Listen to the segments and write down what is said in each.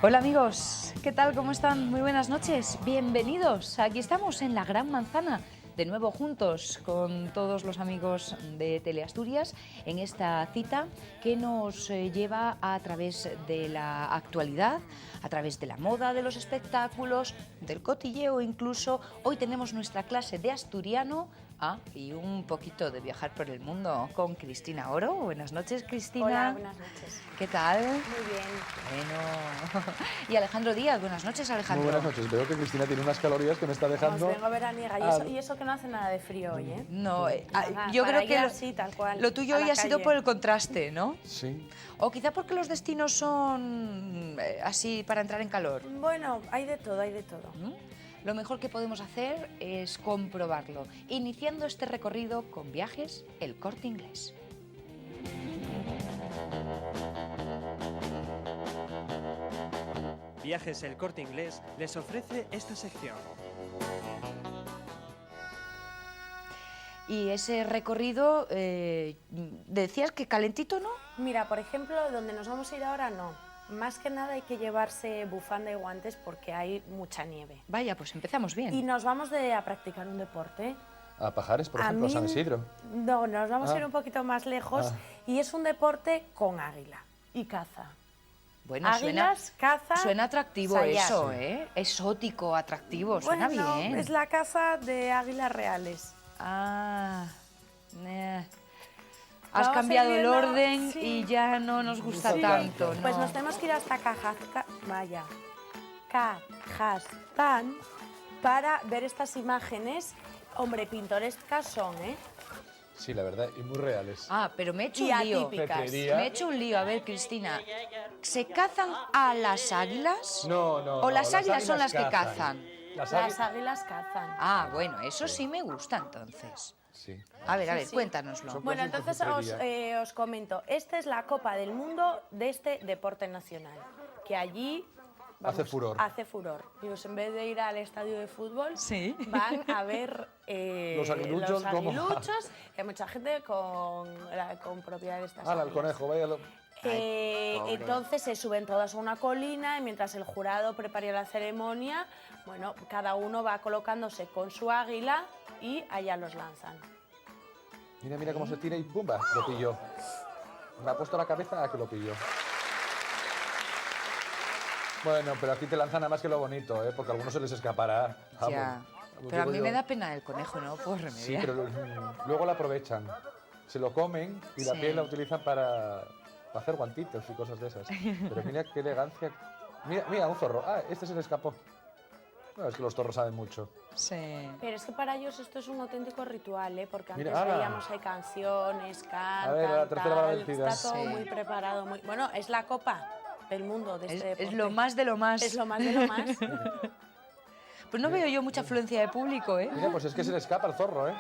Hola amigos, ¿qué tal? ¿Cómo están? Muy buenas noches, bienvenidos. Aquí estamos en la Gran Manzana, de nuevo juntos con todos los amigos de Teleasturias en esta cita que nos lleva a través de la actualidad, a través de la moda, de los espectáculos, del cotilleo incluso. Hoy tenemos nuestra clase de asturiano y un poquito de viajar por el mundo con Cristina Oro. Buenas noches, Cristina. Hola, buenas noches. ¿Qué tal? Muy bien. Bueno. Y Alejandro Díaz, buenas noches, Alejandro. Muy buenas noches. Veo que Cristina tiene unas calorías que me está dejando... Os vengo veraniega. Y eso que no hace nada de frío hoy, ¿eh? No, Nada, yo para creo que ir así, tal cual, lo tuyo a hoy la ha sido calle. por el contraste, ¿no? Sí. O quizá porque los destinos son así para entrar en calor. Bueno, hay de todo, hay de todo. Lo mejor que podemos hacer es comprobarlo, iniciando este recorrido con Viajes El Corte Inglés. Viajes El Corte Inglés les ofrece esta sección. Y ese recorrido, decías que calentito, ¿no? Mira, por ejemplo, donde nos vamos a ir ahora, no. Más que nada hay que llevarse bufanda y guantes porque hay mucha nieve. Vaya, pues empezamos bien. Y nos vamos a practicar un deporte. A Pajares, por ejemplo, a San Isidro. No, nos vamos a ir un poquito más lejos y es un deporte con águila y caza. Bueno, Águilas, caza, suena atractivo sayas. eso, ¿eh? Exótico, atractivo, suena Bueno, bien. es la caza de águilas reales. Has Vamos a cambiado ir el viendo, orden sí. y ya no nos gusta Sí, tanto, ¿no? Pues nos tenemos que ir hasta Kazajstán para ver estas imágenes. Hombre, pintorescas son, ¿eh? Sí, la verdad, y muy reales. Pero me he hecho Y un lío. atípicas. Petrería. Me he hecho un lío. A ver, Cristina, ¿se cazan a las águilas? No, ¿O las águilas son las que cazan? Las Las águilas cazan. Bueno, eso sí me gusta entonces. Sí. A ver, Sí. cuéntanoslo. Bueno, Casi entonces petrería. os comento. Esta es la Copa del Mundo de este deporte nacional, que allí... Hace furor. Hace furor. Y en vez de ir al estadio de fútbol, Sí. van a ver Los aguiluchos, ¿cómo? que hay mucha gente con propiedad de estas ¡Hala, el águilas. conejo! Váyalo. pobre. Entonces se suben todas a una colina y mientras el jurado prepara la ceremonia, bueno, cada uno va colocándose con su águila y allá los lanzan. Mira, mira cómo se tira y ¡pumba! Lo pilló. Me ha puesto la cabeza a que lo pilló. Bueno, pero aquí te lanzan nada más que lo bonito, ¿eh? Porque a algunos se les escapará. Ya. Vamos, Pero a digo mí yo. me da pena el conejo, no puedo remediar. Sí, pero luego lo aprovechan. Se lo comen y la Sí. piel la utilizan para hacer guantitos y cosas de esas. Pero mira qué elegancia. Mira, mira, un zorro. Este se le escapó. No, es que los zorros saben mucho. Sí. Pero es que para ellos esto es un auténtico ritual, ¿eh? Porque antes Mira, ala. veíamos hay canciones, cantan, A ver, la tercera va tal, vencida. está todo Sí. muy preparado. Bueno, es la copa del mundo de este Es deporte. lo más de lo más. Es lo más de lo más. Pues no veo yo mucha afluencia de público, ¿eh? Mira, pues es que se le escapa el zorro, ¿eh?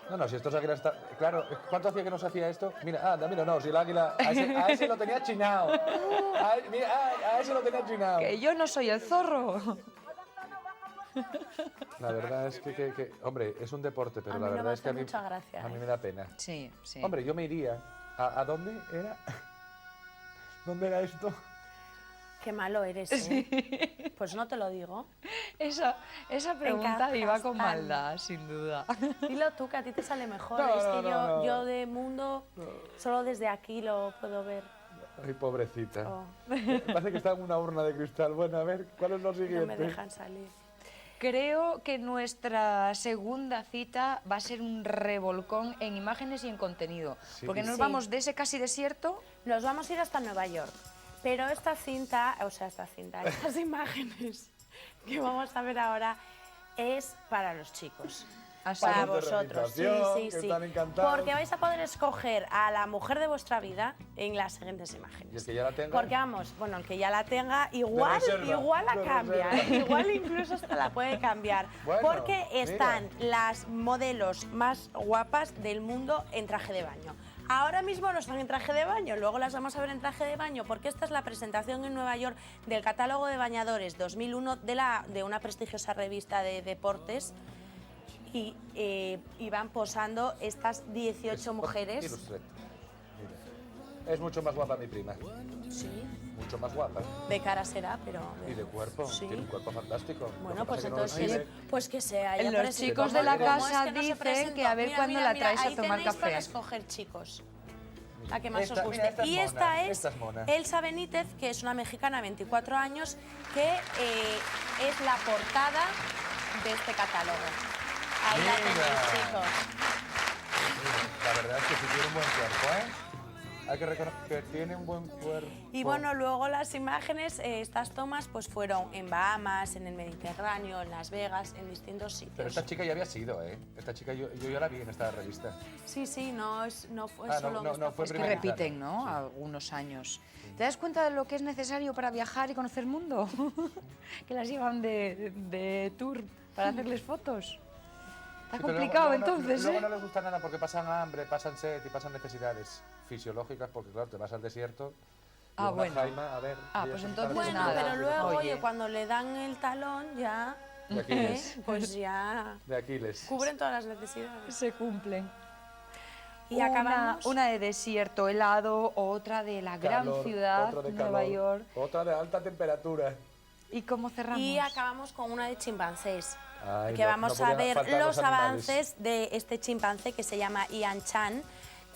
No, si esto es águila está... Claro, ¿cuánto hacía que no se hacía esto? Mira, mira, no, si el águila... A ese lo tenía chinado. A ese lo tenía chinado. Que yo no soy el zorro. La verdad es que hombre, es un deporte, pero A la mí no me verdad es que hace mucha gracia, a mí ¿eh? me da pena. Sí, sí. Hombre, yo me iría. ¿A dónde era? ¿Dónde era esto? Qué malo eres, ¿eh? Pues no te lo digo. Esa pregunta iba con Kazajstán. maldad, sin duda. Dilo tú, que a ti te sale mejor. No, es no, que no. yo de mundo, solo desde aquí lo puedo ver. Ay, pobrecita. Oh, Parece que está en una urna de cristal. Bueno, a ver, ¿cuál es lo no siguiente? me dejan salir. Creo que nuestra segunda cita va a ser un revolcón en imágenes y en contenido. Sí. Porque nos Sí. vamos de ese casi desierto. Nos vamos a ir hasta Nueva York. Pero estas imágenes que vamos a ver ahora es para los chicos. Así. para Pasos de vosotros. Sí, realización, sí, que sí. están encantados. Porque vais a poder escoger a la mujer de vuestra vida en las siguientes Y el imágenes. que ya la tenga. Porque vamos, bueno, el que ya la tenga, igual la de cambia, reserva. igual incluso hasta la puede cambiar. Bueno, porque están mira. las modelos más guapas del mundo en traje de baño. Ahora mismo no están en traje de baño, luego las vamos a ver en traje de baño, porque esta es la presentación en Nueva York del catálogo de bañadores 2001 de una prestigiosa revista de deportes. Y van posando estas 18 mujeres. Illustrated. Mira. Es mucho más guapa mi prima. Sí, Mucho más guapa. de cara será, pero... Y de cuerpo. Sí. Tiene un cuerpo fantástico. Bueno, Lo que pues pasa es que no lo entonces, exhibe. pues que sea ella. Los presente. chicos de la ¿Cómo es casa que no se dicen presentó? que a ver cuándo la traes a ahí tomar tenéis café. para escoger, chicos. La que más Esta- os guste. mira, esta es y mona, esta es esta es mona. Elsa Benítez, que es una mexicana de 24 años, que es la portada de este catálogo. Ahí la Mira. tenéis, chicos. La verdad es que sí tiene un buen cuerpo, ¿eh? Hay que reconocer que tiene un buen cuerpo. Y bueno, luego las imágenes, estas tomas, pues fueron en Bahamas, en el Mediterráneo, en Las Vegas, en distintos sitios. Pero esta chica ya había sido, ¿eh? Esta chica yo ya la vi en esta revista. Sí, sí, no fue Ah, no, solo en no, esta no, fue Es que primera. repiten, ¿no? Algunos años. ¿Te das cuenta de lo que es necesario para viajar y conocer el mundo? Que las llevan de tour para hacerles fotos. Está Sí, pero complicado luego entonces, luego ¿eh? no les gusta nada porque pasan hambre, pasan sed y pasan necesidades fisiológicas porque claro, te vas al desierto. y Ah, una bueno. jaima, a ver, Ah, y pues eso entonces está Bueno, nada. pero luego, oye, Oye. cuando le dan el talón ya, De Aquiles. pues ya De Aquiles. cubren todas las necesidades. Se cumplen. Y acabamos... Una de desierto helado, otra de la gran Calor, ciudad, otra de Nueva calor, York. Otra de alta temperatura. ¿Y cómo cerramos? Y acabamos con una de chimpancés. Ay, Que no- vamos no a podían ver faltar los animales. avances de este chimpancé que se llama Ian Chan,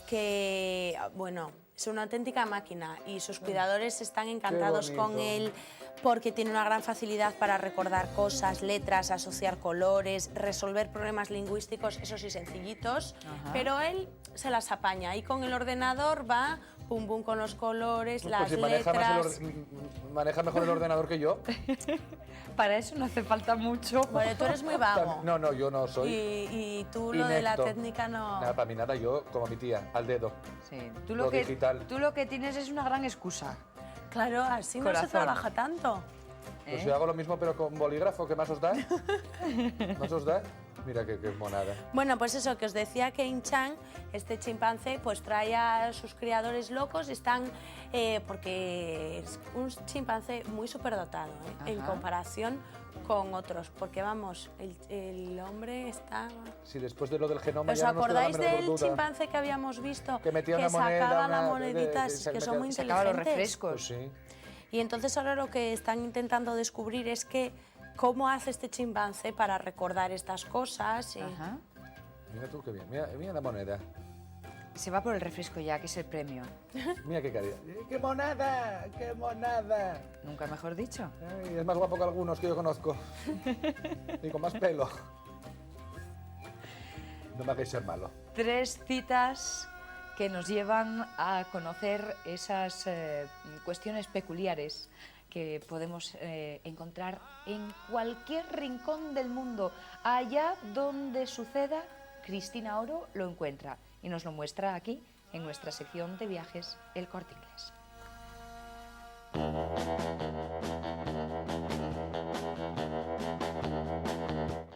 que, bueno, es una auténtica máquina y sus cuidadores están encantados con bonito. él porque tiene una gran facilidad para recordar cosas, letras, asociar colores, resolver problemas lingüísticos, eso sí, sencillitos, Ajá. pero él se las apaña y con el ordenador va pum pum con los colores, las Pues si maneja, letras... maneja mejor el ordenador que yo. Para eso no hace falta mucho. Bueno, tú eres muy vago. No, yo no soy. Y tú lo de la inepto. técnica no... Nada, para mí nada, yo como mi tía, al dedo. Sí. Lo digital. Tú lo que tienes es una gran excusa. Claro, así no Corazón. se trabaja tanto. Pues ¿Eh? yo hago lo mismo pero con bolígrafo, ¿qué más os da? ¿Más os da? Mira qué monada. Bueno, pues eso que os decía que Inchan, este chimpancé, pues trae a sus criadores locos y están... porque es un chimpancé muy superdotado, en Ajá. comparación con otros. Porque vamos, el hombre está... Si después de lo del genoma ¿Os ya no nos queda la acordáis menor del duda. chimpancé que habíamos visto? Que metía una moneda, sacaba una- las moneditas, de- que son muy Sacaba los inteligentes. refrescos. Pues sí. Y entonces ahora lo que están intentando descubrir es que cómo hace este chimpancé para recordar estas cosas. Y... Ajá. Mira tú qué bien. Mira la moneda. Se va por el refresco ya, que es el premio. Mira qué calidad. ¡Qué monada! ¡Qué monada! Nunca mejor dicho. Ay, es más guapo que algunos que yo conozco. Y con más pelo. No me hagáis ser malo. 3 citas que nos llevan a conocer esas cuestiones peculiares que podemos encontrar en cualquier rincón del mundo. Allá donde suceda, Cristina Oro lo encuentra y nos lo muestra aquí, en nuestra sección de viajes, El Corte Inglés.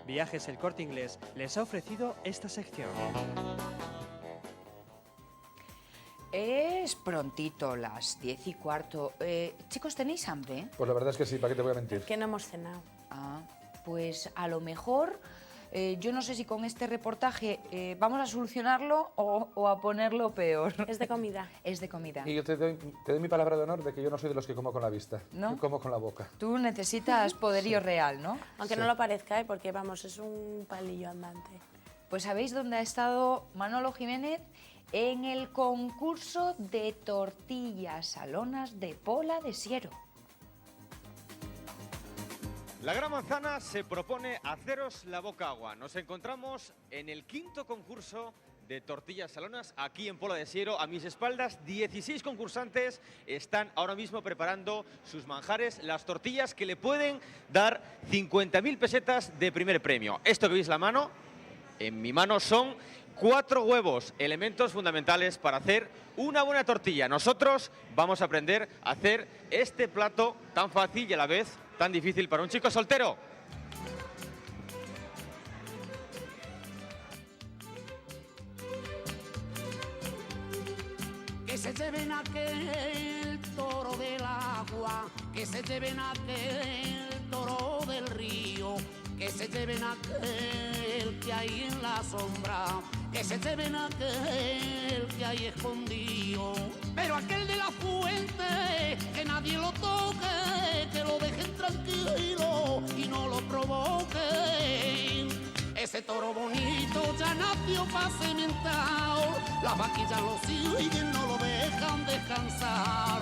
Viajes El Corte Inglés les ha ofrecido esta sección. Es prontito, las 10:15. Chicos, ¿tenéis hambre? Pues la verdad es que sí, ¿para qué te voy a mentir? Que no hemos cenado. Ah, pues a lo mejor, yo no sé si con este reportaje vamos a solucionarlo o a ponerlo peor. Es de comida. Es de comida. Y yo te doy mi palabra de honor de que yo no soy de los que como con la vista. ¿No? Yo como con la boca. Tú necesitas poderío real, ¿no? Aunque Sí. no lo parezca, porque vamos, es un palillo andante. Pues ¿sabéis dónde ha estado Manolo Jiménez? En el concurso de tortillas salonas de Pola de Siero. La Gran Manzana se propone haceros la boca agua. Nos encontramos en el 5º concurso de tortillas salonas aquí en Pola de Siero. A mis espaldas, 16 concursantes están ahora mismo preparando sus manjares, las tortillas que le pueden dar 50.000 pesetas de primer premio. Esto que veis en la mano en mi mano son 4 huevos, elementos fundamentales para hacer una buena tortilla. Nosotros vamos a aprender a hacer este plato tan fácil y a la vez tan difícil para un chico soltero. Que se lleven aquel toro del agua, que se lleven aquel toro del río, que se lleven aquel que hay en la sombra, que se lleven aquel que hay escondido. Pero aquel de la fuente, que nadie lo toque, que lo dejen tranquilo y no lo provoquen. Ese toro bonito ya nació pacimentado, las vaquillas lo siguen, no lo dejan descansar.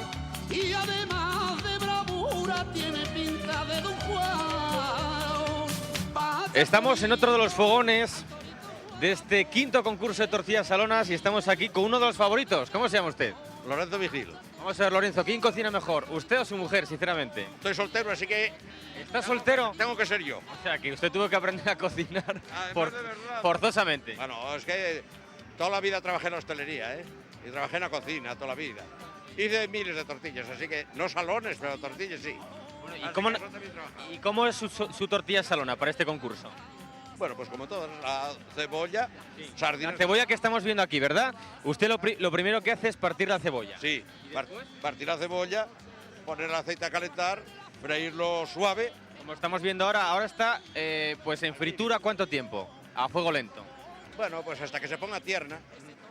Y además de bravura tiene pinta de Don Juan. Estamos en otro de los fogones de este 5º concurso de tortillas salonas y estamos aquí con uno de los favoritos. ¿Cómo se llama usted? Lorenzo Vigil. Vamos a ver, Lorenzo, ¿quién cocina mejor? ¿Usted o su mujer, sinceramente? Estoy soltero, así que ¿Está soltero? tengo que ser yo. O sea, que usted tuvo que aprender a cocinar Además, de verdad. forzosamente. Bueno, es que toda la vida trabajé en la hostelería, ¿eh? Y trabajé en la cocina toda la vida. Hice miles de tortillas, así que no salones, pero tortillas sí. Bueno, Así ¿y que también trabajaba. cómo es su tortilla salona para este concurso? Bueno, pues como todas, la cebolla, sardinas. La cebolla que estamos viendo aquí, ¿verdad? Usted lo primero que hace es partir la cebolla. Sí, ¿Y después? partir la cebolla, poner el aceite a calentar, freírlo suave. Como estamos viendo ahora está pues en fritura, ¿cuánto tiempo? A fuego lento. Bueno, pues hasta que se ponga tierna.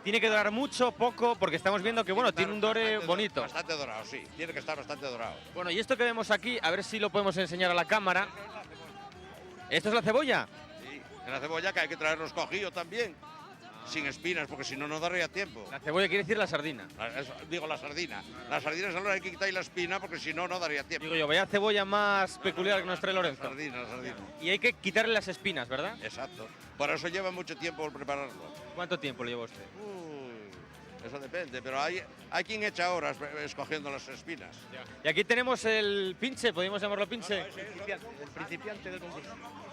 Tiene que durar mucho, poco, porque estamos viendo que bueno, tiene un dore bonito. Bastante dorado, sí. Tiene que estar bastante dorado. Bueno, y esto que vemos aquí, a ver si lo podemos enseñar a la cámara. ¿Esto es la cebolla? Sí, en la cebolla que hay que traer los cojillos también, sin espinas, porque si no, no daría tiempo. La cebolla quiere decir la sardina. Digo, la sardina. La sardina solo hay que quitar la espina, porque si no, no daría tiempo. Digo yo, vaya cebolla más peculiar que nos trae Lorenzo. La sardina. Y hay que quitarle las espinas, ¿verdad? Exacto. Por eso lleva mucho tiempo prepararlo. ¿Cuánto tiempo le lleva usted? Eso depende, pero hay quien echa horas escogiendo las espinas. Y aquí tenemos el pinche, ¿podemos llamarlo pinche? El principiante del concurso.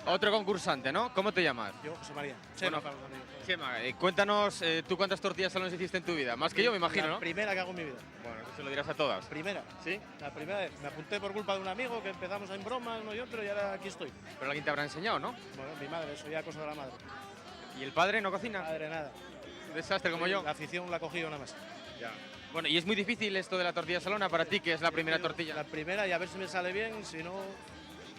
Otro concursante, ¿no? ¿Cómo te llamas? Yo, José María. Bueno, para los amigos. Chema, cuéntanos, ¿tú cuántas tortillas salones hiciste en tu vida? Más que yo, me imagino, La ¿no? primera que hago en mi vida. Bueno, eso se lo dirás a todas. Primera. ¿Sí? La primera vez. Me apunté por culpa de un amigo que empezamos en broma, uno y otro, y ahora aquí estoy. Pero alguien te habrá enseñado, ¿no? Bueno, mi madre, eso ya cosa de la madre. ¿Y el padre no cocina? Madre, nada. Un desastre como yo. La afición la he cogido nada más. Bueno, ¿y es muy difícil esto de la tortilla salona para ti, que es la primera tortilla? La primera y a ver si me sale bien, si no,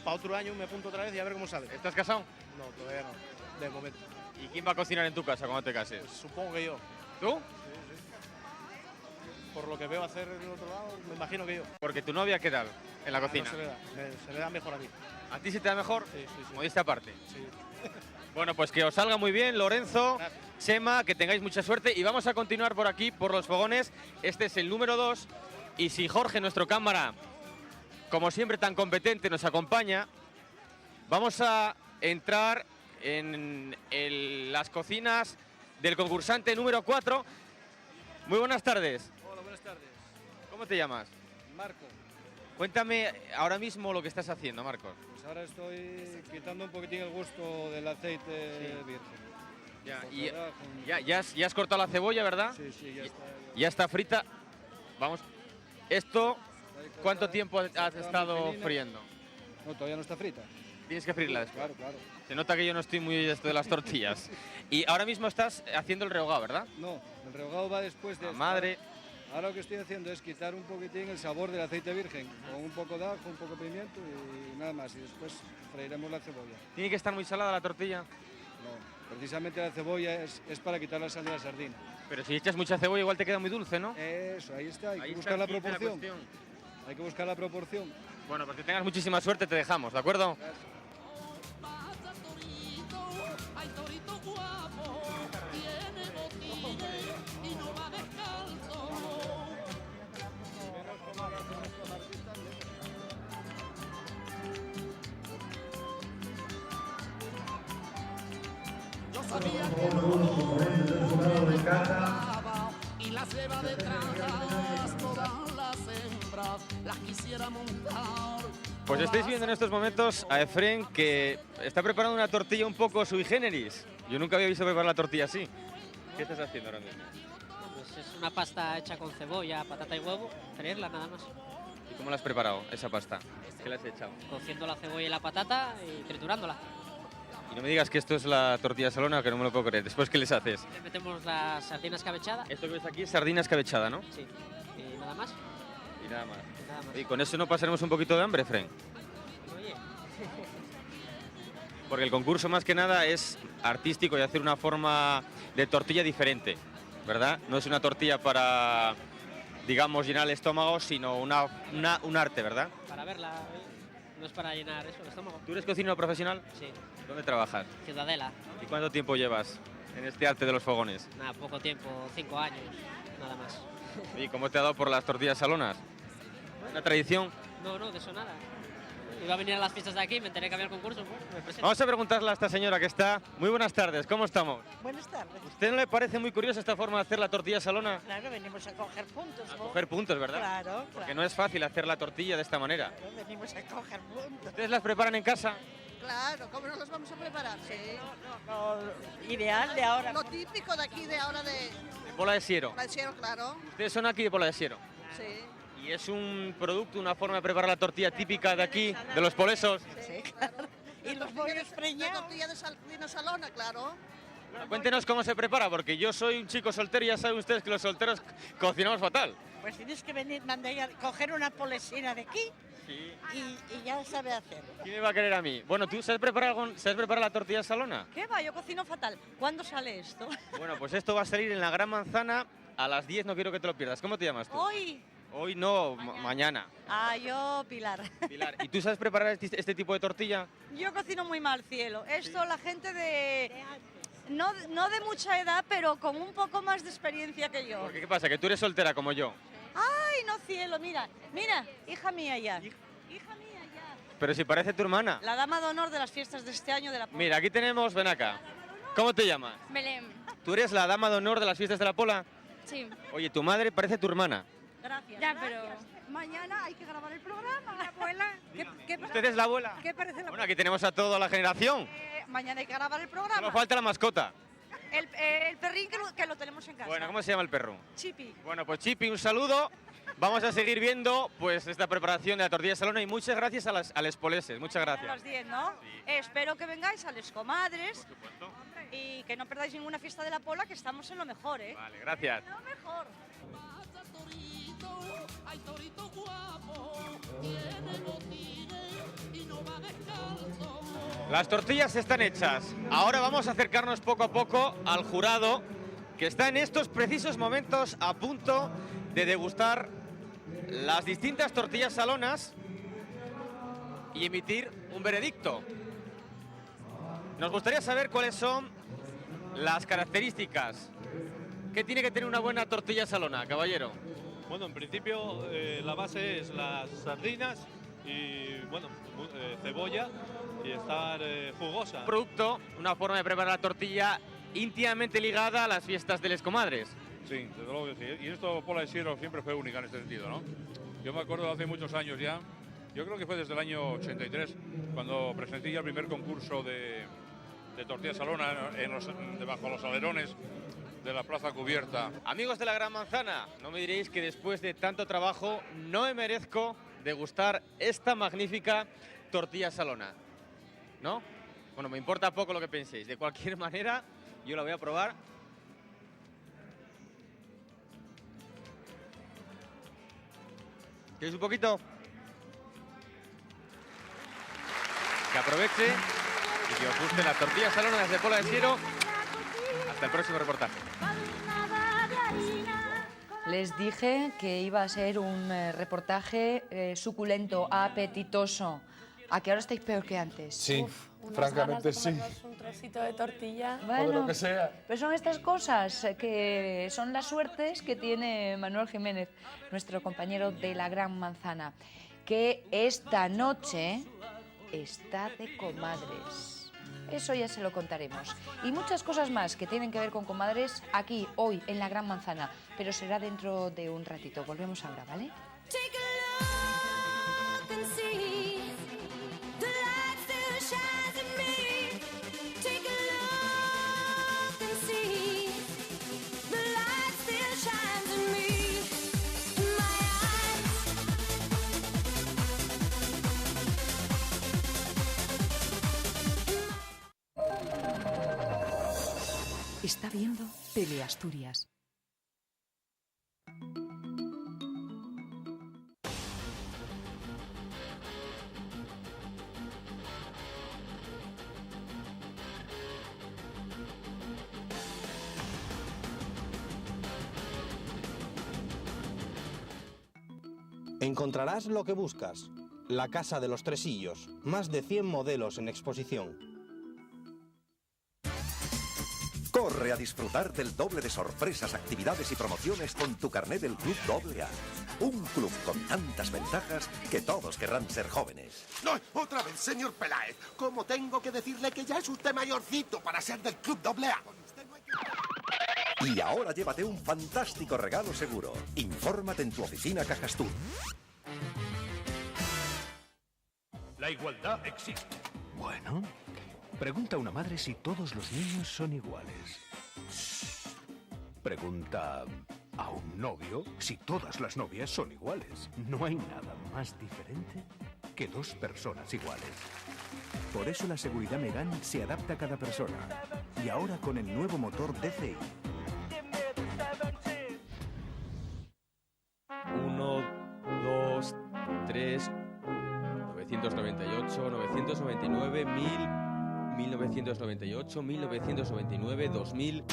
para otro año me apunto otra vez y a ver cómo sale. ¿Estás casado? No, todavía no, de momento. ¿Y quién va a cocinar en tu casa cuando te cases? Pues supongo que yo. ¿Tú? Por lo que veo hacer en el otro lado, me imagino que yo. Porque tu novia, ¿qué tal en la cocina? No se me da mejor a mí. ¿A ti se te da mejor? Sí, sí, sí. Modestia aparte. Sí. Bueno, pues que os salga muy bien, Lorenzo, Gracias. Chema, que tengáis mucha suerte y vamos a continuar por aquí, por los fogones. Este es el número 2 y si Jorge, nuestro cámara, como siempre tan competente, nos acompaña, vamos a entrar en las cocinas del concursante número 4. Muy buenas tardes. Hola, buenas tardes. ¿Cómo te llamas? Marco. Cuéntame ahora mismo lo que estás haciendo, Marcos. Pues ahora estoy quitando un poquitín el gusto del aceite virgen. Ya, Con y soda, con- ya has cortado la cebolla, ¿verdad? Sí, sí, ya está. Ya está frita. Vamos. Esto, ¿cuánto tiempo has Está estado muy finina. friendo? No, todavía no está frita. Tienes que freírla después. Claro, claro. Se nota que yo no estoy muy de esto de las tortillas. Y ahora mismo estás haciendo el rehogado, ¿verdad? No, el rehogado va después de La esto. madre. Ahora lo que estoy haciendo es quitar un poquitín el sabor del aceite virgen, con un poco de ajo, un poco de pimiento y nada más. Y después freiremos la cebolla. ¿Tiene que estar muy salada la tortilla? No, precisamente la cebolla es para quitar la sal de la sardina. Pero si echas mucha cebolla igual te queda muy dulce, ¿no? Eso, ahí está, hay Ahí que está buscar la el kit de proporción. cuestión. Hay que buscar la proporción. Bueno, pues que tengas muchísima suerte, te dejamos, ¿de acuerdo? Pasa torito, ay torito guapo, tiene botines y no va descalzo. Yo sabía que no me gustaba y las lleva detrás todas las hembras, las quisiera montar Pues estáis viendo en estos momentos a Efrén, que está preparando una tortilla un poco sui generis. Yo nunca había visto preparar la tortilla así. ¿Qué estás haciendo ahora mismo? Pues es una pasta hecha con cebolla, patata y huevo, freírla nada más. ¿Y cómo la has preparado, esa pasta? ¿Qué le has echado? Cociendo la cebolla y la patata y triturándola. Y no me digas que esto es la tortilla salona, que no me lo puedo creer. ¿Después qué les haces? Le metemos la sardina escabechada. Esto que ves aquí es sardina escabechada, ¿no? Sí. Y nada más. Y nada más. Y nada más. ¿Y con eso no pasaremos un poquito de hambre, Efrén? Oye, Porque el concurso más que nada es artístico y hacer una forma de tortilla diferente, ¿verdad? No es una tortilla para, digamos, llenar el estómago, sino un arte, ¿verdad? para verla, no es para llenar eso, el estómago. ¿Tú eres cocinero profesional? Sí. ¿Dónde trabajas? Ciudadela. ¿Y cuánto tiempo llevas en este arte de los fogones? Nada, poco tiempo, 5 años, nada más. ¿Y cómo te ha dado por las tortillas salonas? ¿Una tradición? No, de eso nada. Iba a venir a las fiestas de aquí, me enteré que había el concurso, pues me presenté. Vamos a preguntarle a esta señora que está. Muy buenas tardes, ¿cómo estamos? Buenas tardes. ¿Usted no le parece muy curiosa esta forma de hacer la tortilla salona? Claro, venimos a coger puntos, A ¿no? coger puntos, ¿verdad? Claro, Porque no es fácil hacer la tortilla de esta manera. claro, venimos a coger puntos. ¿Ustedes las preparan en casa? Claro, ¿cómo nos los vamos a preparar? Sí. No, ideal de ahora. Lo típico de aquí, de ahora de En Pola de Siero. Cielo, claro. Ustedes son aquí de Pola de Siero. Sí. Y es un producto, una forma de preparar la tortilla típica de aquí, de los polesos. Sí, claro. Y los bollos preñados. La tortilla de sardina salona, claro. Bueno, cuéntenos cómo se prepara, porque yo soy un chico soltero y ya saben ustedes que los solteros cocinamos fatal. Pues tienes que venir, coger una polesina de aquí Sí. y ya sabe hacer. ¿Quién me va a querer a mí? Bueno, ¿tú sabes preparar la tortilla salona? ¿Qué va? Yo cocino fatal. ¿Cuándo sale esto? Bueno, pues esto va a salir en la Gran Manzana a las 10, no quiero que te lo pierdas. ¿Cómo te llamas tú? Hoy. Hoy no, mañana. Ah, yo, Pilar. Pilar, ¿y tú sabes preparar este tipo de tortilla? Yo cocino muy mal, cielo. Esto la gente de... No de mucha edad, pero con un poco más de experiencia que yo. Porque, ¿qué pasa? Que tú eres soltera como yo. Ay, no, cielo, mira, hija mía ya. Hija mía ya. Pero si parece tu hermana. La dama de honor de las fiestas de este año de la Pola. Mira, aquí tenemos, ven acá. ¿Cómo te llamas? Belén. ¿Tú eres la dama de honor de las fiestas de la Pola? Sí. Oye, tu madre parece tu hermana. Gracias. Ya, pero... Mañana hay que grabar el programa. La abuela. ¿Usted es la abuela? ¿Qué parece la Bueno, aquí tenemos a toda la generación. Mañana hay que grabar el programa. Solo falta la mascota. El perrín que lo tenemos en casa. Bueno, ¿cómo se llama el perro? Chipi. Bueno, pues Chipi, un saludo. Vamos a seguir viendo pues esta preparación de la tortilla salona y muchas gracias a los poleses. Muchas A gracias. las 10, ¿no? Espero que vengáis a Les Comadres. Por supuesto. Y que no perdáis ninguna fiesta de la Pola, que estamos en lo mejor, ¿eh? Vale, gracias. Lo mejor. Ay, torito guapo, tiene botines y no va descalzo. Las tortillas están hechas. Ahora vamos a acercarnos poco a poco al jurado que está en estos precisos momentos a punto de degustar las distintas tortillas salonas y emitir un veredicto. Nos gustaría saber cuáles son las características. ¿Qué tiene que tener una buena tortilla salona, caballero? Bueno, en principio la base es las sardinas y bueno, cebolla y estar jugosa. Un producto, una forma de preparar la tortilla íntimamente ligada a las fiestas de Les Comadres. Sí, desde luego que sí. Y esto, Pola de Siero, siempre fue única en este sentido, ¿no? Yo me acuerdo hace muchos años ya, yo creo que fue desde el año 83, cuando presenté ya el primer concurso de tortilla salona debajo de los alerones de la Plaza Cubierta. Amigos de la Gran Manzana, no me diréis que después de tanto trabajo no me merezco degustar esta magnífica tortilla salona, ¿no? Bueno, me importa poco lo que penséis. De cualquier manera, yo la voy a probar. ¿Queréis un poquito? Que aproveche y que os guste la tortilla salona desde Pola de Siero. Hasta el próximo reportaje. Les dije que iba a ser un reportaje suculento, apetitoso. ¿A que ahora estáis peor que antes? Sí, Unas francamente ganas de sí. comernos un trocito de tortilla. O de lo que sea. Pues son estas cosas que son las suertes que tiene Manuel Jiménez, nuestro compañero de la Gran Manzana, que esta noche está de comadres. Eso ya se lo contaremos. Y muchas cosas más que tienen que ver con comadres aquí, hoy, en la Gran Manzana. Pero será dentro de un ratito. Volvemos ahora, ¿vale? Take a look and see Está viendo Teleasturias. Encontrarás lo que buscas. La Casa de los Tresillos. Más de 100 modelos en exposición. Corre a disfrutar del doble de sorpresas, actividades y promociones con tu carné del Club AA. Un club con tantas ventajas que todos querrán ser jóvenes. No, otra vez, señor Peláez. ¿Cómo tengo que decirle que ya es usted mayorcito para ser del Club AA? Y ahora llévate un fantástico regalo seguro. Infórmate en tu oficina Cajastur. La igualdad existe. Bueno, pregunta a una madre si todos los niños son iguales. Pregunta a un novio si todas las novias son iguales. No hay nada más diferente que dos personas iguales. Por eso la seguridad Megane se adapta a cada persona. Y ahora con el nuevo motor DCI. 1, 2, 3, 998, 999, 1000, 1998, 1999, 2000...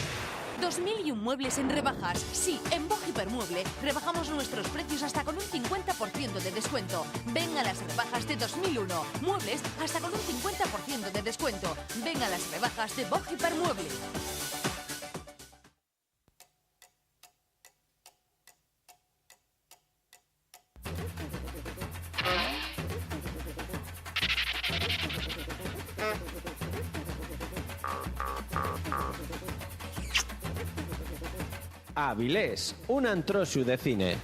2001 muebles en rebajas. Sí, en Boj Hipermueble rebajamos nuestros precios hasta con un 50% de descuento. Ven a las rebajas de 2001. Muebles hasta con un 50% de descuento. Ven a las rebajas de Boj Hipermueble. Avilés, un antroxo de cine.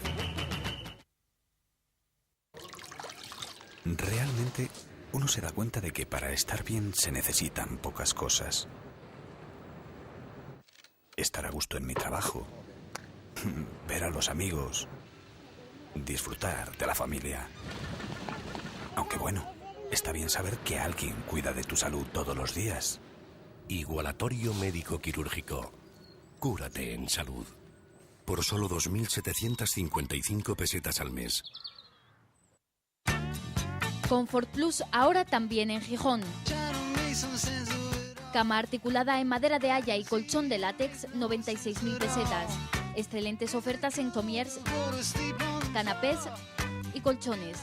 Realmente, uno se da cuenta de que para estar bien se necesitan pocas cosas. Estar a gusto en mi trabajo, ver a los amigos, disfrutar de la familia. Aunque bueno, está bien saber que alguien cuida de tu salud todos los días. Igualatorio médico quirúrgico. Cúrate en salud. Por solo 2.755 pesetas al mes. Comfort Plus ahora también en Gijón. Cama articulada en madera de haya y colchón de látex, 96.000 pesetas. Excelentes ofertas en comiers, canapés y colchones.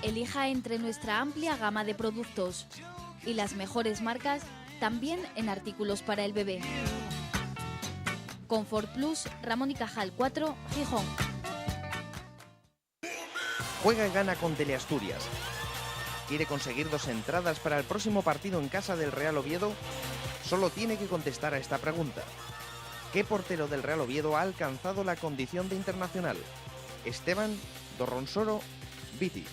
Elija entre nuestra amplia gama de productos y las mejores marcas también en artículos para el bebé. Comfort Plus, Ramón y Cajal 4, Gijón. Juega y gana con Teleasturias. ¿Quiere conseguir 2 entradas para el próximo partido en casa del Real Oviedo? Solo tiene que contestar a esta pregunta. ¿Qué portero del Real Oviedo ha alcanzado la condición de internacional? ¿Esteban, Dorronsoro, Viti?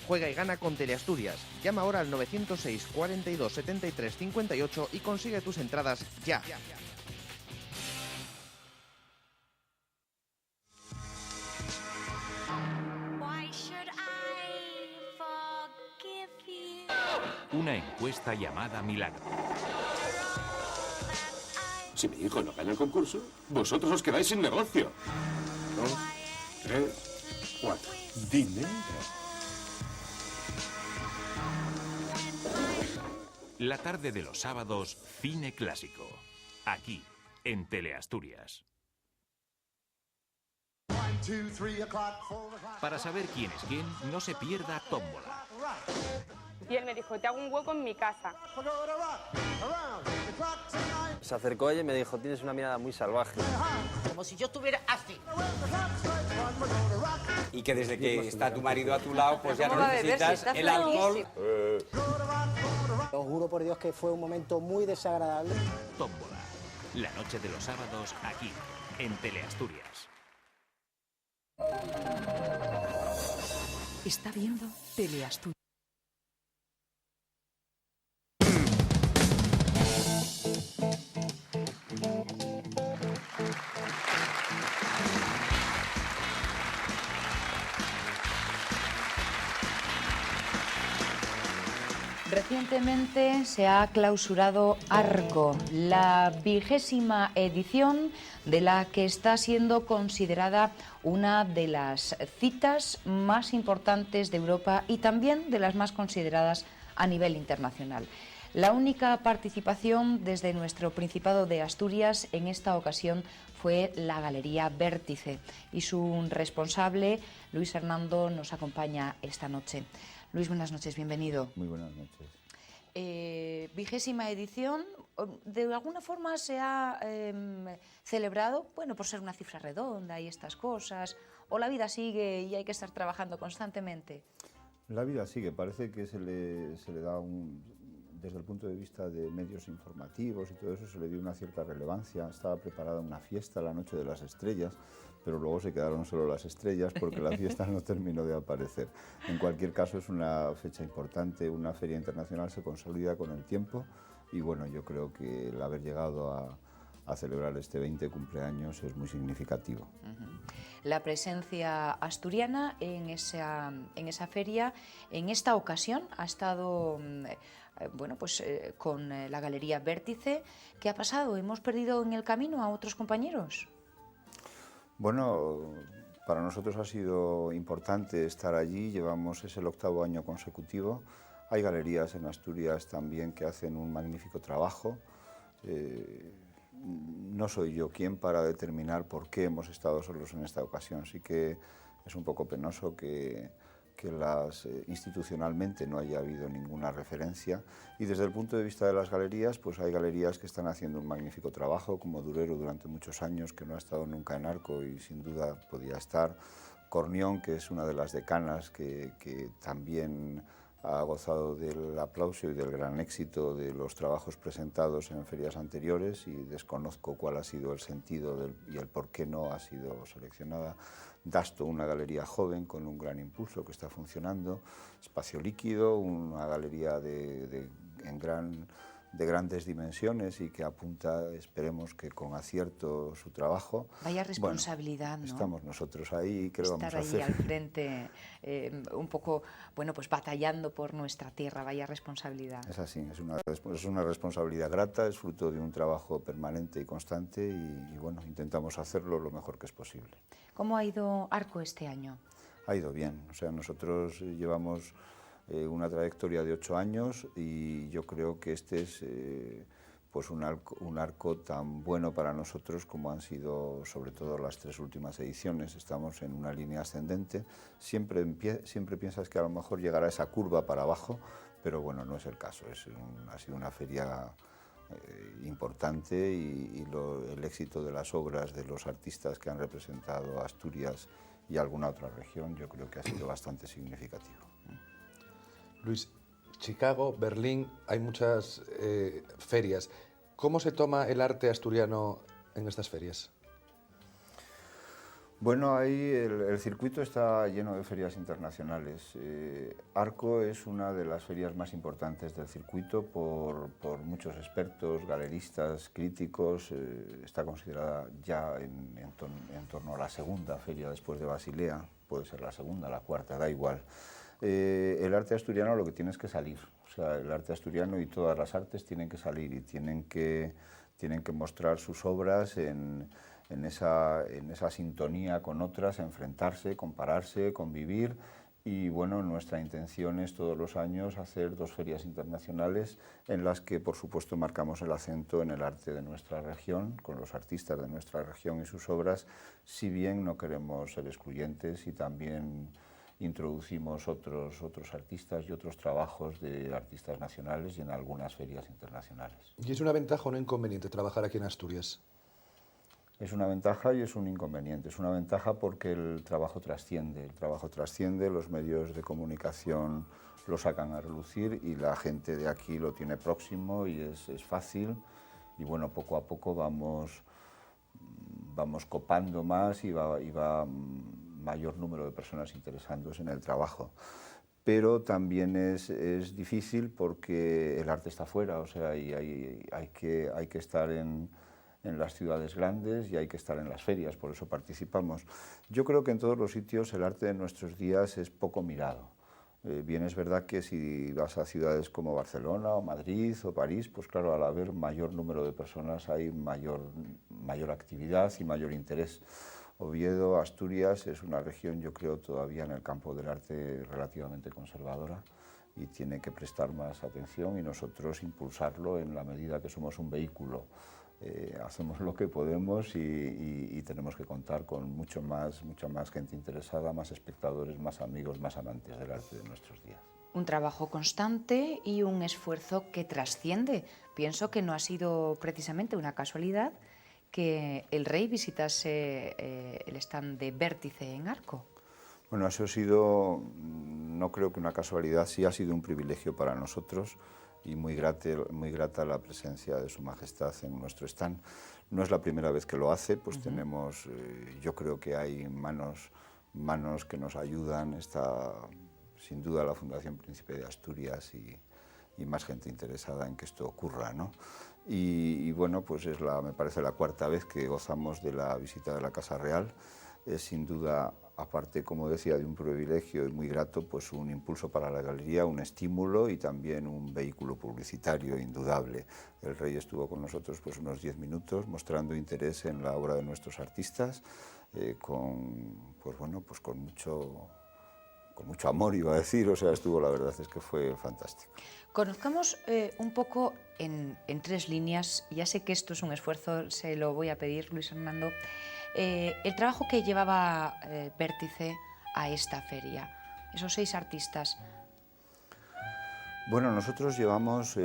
Juega y gana con Teleasturias. Llama ahora al 906 42 73 58 y consigue tus entradas ya. Una encuesta llamada Milagro. Si mi hijo no gana el concurso, vosotros os quedáis sin negocio. 2, 3, 4. Dinero. La tarde de los sábados, cine clásico. Aquí, en Teleasturias. Para saber quién es quién, no se pierda Tómbola. Y él me dijo, te hago un hueco en mi casa. Se acercó ella y me dijo, tienes una mirada muy salvaje. Como si yo estuviera así. Y que desde que está tu marido a tu lado, pues ya no ¿Cómo va a beber necesitas si está el alcohol. Os juro por Dios que fue un momento muy desagradable. Tómbola. La noche de los sábados, aquí, en Teleasturias. Está viendo Teleasturias. Recientemente se ha clausurado Arco, la 20ª edición de la que está siendo considerada una de las citas más importantes de Europa y también de las más consideradas a nivel internacional. La única participación desde nuestro Principado de Asturias en esta ocasión fue la Galería Vértice y su responsable, Luis Hernando, nos acompaña esta noche. Luis, buenas noches, bienvenido. Muy buenas noches. 20ª edición, ¿de alguna forma se ha celebrado, bueno, por ser una cifra redonda y estas cosas, o la vida sigue y hay que estar trabajando constantemente? La vida sigue, parece que se le da desde el punto de vista de medios informativos y todo eso, se le dio una cierta relevancia. Estaba preparada una fiesta, la Noche de las Estrellas, pero luego se quedaron solo las estrellas porque la fiesta no terminó de aparecer. En cualquier caso, es una fecha importante, una feria internacional se consolida con el tiempo y bueno, yo creo que el haber llegado a celebrar este 20 cumpleaños es muy significativo. La presencia asturiana en esa feria, en esta ocasión, ha estado bueno, pues, con la Galería Vértice. ¿Qué ha pasado? ¿Hemos perdido en el camino a otros compañeros? Bueno, para nosotros ha sido importante estar allí, es el 8º año consecutivo. Hay galerías en Asturias también que hacen un magnífico trabajo. No soy yo quien para determinar por qué hemos estado solos en esta ocasión. Sí que es un poco penoso que institucionalmente no haya habido ninguna referencia. Y desde el punto de vista de las galerías, pues hay galerías que están haciendo un magnífico trabajo, como Durero durante muchos años, que no ha estado nunca en Arco y sin duda podía estar. Cornión, que es una de las decanas que también ha gozado del aplauso y del gran éxito de los trabajos presentados en ferias anteriores y desconozco cuál ha sido el sentido y el por qué no ha sido seleccionada. Dasto, una galería joven con un gran impulso que está funcionando. Espacio Líquido, una galería de grandes dimensiones y que apunta, esperemos que con acierto, su trabajo. Vaya responsabilidad, bueno, ¿no? Estamos nosotros ahí, ¿qué le vamos a hacer? Estar ahí al frente, un poco, bueno, pues batallando por nuestra tierra, vaya responsabilidad. Es así, es una responsabilidad grata, es fruto de un trabajo permanente y constante y bueno, intentamos hacerlo lo mejor que es posible. ¿Cómo ha ido Arco este año? Ha ido bien, o sea, nosotros llevamos una trayectoria de 8 años y yo creo que este es pues un arco tan bueno para nosotros como han sido sobre todo las 3 últimas ediciones. Estamos en una línea ascendente, siempre piensas que a lo mejor llegará esa curva para abajo, pero bueno, no es el caso, ha sido una feria importante y el éxito de las obras de los artistas que han representado a Asturias y alguna otra región yo creo que ha sido bastante significativo. Luis, Chicago, Berlín, hay muchas ferias. ¿Cómo se toma el arte asturiano en estas ferias? Bueno, ahí el circuito está lleno de ferias internacionales. Arco es una de las ferias más importantes del circuito por muchos expertos, galeristas, críticos. Está considerada ya en torno a la 2ª feria después de Basilea. Puede ser la 2ª, la 4ª, da igual. El arte asturiano lo que tiene es que salir, o sea, el arte asturiano y todas las artes tienen que salir y tienen que mostrar sus obras en esa sintonía con otras, enfrentarse, compararse, convivir y bueno, nuestra intención es todos los años hacer 2 ferias internacionales en las que por supuesto marcamos el acento en el arte de nuestra región, con los artistas de nuestra región y sus obras, si bien no queremos ser excluyentes y también introducimos otros artistas y otros trabajos de artistas nacionales y en algunas ferias internacionales. ¿Y es una ventaja o un inconveniente trabajar aquí en Asturias? Es una ventaja y es un inconveniente. Es una ventaja porque el trabajo trasciende, los medios de comunicación lo sacan a relucir y la gente de aquí lo tiene próximo y es fácil y bueno, poco a poco vamos copando más y va mayor número de personas interesándose en el trabajo. Pero también es difícil porque el arte está fuera, o sea, y hay que estar en las ciudades grandes y hay que estar en las ferias, por eso participamos. Yo creo que en todos los sitios el arte de nuestros días es poco mirado. Bien es verdad que si vas a ciudades como Barcelona o Madrid o París, pues claro, al haber mayor número de personas hay mayor actividad y mayor interés. Oviedo, Asturias, es una región, yo creo, todavía en el campo del arte relativamente conservadora y tiene que prestar más atención y nosotros impulsarlo en la medida que somos un vehículo. Hacemos lo que podemos y tenemos que contar con mucha más gente interesada, más espectadores, más amigos, más amantes del arte de nuestros días. Un trabajo constante y un esfuerzo que trasciende. Pienso que no ha sido precisamente una casualidad que el rey visitase el stand de Vértice en Arco. Bueno, eso ha sido, no creo que una casualidad, sí ha sido un privilegio para nosotros y muy grata la presencia de Su Majestad en nuestro stand. No es la primera vez que lo hace, pues tenemos, yo creo que hay manos que nos ayudan, está sin duda la Fundación Príncipe de Asturias y más gente interesada en que esto ocurra, ¿no? Y bueno, pues me parece la cuarta vez que gozamos de la visita de la Casa Real. Es sin duda, aparte, como decía, de un privilegio y muy grato, pues un impulso para la galería, un estímulo y también un vehículo publicitario indudable. El rey estuvo con nosotros pues unos 10 minutos mostrando interés en la obra de nuestros artistas, con mucho amor, iba a decir, o sea, la verdad es que fue fantástico. Conozcamos un poco en 3 líneas, ya sé que esto es un esfuerzo, se lo voy a pedir, Luis Hernando, el trabajo que llevaba Vértice a esta feria, esos 6 artistas. Bueno, nosotros llevamos,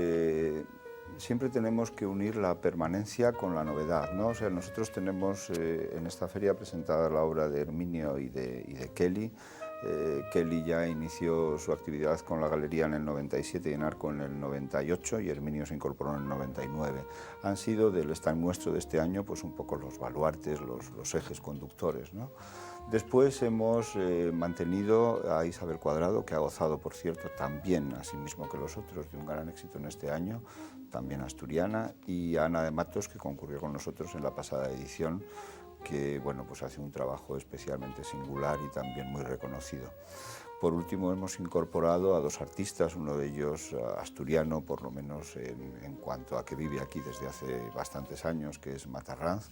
siempre tenemos que unir la permanencia con la novedad, ¿no? O sea, nosotros tenemos en esta feria presentada la obra de Herminio y de Kelly. Kelly ya inició su actividad con la galería en el 97 y en Arco en el 98 y Herminio se incorporó en el 99. Han sido del stand nuestro de este año pues un poco los baluartes, los ejes conductores, ¿no? Después hemos mantenido a Isabel Cuadrado, que ha gozado, por cierto, también, así mismo que los otros, de un gran éxito en este año, también asturiana, y a Ana de Matos, que concurrió con nosotros en la pasada edición, que bueno, pues hace un trabajo especialmente singular y también muy reconocido. Por último, hemos incorporado a 2 artistas, uno de ellos asturiano, por lo menos en cuanto a que vive aquí desde hace bastantes años, que es Matarranz,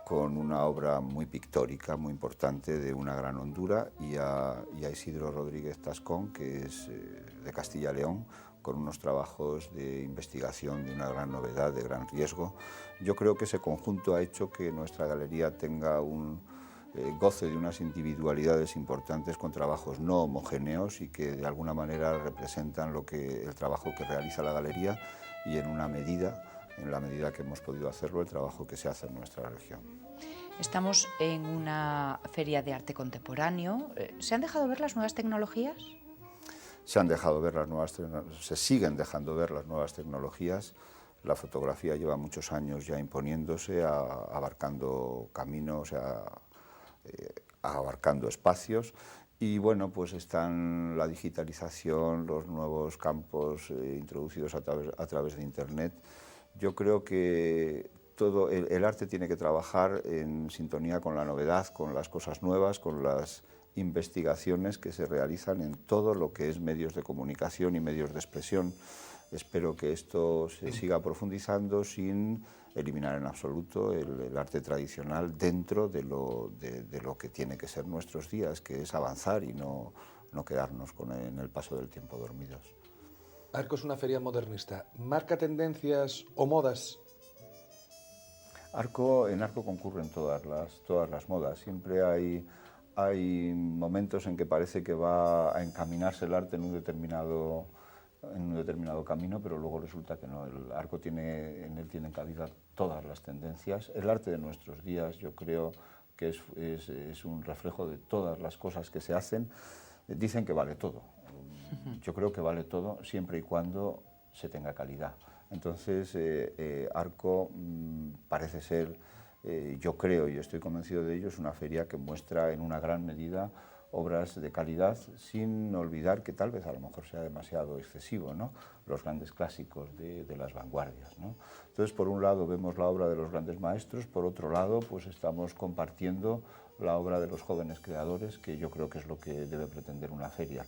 con una obra muy pictórica, muy importante, de una gran hondura, y a Isidro Rodríguez Tascón, que es de Castilla y León, con unos trabajos de investigación de una gran novedad, de gran riesgo. Yo creo que ese conjunto ha hecho que nuestra galería tenga goce de unas individualidades importantes con trabajos no homogéneos y que de alguna manera representan el trabajo que realiza la galería y en la medida que hemos podido hacerlo, el trabajo que se hace en nuestra región. Estamos en una feria de arte contemporáneo. ¿Se han dejado ver las nuevas tecnologías? Se siguen dejando ver las nuevas tecnologías. La fotografía lleva muchos años ya imponiéndose, abarcando caminos, abarcando espacios. Y bueno, pues están la digitalización, los nuevos campos introducidos a través de Internet. Yo creo que todo el arte tiene que trabajar en sintonía con la novedad, con las cosas nuevas, con las investigaciones que se realizan en todo lo que es medios de comunicación y medios de expresión. Espero que esto se siga profundizando sin eliminar en absoluto el arte tradicional dentro de lo que tiene que ser nuestros días, que es avanzar y no quedarnos en el paso del tiempo dormidos. Arco es una feria modernista. ¿Marca tendencias o modas? En Arco concurren todas las modas. Siempre hay momentos en que parece que va a encaminarse el arte en un determinado camino, pero luego resulta que no. El Arco en él tienen cabida todas las tendencias. El arte de nuestros días, yo creo que es un reflejo de todas las cosas que se hacen. Dicen que vale todo. Yo creo que vale todo siempre y cuando se tenga calidad. Entonces, Arco parece ser, yo creo y estoy convencido de ello, es una feria que muestra en una gran medida obras de calidad, sin olvidar que tal vez a lo mejor sea demasiado excesivo, ¿no? Los grandes clásicos de las vanguardias, ¿no? Entonces, por un lado vemos la obra de los grandes maestros, por otro lado pues estamos compartiendo la obra de los jóvenes creadores, que yo creo que es lo que debe pretender una feria.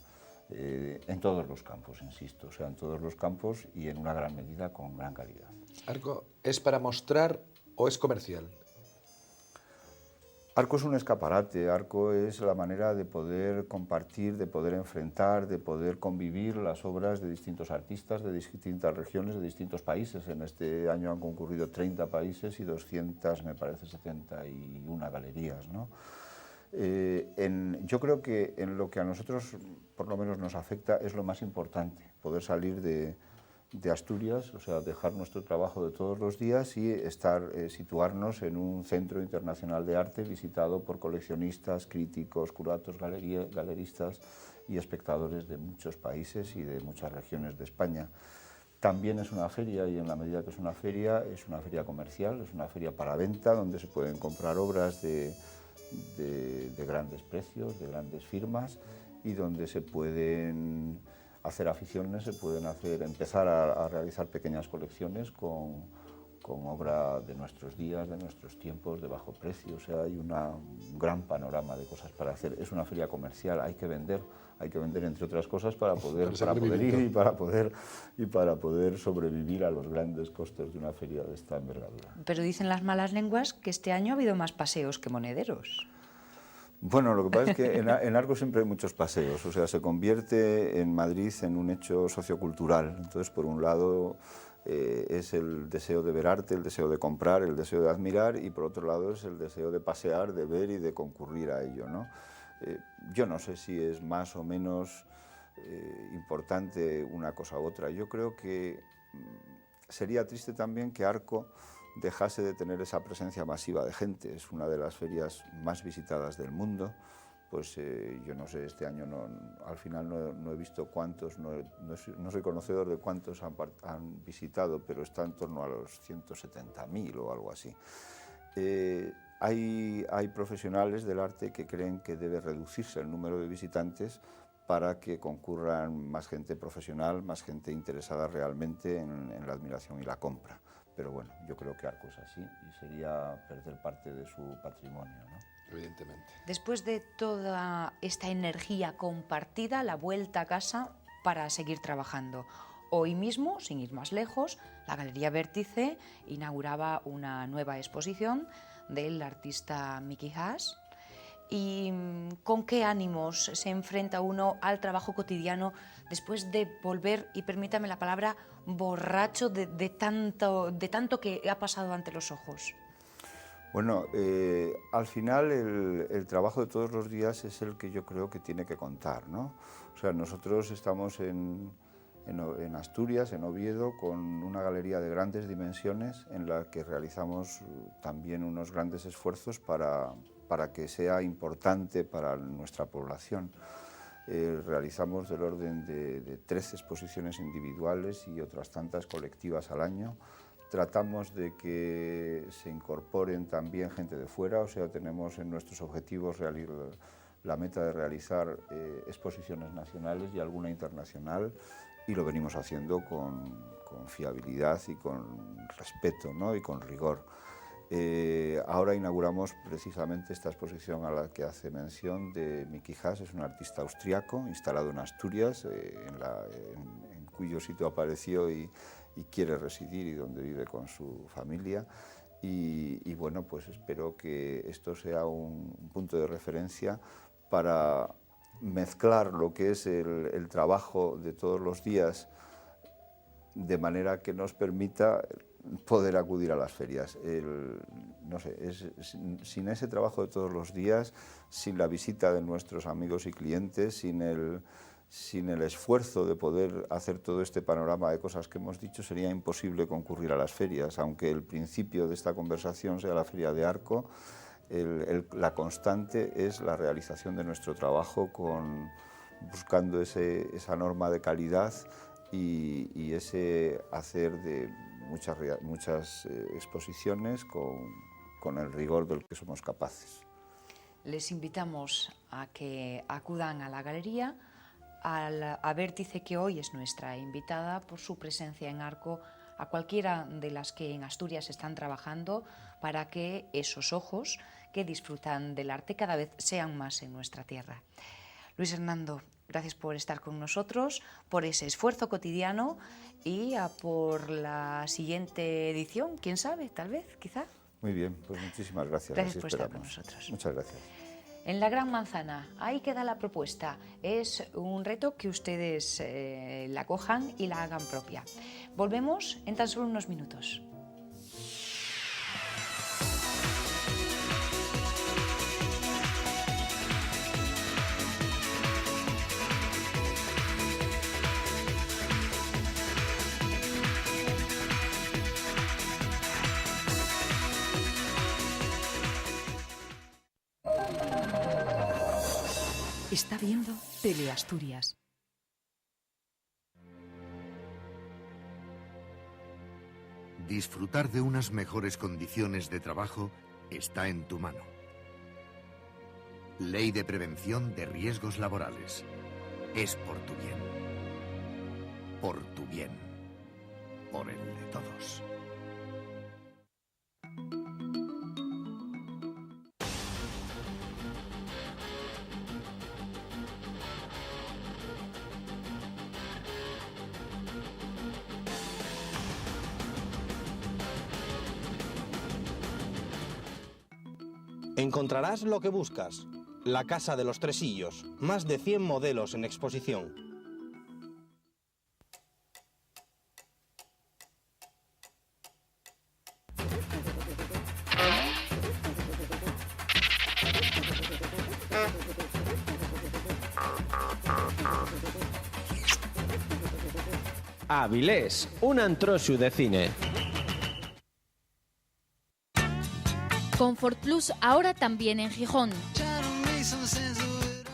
en todos los campos, insisto, o sea, en todos los campos y en una gran medida con gran calidad. ¿Arco es para mostrar o es comercial? Arco es un escaparate, Arco es la manera de poder compartir, de poder enfrentar, de poder convivir las obras de distintos artistas, de distintas regiones, de distintos países. En este año han concurrido 30 países y 200, me parece, 71 galerías, ¿no? Yo creo que en lo que a nosotros, por lo menos, nos afecta es lo más importante, poder salir de Asturias, o sea, dejar nuestro trabajo de todos los días y situarnos en un centro internacional de arte visitado por coleccionistas, críticos, curatos, galeristas y espectadores de muchos países y de muchas regiones de España. También es una feria y en la medida que es una feria comercial, es una feria para venta donde se pueden comprar obras de grandes precios, de grandes firmas y donde se pueden hacer aficiones, se pueden empezar a realizar pequeñas colecciones con obra de nuestros días, de nuestros tiempos, de bajo precio. O sea, hay un gran panorama de cosas para hacer. Es una feria comercial, hay que vender entre otras cosas para poder ir y para poder sobrevivir a los grandes costes de una feria de esta envergadura. Pero dicen las malas lenguas que este año ha habido más paseos que monederos. Bueno, lo que pasa es que en Arco siempre hay muchos paseos, o sea, se convierte en Madrid en un hecho sociocultural. Entonces, por un lado, es el deseo de ver arte, el deseo de comprar, el deseo de admirar, y por otro lado es el deseo de pasear, de ver y de concurrir a ello, ¿no? Yo no sé si es más o menos importante una cosa u otra. Yo creo que sería triste también que Arco dejase de tener esa presencia masiva de gente. Es una de las ferias más visitadas del mundo. Pues yo no sé, este año al final no he visto cuántos, no soy conocedor de cuántos han visitado, pero está en torno a los 170.000 o algo así. Hay profesionales del arte que creen que debe reducirse el número de visitantes para que concurran más gente profesional, más gente interesada realmente en la admiración y la compra. Pero bueno, yo creo que Arco es así y sería perder parte de su patrimonio, ¿no? Evidentemente. Después de toda esta energía compartida, la vuelta a casa para seguir trabajando. Hoy mismo, sin ir más lejos, la Galería Vértice inauguraba una nueva exposición del artista Mickey Haas. ¿Y con qué ánimos se enfrenta uno al trabajo cotidiano después de volver, y permítame la palabra, borracho de tanto que ha pasado ante los ojos? Bueno, al final el trabajo de todos los días es el que yo creo que tiene que contar, ¿no? O sea, nosotros estamos en Asturias, en Oviedo, con una galería de grandes dimensiones en la que realizamos también unos grandes esfuerzos para que sea importante para nuestra población. Realizamos del orden de 13 exposiciones individuales y otras tantas colectivas al año. Tratamos de que se incorporen también gente de fuera, o sea, tenemos en nuestros objetivos la meta de realizar exposiciones nacionales y alguna internacional, y lo venimos haciendo con fiabilidad y con respeto, ¿no? Y con rigor. Ahora inauguramos precisamente esta exposición a la que hace mención de Mickey Haas. Es un artista austriaco instalado en Asturias, en cuyo sitio apareció y quiere residir y donde vive con su familia. Y bueno, pues espero que esto sea un punto de referencia para mezclar lo que es el trabajo de todos los días de manera que nos permita poder acudir a las ferias. No sé, sin ese trabajo de todos los días, sin la visita de nuestros amigos y clientes, sin el esfuerzo de poder hacer todo este panorama de cosas que hemos dicho, sería imposible concurrir a las ferias. Aunque el principio de esta conversación sea la Feria de Arco, la constante es la realización de nuestro trabajo buscando esa norma de calidad y ese hacer de muchas exposiciones con el rigor del que somos capaces. Les invitamos a que acudan a la galería, a Vértice, que hoy es nuestra invitada por su presencia en Arco, a cualquiera de las que en Asturias están trabajando para que esos ojos que disfrutan del arte cada vez sean más en nuestra tierra. Luis Hernando, gracias por estar con nosotros, por ese esfuerzo cotidiano y a por la siguiente edición, quién sabe, tal vez, quizá. Muy bien, pues muchísimas gracias. Gracias por estar con nosotros. Muchas gracias. En la Gran Manzana, ahí queda la propuesta. Es un reto que ustedes la cojan y la hagan propia. Volvemos en tan solo unos minutos. Está viendo Teleasturias. Disfrutar de unas mejores condiciones de trabajo está en tu mano. Ley de Prevención de Riesgos Laborales. Es por tu bien. Por tu bien. Por el de todos. Encontrarás lo que buscas. La Casa de los Tresillos. Más de 100 modelos en exposición. Avilés, un antroxo de cine. Comfort Plus ahora también en Gijón.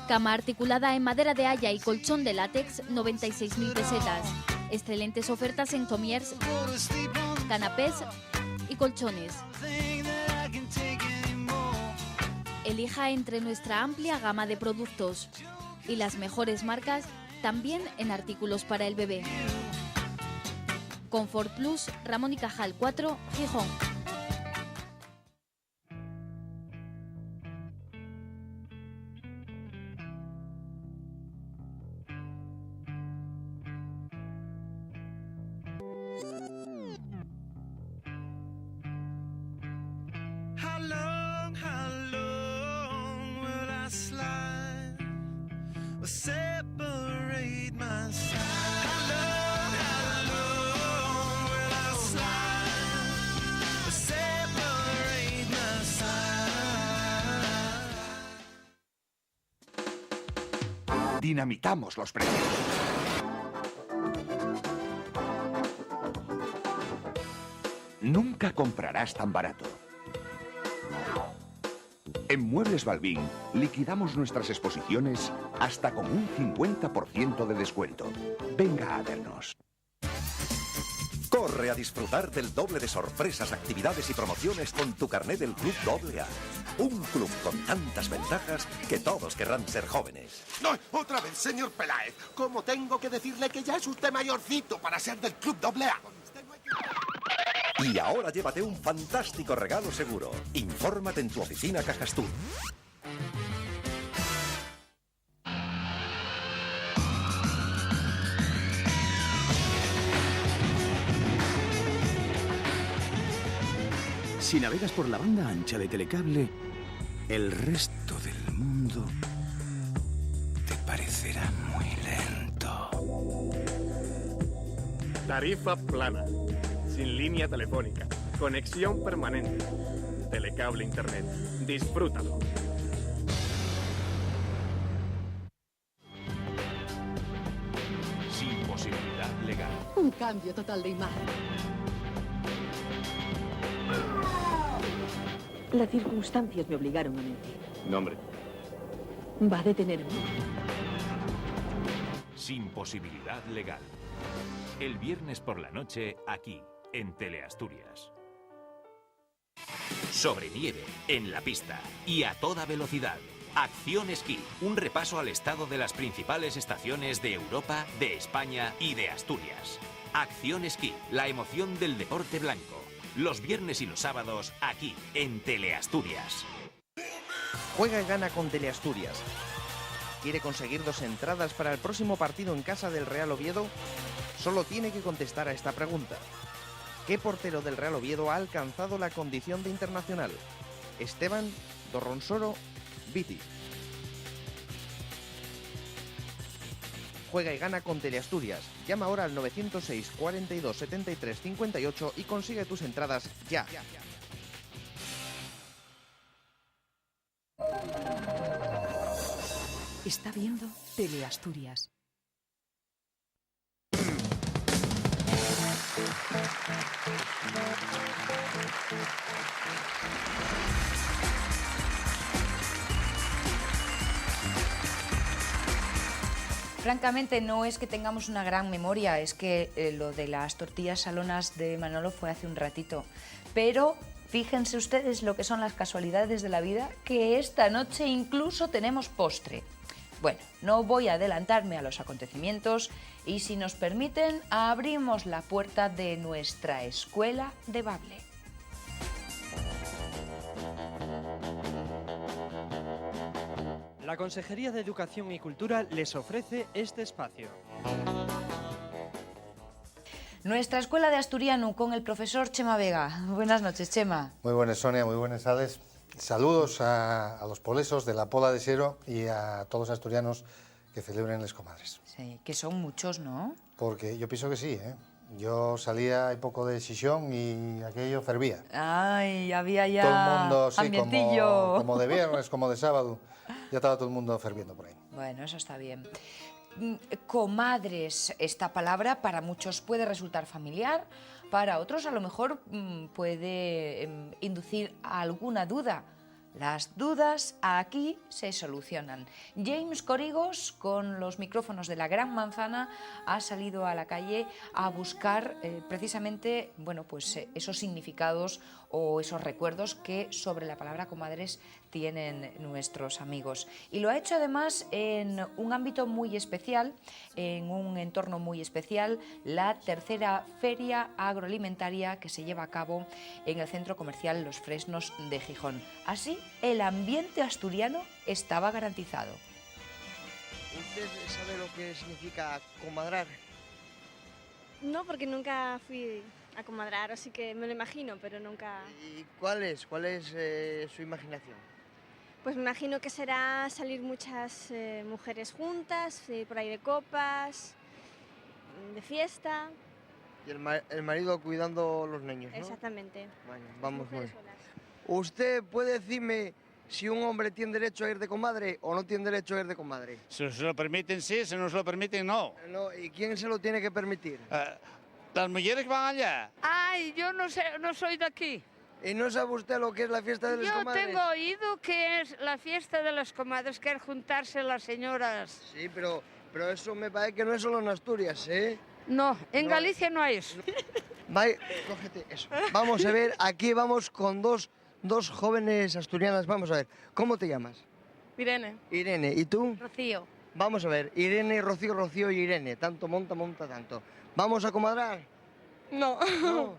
Cama articulada en madera de haya y colchón de látex, 96.000 pesetas. Excelentes ofertas en Tomiers, canapés y colchones. Elija entre nuestra amplia gama de productos y las mejores marcas también en artículos para el bebé. Comfort Plus, Ramón y Cajal 4, Gijón. Dinamitamos los precios. Nunca comprarás tan barato. En Muebles Balbín liquidamos nuestras exposiciones hasta con un 50% de descuento. Venga a vernos. Corre a disfrutar del doble de sorpresas, actividades y promociones con tu carnet del Club AA. Un club con tantas ventajas que todos querrán ser jóvenes. No, otra vez, señor Peláez. ¿Cómo tengo que decirle que ya es usted mayorcito para ser del Club AA? Y ahora llévate un fantástico regalo seguro. Infórmate en tu oficina Cajastur. Si navegas por la banda ancha de Telecable, el resto del mundo te parecerá muy lento. Tarifa plana, sin línea telefónica, conexión permanente, Telecable Internet. Disfrútalo. Sin posibilidad legal. Un cambio total de imagen. Las circunstancias me obligaron a mentir. Nombre. Va a detenerme. Sin posibilidad legal. El viernes por la noche, aquí, en Teleasturias. Sobre nieve, en la pista y a toda velocidad. Acción Esquí, un repaso al estado de las principales estaciones de Europa, de España y de Asturias. Acción Esquí, la emoción del deporte blanco. Los viernes y los sábados, aquí, en Teleasturias. Juega y gana con Teleasturias. ¿Quiere conseguir 2 entradas para el próximo partido en casa del Real Oviedo? Solo tiene que contestar a esta pregunta. ¿Qué portero del Real Oviedo ha alcanzado la condición de internacional? ¿Esteban, Dorronsoro, Viti? Juega y gana con Teleasturias. Llama ahora al 906 42 73 58 y consigue tus entradas ya. Está viendo Teleasturias. Francamente, no es que tengamos una gran memoria, es que lo de las tortillas salonas de Manolo fue hace un ratito. Pero fíjense ustedes lo que son las casualidades de la vida, que esta noche incluso tenemos postre. Bueno, no voy a adelantarme a los acontecimientos y, si nos permiten, abrimos la puerta de nuestra escuela de Bable. La Consejería de Educación y Cultura les ofrece este espacio. Nuestra escuela de asturiano con el profesor Chema Vega. Buenas noches, Chema. Muy buenas, Sonia, muy buenas tardes. Saludos a los polesos de la Pola de Xero y a todos los asturianos que celebren les comadres. Sí, que son muchos, ¿no? Porque yo pienso que sí, ¿eh? Yo salía un poco de Xixón y aquello fervía. Ay, había ya todo el mundo, sí, ambientillo. como de viernes, como de sábado, ya estaba todo el mundo ferviendo por ahí. Bueno, eso está bien. Comadres, esta palabra para muchos puede resultar familiar, para otros a lo mejor puede inducir a alguna duda. Las dudas aquí se solucionan. James Corrigos, con los micrófonos de la Gran Manzana, ha salido a la calle a buscar precisamente, bueno, pues esos significados o esos recuerdos que sobre la palabra comadres tienen nuestros amigos. Y lo ha hecho además en un ámbito muy especial, en un entorno muy especial, la tercera feria agroalimentaria que se lleva a cabo en el centro comercial Los Fresnos de Gijón. Así, el ambiente asturiano estaba garantizado. ¿Usted sabe lo que significa comadrar? No, porque nunca fui a comadrar, así que me lo imagino, pero nunca... ¿Y cuál es su imaginación? Pues me imagino que será salir muchas mujeres juntas, ir por ahí de copas, de fiesta... Y el marido cuidando los niños, ¿no? Exactamente. Bueno, vamos muy bien. ¿Usted puede decirme si un hombre tiene derecho a ir de comadre o no tiene derecho a ir de comadre? Si se lo permiten, sí, si no se lo permiten, no. No, ¿y quién se lo tiene que permitir? Las mujeres que van allá. Ay, yo no sé, no soy de aquí. ¿Y no sabe usted lo que es la fiesta de las comadres? Yo tengo oído que es la fiesta de las comadres, que es juntarse las señoras. Sí, pero eso me parece que no es solo en Asturias, ¿eh? No, en Galicia no hay eso. Vaya, cógete eso. Vamos a ver, aquí vamos con dos jóvenes asturianas. Vamos a ver, ¿cómo te llamas? Irene. Irene, ¿y tú? Rocío. Vamos a ver, Irene, Rocío, Rocío y Irene. Tanto monta, tanto. ¿Vamos a comadrar? No.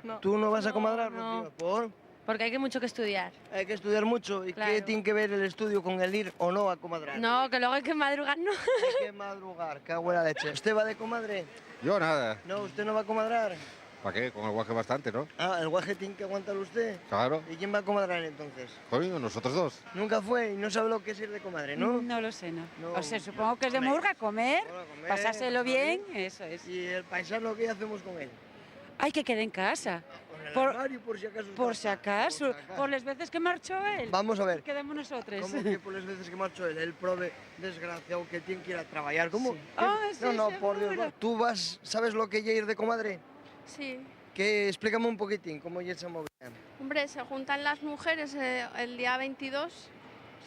No. ¿Tú no vas a comadrar, no. Rocío? ¿Por? Porque hay mucho que estudiar. Hay que estudiar mucho. ¿Y claro. qué tiene que ver el estudio con el ir o no a comadrar? No, que luego hay que madrugar, no. Hay que madrugar, qué buena leche. ¿Usted va de comadre? Yo nada. No, ¿usted no va a comadrar? ¿Para qué? Con el guaje bastante, ¿no? Ah, el guaje tiene que aguantarlo usted. Claro. ¿Y quién va a comadrar entonces? Coño, nosotros dos. Nunca fue y no sabe lo que es ir de comadre, ¿no? No lo sé, no. O sea, supongo que es de murga, comer, pasárselo bien, eso es. ¿Y el paisano qué hacemos con él? Hay que quedar en casa. Con el armario, por si acaso. Por si acaso, por las veces que marchó él. Vamos a ver. Quedamos nosotros. ¿Cómo que por las veces que marchó él? El pobre desgraciado que tiene que ir a trabajar. ¿Cómo? Sí. Ah, sí, no, por Dios. ¿Tú sabes lo que es ir de comadre? Sí. Explícame un poquitín cómo es esa movida. Hombre, se juntan las mujeres el día 22.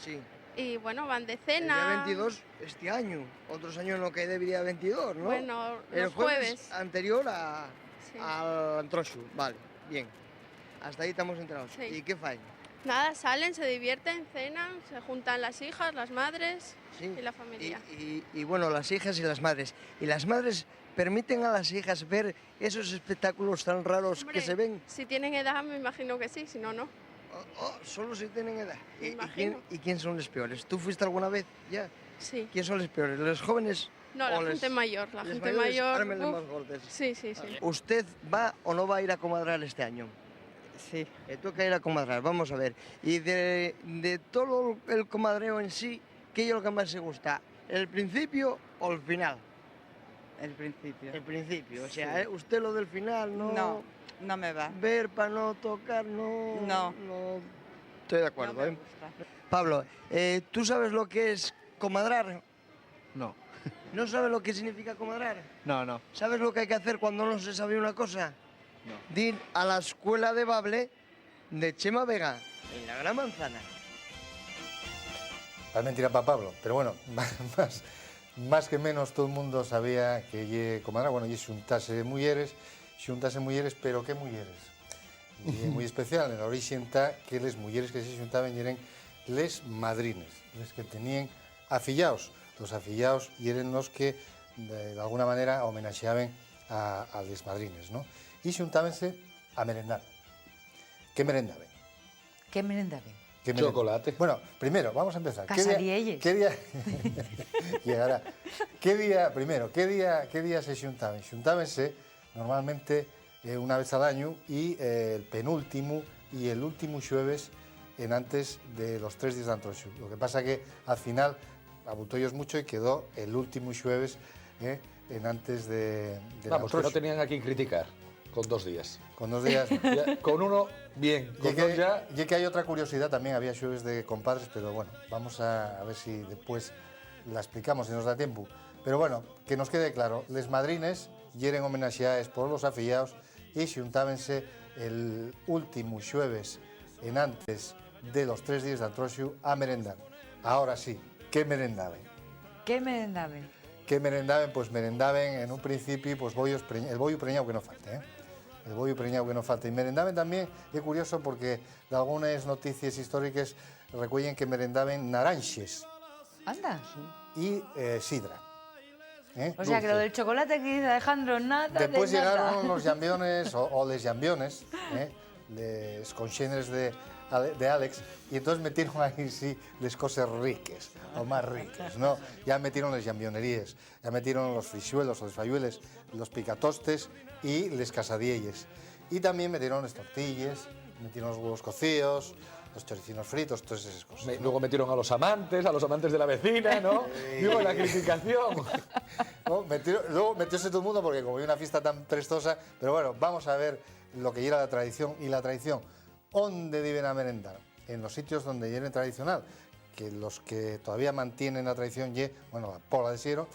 Sí. Y bueno, van de cena. El día 22 este año. Otros años no queda día 22, ¿no? Bueno, el los jueves anterior al Antroxu. Vale, bien. Hasta ahí estamos enterados. Sí. ¿Y qué fallan? Nada, salen, se divierten, cenan, se juntan las hijas, las madres y la familia. Y bueno, las hijas y las madres. ¿Y las madres permiten a las hijas ver esos espectáculos tan raros, hombre, que se ven? Si tienen edad, me imagino que sí, si no, no. Solo si tienen edad. Me imagino. ¿Y quién son los peores? ¿Tú fuiste alguna vez ya? Sí. ¿Quién son los peores? ¿Los jóvenes? No, la o gente mayor. La les gente mayores? mayor. Ahora me les uf. más gordes. Sí, sí, sí. ¿Usted va o no va a ir a comadrar este año? Sí. Toca ir a comadrar, vamos a ver. Y de todo el comadreo en sí, ¿qué es lo que más se gusta? ¿El principio o el final? El principio. El principio, o sea, Sí. usted lo del final no... No, no me va. Ver para no tocar, no... No. Estoy de acuerdo, No me ¿eh? gusta. Pablo, ¿tú sabes lo que es comadrar? No. ¿No sabes lo que significa comadrar? No. ¿Sabes lo que hay que hacer cuando no se sabe una cosa? No. Ir a la escuela de Bable de Chema Vega, en la Gran Manzana. Es mentira para Pablo, pero bueno, más que menos todo el mundo sabía que lle comadrar, bueno, lle xuntase mulleres, pero que mulleres? Y muy especial, en la origen está que les mulleres que se xuntaban eran les madrines, les que tenían afillaos. Los afillaos eran los que de alguna manera homenaxeaban a les madrines, ¿no? Y xuntábanse a merendar. ¿Qué merendaban? ¿Qué merendaban? Chocolate. Bueno, primero, vamos a empezar. Casadielles. ¿Qué día? Llegará. ¿Qué día se xuntaban? Xuntábanse normalmente una vez al año y el penúltimo y el último xueves en antes de los 3 días de Antroxu. Lo que pasa que al final abultollos mucho y quedó el último xueves en antes de Vamos, que no tenían a quien criticar. Con 2 días. Con 2 días. Ya, con uno, bien. Con dos ya... Y que hay otra curiosidad, también había xueves de compadres, pero bueno, vamos a ver si después la explicamos, si nos da tiempo. Pero bueno, que nos quede claro, les madrines yeren homenaxeaes por los afillaos y xuntábense el último xueves en antes de los 3 días de Antroxu a merendar. Ahora sí, ¿qué merendaban? ¿Qué merendaban? ¿Qué merendaban? Pues merendaban en un principio pues el bollo preñado que no falte, el bollo preñado que no falta. Y merendaban también, es curioso porque de algunas noticias históricas recuellen que merendaban naranxes. Anda. Y sidra. O sea, que lo del chocolate que dice Alejandro, nada Después de nada. llegaron los llambiones o les llambiones, les conxéneres de Alex, y entonces metieron ahí sí les cosas riques, o más ricas, ¿no? Ya metieron las llambionerías, ya metieron los frisuelos o los fayueles, los picatostes y les casadielles. Y también metieron las tortillas, metieron los huevos cocidos, los choricinos fritos, todas esas cosas. ¿no? Luego metieron a los amantes de la vecina, ¿no? Digo, la criticación. No, luego metióse todo el mundo porque como hay una fiesta tan prestosa, pero bueno, vamos a ver lo que era la tradición. Y la tradición, ¿dónde deben a merendar? En los sitios donde lleven tradicional, que los que todavía mantienen la tradición, bueno, la Pola de Siero,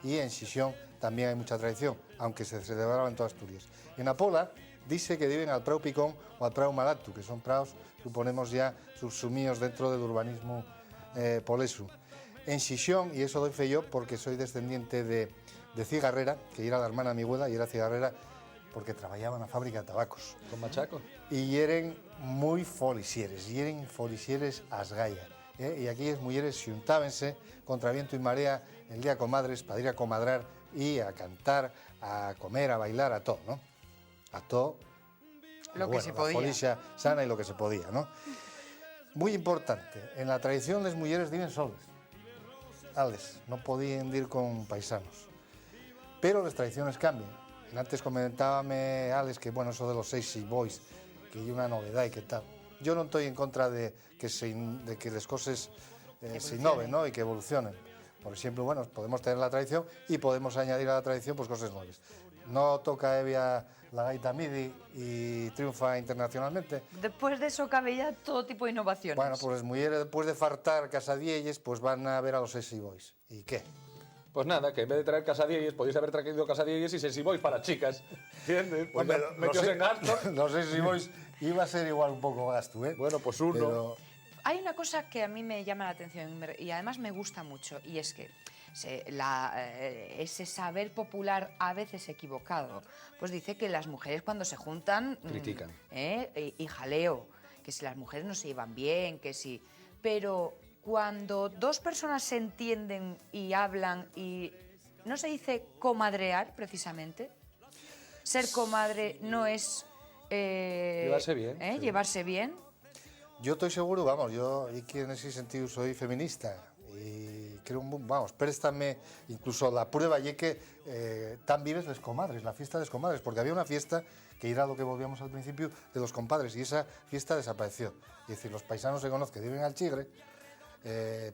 y en Xixón también hay mucha tradición, aunque se celebraba en toda Asturias. En la Pola dice que deben al Prau Picón o al Prau Malatu, que son praos, suponemos ya, subsumidos dentro del urbanismo polesu. En Xixón, y eso doy fe yo porque soy descendiente de Cigarrera, que era la hermana de mi abuela y era cigarrera porque trabajaba en la fábrica de tabacos. ¿Con machaco? Y eran muy folisieres, asgaya. Y aquellas mujeres xuntábense contra viento y marea el día comadres para ir a comadrar y a cantar, a comer, a bailar, a todo, ¿no? A todo. Lo que se podía. La folixa sana y lo que se podía, ¿no? Muy importante, en la tradición las mujeres viven solas. Ales, no podían ir con paisanos. Pero las tradiciones cambian. Antes comentábame, Alex, que bueno, eso de los sexy boys, que hay una novedad y que tal. Yo no estoy en contra de que las cosas se innoven, ¿no? Y que evolucionen. Por ejemplo, bueno, podemos tener la tradición y podemos añadir a la tradición pues cosas nuevas. No toca Evia la gaita MIDI y triunfa internacionalmente. Después de eso cabe ya todo tipo de innovaciones. Bueno, pues las mujeres después de fartar casadielles, pues van a ver a los sexy boys. ¿Y qué? Pues nada, que en vez de traer casadielles, podéis haber traído casadielles y sexy boys para chicas. ¿Entiendes? Pues metios en gasto. Los sexy boys iba a ser igual un poco gasto, ¿eh? Bueno, pues uno. Pero... Hay una cosa que a mí me llama la atención y además me gusta mucho, y es que ese saber popular a veces equivocado, pues dice que las mujeres cuando se juntan... critican. Y jaleo, que si las mujeres no se llevan bien, que si... Pero cuando dos personas se entienden y hablan y... ¿No se dice comadrear, precisamente? Ser comadre no es... llevarse bien. Sí. Llevarse bien. Yo estoy seguro, vamos, yo y que en ese sentido soy feminista y vamos, préstame incluso la prueba y que tan vives les comadres, la fiesta de les comadres, porque había una fiesta que era lo que volvíamos al principio de los compadres y esa fiesta desapareció. Es decir, los paisanos se conocen que viven al Chigre,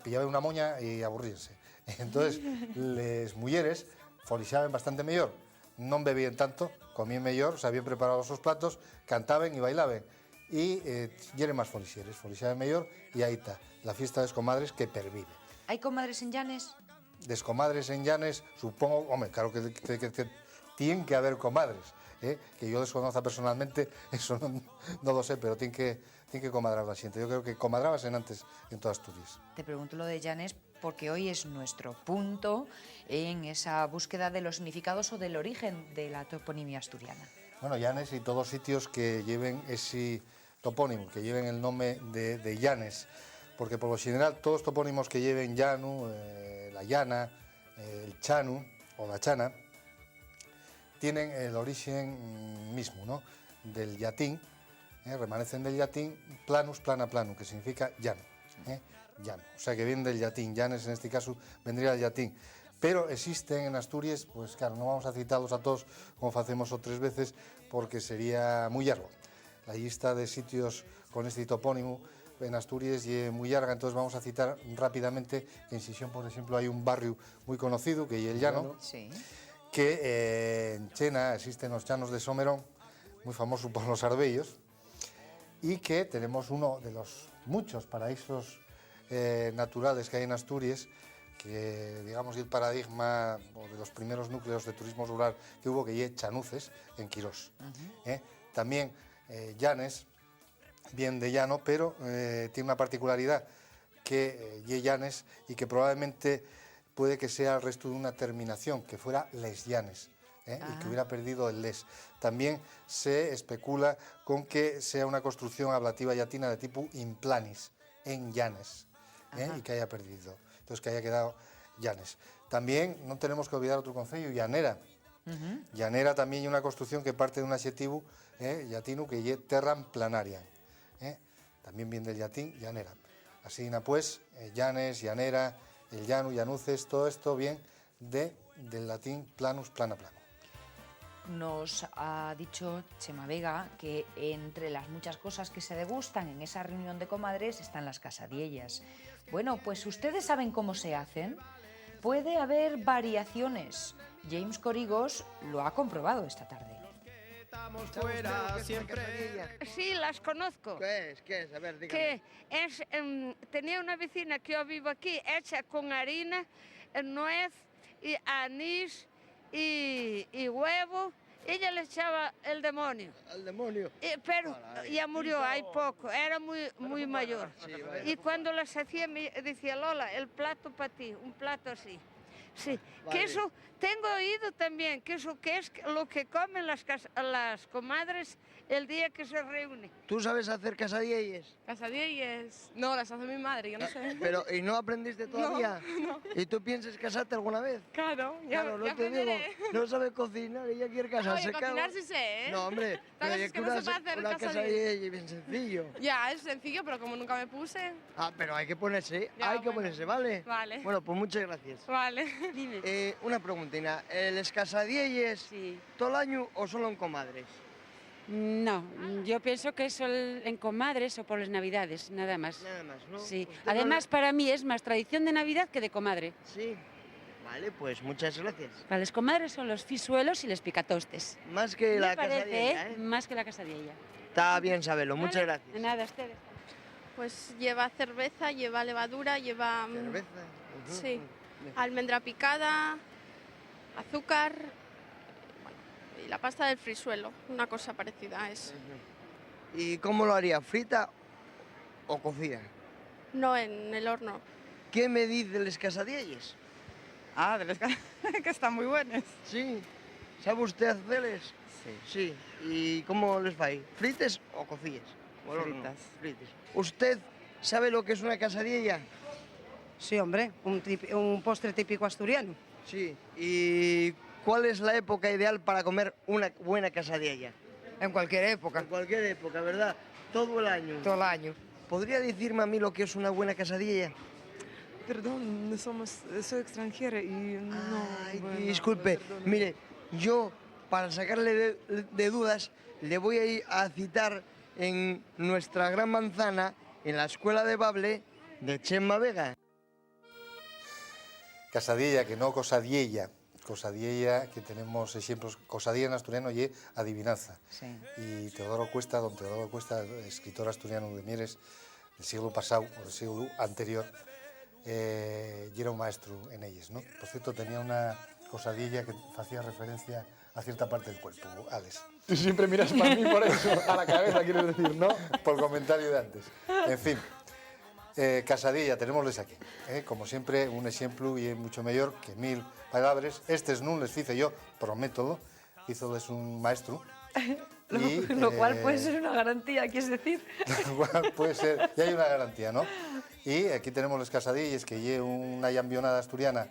pillaban una moña y aburrirse. Entonces, les mulleres folixaban bastante mellor, non bebían tanto, comían mellor, sabían preparar os seus platos, cantaban e bailaban. E yeren máis folixaban mellor e aí está, la fiesta das comadres que pervive. ¿Hay comadres en Llanes? Des comadres en Llanes, supongo, home, claro que tienen que haber comadres, que yo desconozca personalmente, eso non lo sé, pero tienen que comadrar la xente. Yo creo que comadrabasen antes en toda Asturias. Te pregunto lo de Llanes porque hoy es nuestro punto en esa búsqueda de los significados o del origen de la toponimia asturiana. Bueno, Llanes y todos sitios que lleven ese topónimo, que lleven el nombre de Llanes, porque por lo general todos topónimos que lleven llano, la llana, el chanu o la chana, tienen el origen mismo, ¿no? Del latín, remanescen del latín planus, plana, plano, que significa llano, llano. O sea que viene del latín, Llanes en este caso vendría del latín. Pero existen en Asturias, pues claro, no vamos a citarlos a todos como hacemos otras veces, porque sería muy largo. La lista de sitios con este topónimo en Asturias es muy larga, entonces vamos a citar rápidamente que en Sisión, por ejemplo, hay un barrio muy conocido, que es el Llano, sí, que en Chena existen los llanos de Somerón, muy famoso por los arbellos, y que tenemos uno de los muchos paraísos naturales que hay en Asturias, que digamos el paradigma de los primeros núcleos de turismo rural que hubo, que es Chanuces, en Quirós. También Llanes, bien de llano, pero tiene una particularidad, que es Llanes y que probablemente puede que sea el resto de una terminación, que fuera Les Llanes, y que hubiera perdido el les. También se especula con que sea una construcción ablativa llatina de tipo implanis, en Llanes, y que haya perdido. Entonces que haya quedado Llanes. También no tenemos que olvidar otro concello, Llanera. Llanera también es una construcción que parte de un adjetivo llatino que es terram planaria. También viene del latín llanera. Así pues, Llanes, llanera, el llano, llanuces, todo esto viene del latín planus, plana, plano. Nos ha dicho Chema Vega que entre las muchas cosas que se degustan en esa reunión de comadres están las casadiellas. Bueno, pues ustedes saben cómo se hacen. Puede haber variaciones. James Corigos lo ha comprobado esta tarde. Fuera, siempre. Sí, las conozco. ¿Qué es? A ver, dígame. Que es, tenía una vecina que yo vivo aquí, hecha con harina, nuez y anís y huevo. Ella le echaba el demonio. ¿El demonio? Pero ya murió, hay poco, era muy mayor. Sí, vale. Y cuando las hacía me decía, Lola, el plato para ti, un plato así. Sí, vale. Que eso, tengo oído también, que eso que es lo que comen las comadres el día que se reúnen. ¿Tú sabes hacer quesadillas? ¿Quesadillas? No, las hace mi madre, yo no sé. Pero, ¿y no aprendiste todavía? No. ¿Y tú piensas casarte alguna vez? Claro, Claro, no te digo, no sabe cocinar, ella quiere casarse. Oye, cocinar sí sé, ¿eh? No, hombre, Tal vez pero es que no se puede hacer una quesadilla es bien sencillo. Ya, es sencillo, pero como nunca me puse... Ah, pero hay que ponerse, Ya, ¿vale? Vale. Bueno, pues muchas gracias. Vale. Dime. Una preguntina, ¿les casadilles todo el año o solo en comadres? No, yo pienso que es en comadres o por las navidades, nada más. Nada más, ¿no? Sí. ¿Usted Además, para mí es más tradición de Navidad que de comadre. Sí. Vale, pues muchas gracias. Para las comadres son los fisuelos y los picatostes. Más que la Me parece, casadilla, ¿eh? Más que la casadilla. Está bien saberlo, muchas gracias. De nada, a ustedes. Pues lleva cerveza, lleva levadura, lleva... ¿Cerveza? Sí. Almendra picada, azúcar... Y la pasta del frisuelo, una cosa parecida a eso. ¿Y cómo lo haría? ¿Frita o cocida? No, en el horno. ¿Qué me dice de las casadillas? Ah, de las que están muy buenas. Sí. ¿Sabe usted hacerles? Sí. ¿Y cómo les va? ¿Frites o cocidas? Fritas. Fritas. ¿Usted sabe lo que es una casadilla? Sí, hombre, un postre típico asturiano. Sí. ¿Y cuál es la época ideal para comer una buena casadilla? En cualquier época. En cualquier época, ¿verdad? Todo el año. Todo el año. ¿Podría decirme a mí lo que es una buena casadilla? Perdón, no soy extranjera y no... Ay, bueno, disculpe, perdón. mire, yo para sacarle de dudas le voy a ir a citar en nuestra Gran Manzana, en la Escuela de Bable de Chema Vega. Casadiella, que no Cosadiella. Cosadiella, que tenemos ejemplos, Cosadiella en asturiano y adivinanza. Sí. Y Teodoro Cuesta, don Teodoro Cuesta, escritor asturiano de Mieres del siglo pasado o del siglo anterior, y era un maestro en ellas, ¿no? Por cierto, tenía una Cosadiella que hacía referencia a cierta parte del cuerpo, Alex. Tú siempre miras para mí por eso, a la cabeza, quieres decir, ¿no? Por el comentario de antes. En fin, Casadilla, tenemosles aquí. Como siempre, un ejemplo y mucho mejor que mil palabras. Estes non les hice yo, prométolo, hizoles un maestro. Lo cual puede ser una garantía, ¿quieres decir? Lo cual puede ser, ya hay una garantía, ¿no? Y aquí tenemos las casadillas, que lleva una llambionada asturiana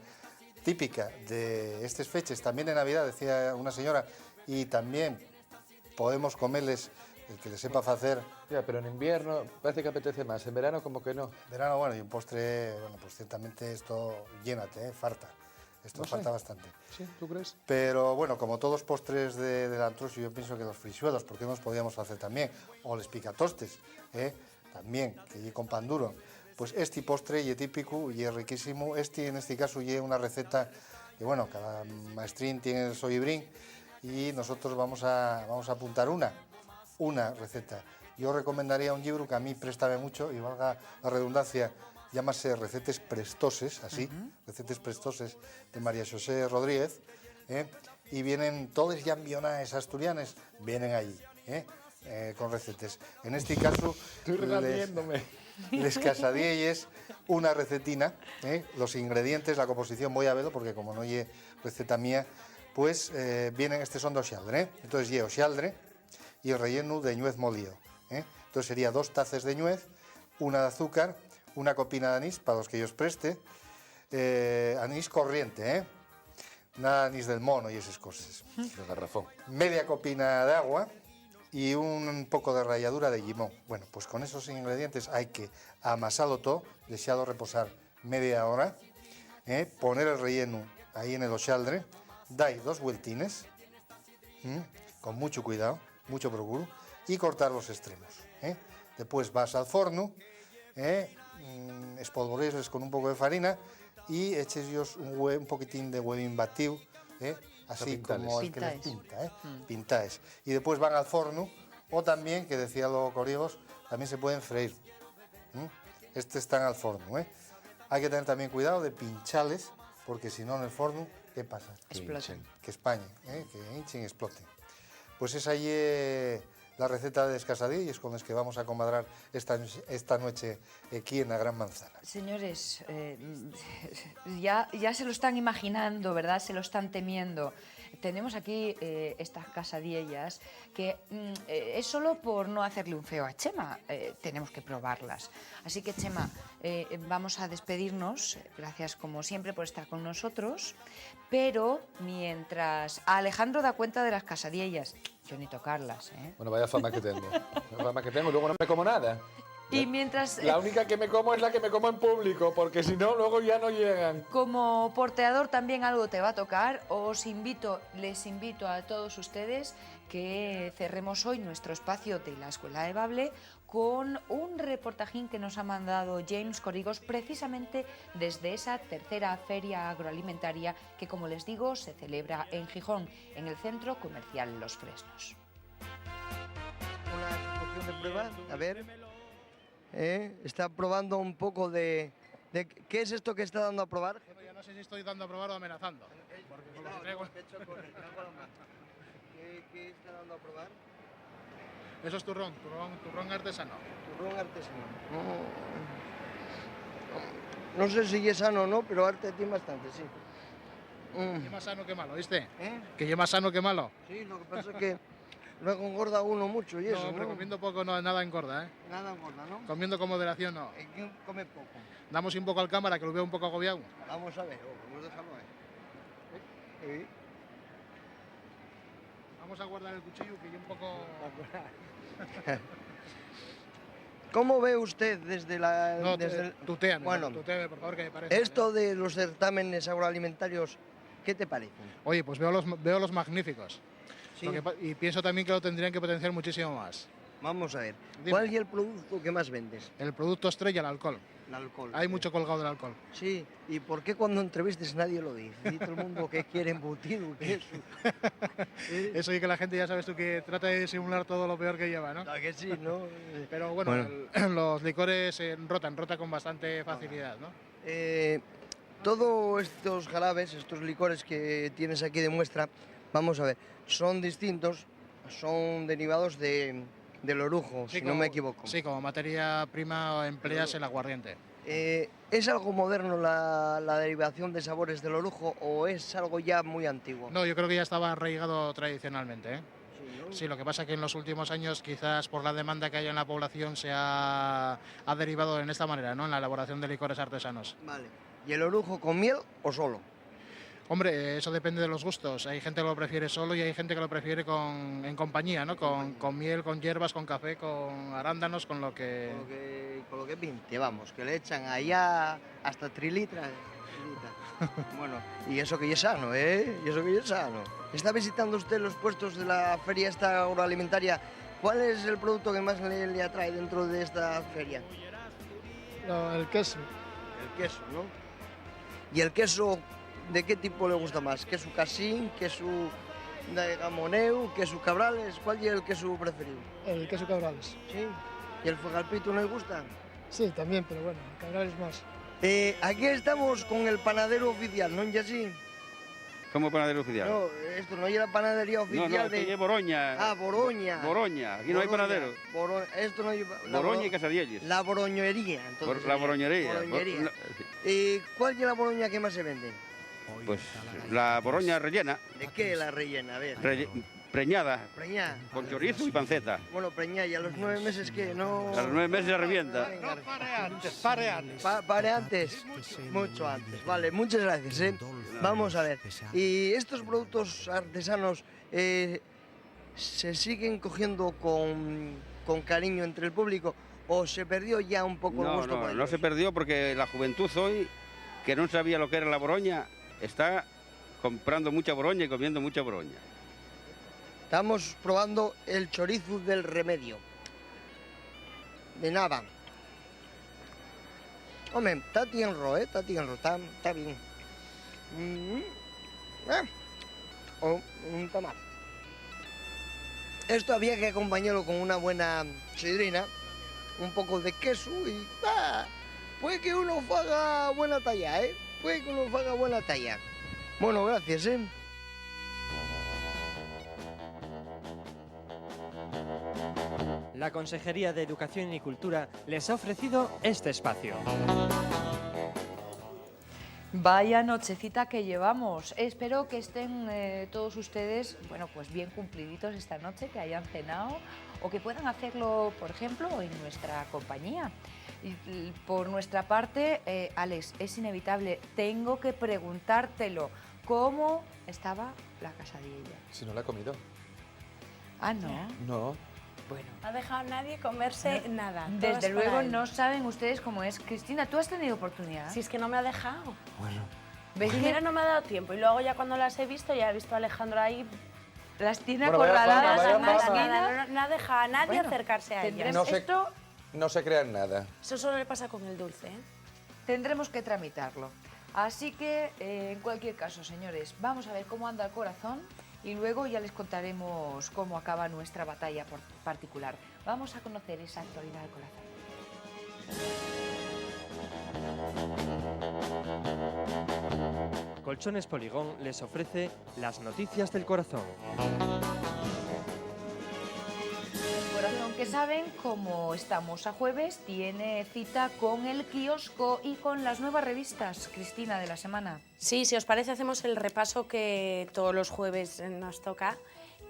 típica de estas fechas, también de Navidad, decía una señora, y también podemos comerles el que les sepa hacer. Ya, pero en invierno parece que apetece más, en verano como que no. Verano, bueno, y un postre, bueno, pues ciertamente esto llénate, farta. Esto No sé. falta bastante. Sí, ¿tú crees? Pero bueno, como todos los postres del Antrusio, yo pienso que los frisuelos, ¿por qué no los podíamos hacer también? O les picatostes, también, que lleve con pan duro. Pues este postre y típico y es riquísimo. En este caso y una receta que bueno, cada maestrín tiene el soyibrín y nosotros vamos a apuntar una receta. Yo recomendaría un libro que a mí préstame mucho y valga la redundancia, llámase Recetes Prestoses, así, Recetes Prestoses de María José Rodríguez, y vienen todas ya embionadas asturianas, vienen allí, con recetes. En este caso, Estoy regaliéndome. les casadielles, una recetina, los ingredientes, la composición voy a verlo porque como no hay receta mía, pues vienen, estos son de oxaldre, entonces llevo oxaldre y el relleno de ñuez molido. Entonces sería 2 tazas de ñuez, una de azúcar, una copina de anís, para los que yo os preste, anís corriente, nada anís del mono y esas cosas. De garrafón. Media copina de agua y un poco de ralladura de limón. Bueno, pues con esos ingredientes hay que amasarlo todo, dejarlo reposar media hora, poner el relleno ahí en el oxaldre, dais 2 vueltines, con mucho cuidado, mucho procuro, y cortar los extremos. Después vas al forno, espolvorees con un poco de farina y eches un poquitín de huevín batido, así como el que les pinta, pintáis. Y después van al forno, o también, que decía los coriegos, también se pueden freír. Están al forno. Hay que tener también cuidado de pinchales, porque si no en el forno, ¿qué pasa? Explotan. Que españen, que hinchen y exploten. Pues esa es la receta de descasadillas con las que vamos a comadrar esta noche aquí en la Gran Manzana. Señores, ya se lo están imaginando, ¿verdad? Se lo están temiendo. Tenemos aquí estas casadillas que es solo por no hacerle un feo a Chema. Tenemos que probarlas. Así que, Chema, vamos a despedirnos. Gracias, como siempre, por estar con nosotros. Pero mientras a Alejandro da cuenta de las casadillas, yo ni tocarlas, Bueno, vaya fama que tengo. La fama que tengo, luego no me como nada. Y mientras... La única que me como es la que me como en público, porque si no, luego ya no llegan. Como porteador también algo te va a tocar. Les invito a todos ustedes que cerremos hoy nuestro espacio de la Escuela de Bable con un reportajín que nos ha mandado James Corrigos precisamente desde esa tercera feria agroalimentaria que, como les digo, se celebra en Gijón, en el Centro Comercial Los Fresnos. Una porción de prueba, a ver. Está probando un poco de... ¿Qué es esto que está dando a probar? Ya no sé si estoy dando a probar o amenazando. Porque por lo que traigo... ¿Qué está dando a probar? Eso es turrón artesano. Turrón artesano. No sé si es sano o no, pero arte tiene bastante, sí. Que más sano que malo, ¿viste? Que yo más sano que malo. Sí, lo que pasa es que luego engorda uno mucho y eso, No, hombre, comiendo poco no, nada engorda, Nada engorda, ¿no? Comiendo con moderación no. ¿Quién come poco? Damos un poco al cámara, que lo veo un poco agobiado. Vamos a ver, vamos a dejarlo ahí. Vamos a guardar el cuchillo, que yo un poco... ¿Cómo ve usted desde la... No, tutéame, por favor, que me parece. Esto de los certámenes agroalimentarios, ¿qué te parecen? Oye, pues veo los magníficos. Sí. Y pienso también que lo tendrían que potenciar muchísimo más. Vamos a ver, Dime. ¿cuál es el producto que más vendes? El producto estrella, el alcohol. El alcohol. Hay mucho colgado del alcohol. Sí, ¿y por qué cuando entrevistes nadie lo dice? Dice todo el mundo que quiere embutido, queso. Eso y que la gente ya sabes tú que trata de simular todo lo peor que lleva, ¿no? ¿A que sí, no? Pero bueno, los licores rota con bastante facilidad, ¿no? Todos estos jarabes, estos licores que tienes aquí de muestra, vamos a ver, son distintos, son derivados del orujo, Sí, si no me equivoco. Sí, como materia prima empleas el aguardiente. ¿Es algo moderno la derivación de sabores del orujo o es algo ya muy antiguo? No, yo creo que ya estaba arraigado tradicionalmente, ¿eh? Sí, lo que pasa es que en los últimos años, quizás por la demanda que hay en la población, se ha derivado en esta manera, ¿no? En la elaboración de licores artesanos. Vale. ¿Y el orujo con miel o solo? Hombre, eso depende de los gustos. Hay gente que lo prefiere solo y hay gente que lo prefiere en compañía, ¿no? Con miel, con hierbas, con café, con arándanos, con lo que pinte, vamos, que le echan allá hasta trilitras. Bueno, y eso que ya es sano, ¿eh? Y eso que ya es sano. Está visitando usted los puestos de la feria esta agroalimentaria. ¿Cuál es el producto que más le atrae dentro de esta feria? El queso. El queso, ¿no? ¿Y el queso de qué tipo le gusta más? ¿Queso casín, queso de gamoneu, queso cabrales? ¿Cuál es el queso preferido? El queso cabrales. ¿Sí? ¿Y el fuegalpito no le gusta? Sí, también, pero bueno, el cabrales más. Aquí estamos con el panadero oficial, ¿no es así? ¿Cómo panadero oficial? No, esto no es la panadería oficial no, de... es Boroña. Ah, Boroña. Boroña, aquí no hay panadero. Esto no hay... Boroña y Casadielles. La boroñería, entonces. La boroñería. Boroñería. ¿Cuál es la boroña que más se vende? Pues la boroña rellena. ¿De qué la rellena? A ver. Preñada. Preñada. Con chorizo y panceta. Bueno, preñada, y a los 9 meses que no... A los 9 meses se revienta. No, pare antes. Pare antes. Mucho antes. Vale, muchas gracias, ¿eh? Vamos a ver. ¿Y estos productos artesanos se siguen cogiendo con cariño entre el público o se perdió ya un poco el gusto por ellos? No se perdió porque la juventud hoy, que no sabía lo que era la boroña, está comprando mucha boroña y comiendo mucha boroña. Estamos probando el chorizo del Remedio, de Nava. Hombre, está tienro, está tienro, está bien. Un tamal. Esto había que acompañarlo con una buena sidrina, un poco de queso y... puede que uno haga buena talla, ¿eh? Puede que uno haga buena talla. Bueno, gracias, ¿eh? La Consejería de Educación y Cultura les ha ofrecido este espacio. Vaya nochecita que llevamos. Espero que estén todos ustedes, bueno, pues bien cumpliditos esta noche, que hayan cenado o que puedan hacerlo, por ejemplo, en nuestra compañía. Y por nuestra parte, Alex, es inevitable, tengo que preguntártelo. ¿Cómo estaba la quesadilla? Si no la he comido. Ah, ¿no? No. Bueno. No ha dejado a nadie comerse nada. todo Desde es luego para él. no saben ustedes cómo es. Cristina, ¿tú has tenido oportunidad? Si es que no me ha dejado. Bueno. Primero no me ha dado tiempo y luego ya cuando las he visto, ya he visto a Alejandro ahí. Las tiene Bueno, acorraladas en la esquina. Nada, no ha dejado a nadie Bueno, acercarse a ella. No se crean nada. Eso solo le pasa con el dulce, ¿eh? Tendremos que tramitarlo. Así que, en cualquier caso, señores, vamos a ver cómo anda el corazón y luego ya les contaremos cómo acaba nuestra batalla particular. Vamos a conocer esa actualidad del corazón. Colchones Poligón les ofrece las noticias del corazón. Corazón que saben, como estamos a jueves, tiene cita con el kiosco y con las nuevas revistas, Cristina, de la semana. Sí, si os parece, hacemos el repaso que todos los jueves nos toca.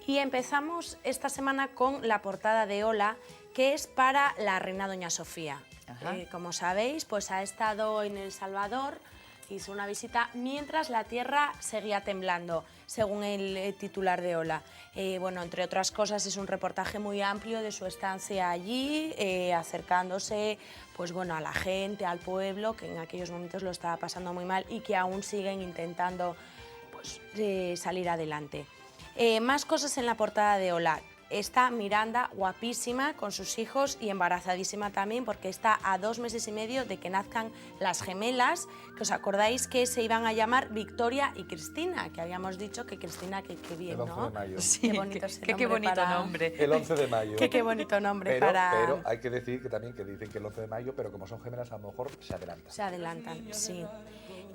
Y empezamos esta semana con la portada de Hola, que es para la reina Doña Sofía. Como sabéis, pues ha estado en El Salvador hizo una visita mientras la Tierra seguía temblando, según el titular de Hola. Bueno, entre otras cosas, es un reportaje muy amplio de su estancia allí, acercándose pues, bueno, a la gente, al pueblo, que en aquellos momentos lo estaba pasando muy mal y que aún siguen intentando pues, salir adelante. Más cosas en la portada de Hola. Está Miranda, guapísima, con sus hijos y embarazadísima también, porque está a 2 meses y medio de que nazcan las gemelas, que os acordáis que se iban a llamar Victoria y Cristina, que habíamos dicho que Cristina, que bien, El 11 ¿no? de mayo. Sí, qué bonito ese nombre. Qué bonito para... nombre. El 11 de mayo. Qué bonito nombre pero, para... Pero hay que decir que también que dicen que el 11 de mayo, pero como son gemelas, a lo mejor se adelantan. Se adelantan, sí.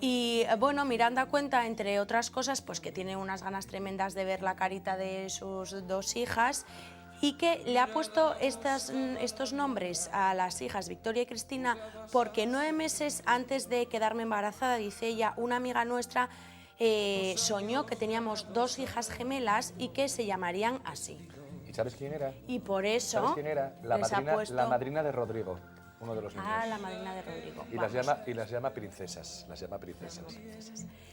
Y bueno, Miranda cuenta, entre otras cosas, pues que tiene unas ganas tremendas de ver la carita de sus 2 hijas y que le ha puesto estos nombres a las hijas Victoria y Cristina porque 9 meses antes de quedarme embarazada, dice ella, una amiga nuestra soñó que teníamos 2 hijas gemelas y que se llamarían así. ¿Y sabes quién era? Y por eso ¿Sabes quién era? La les madrina de Rodrigo. Uno de los niños. Ah, la madrina de Rodrigo. Y las llama princesas. Las llama princesas.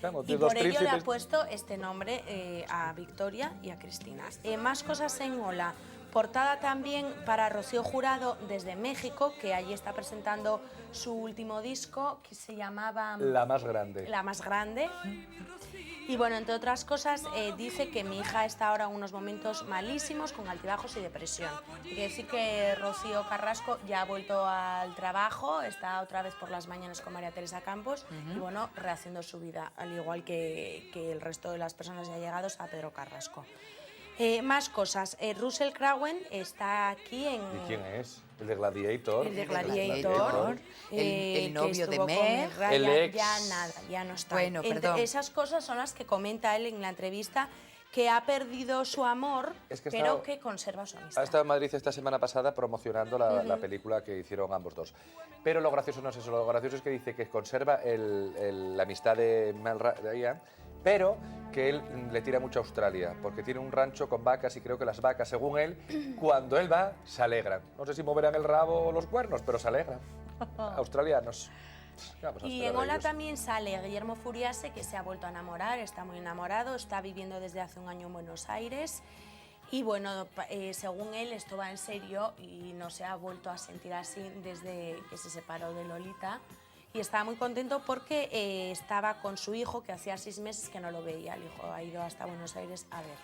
Vamos, Y por ello le ha puesto este nombre a Victoria y a Cristina. Más cosas en Hola. Portada también para Rocío Jurado desde México, que allí está presentando su último disco, que se llamaba... La más grande. La más grande. Y bueno, entre otras cosas, dice que mi hija está ahora en unos momentos malísimos, con altibajos y depresión. Quiere decir que Rocío Carrasco ya ha vuelto al trabajo, está otra vez por las mañanas con María Teresa Campos y bueno, rehaciendo su vida, al igual que el resto de las personas ya llegados a Pedro Carrasco. Más cosas. Russell Crowe está aquí en... ¿Y quién es? El de Gladiator. El de Gladiator. El novio de Meg. El ex. Ya nada, ya no está. Bueno, perdón. Esas cosas son las que comenta él en la entrevista, que ha perdido su amor, pero que conserva su amistad. Ha estado en Madrid esta semana pasada promocionando la película que hicieron ambos dos. Pero lo gracioso no es eso, lo gracioso es que dice que conserva la amistad de Mel Ryan, pero que él le tira mucho a Australia, porque tiene un rancho con vacas y creo que las vacas, según él, cuando él va, se alegran. No sé si moverán el rabo o los cuernos, pero se alegran. Australianos. Y en Hola también sale Guillermo Furiase, que se ha vuelto a enamorar, está muy enamorado, está viviendo desde hace un año en Buenos Aires. Y bueno, según él, esto va en serio y no se ha vuelto a sentir así desde que se separó de Lolita. Y estaba muy contento porque estaba con su hijo, que hacía 6 meses que no lo veía. El hijo ha ido hasta Buenos Aires a verlo.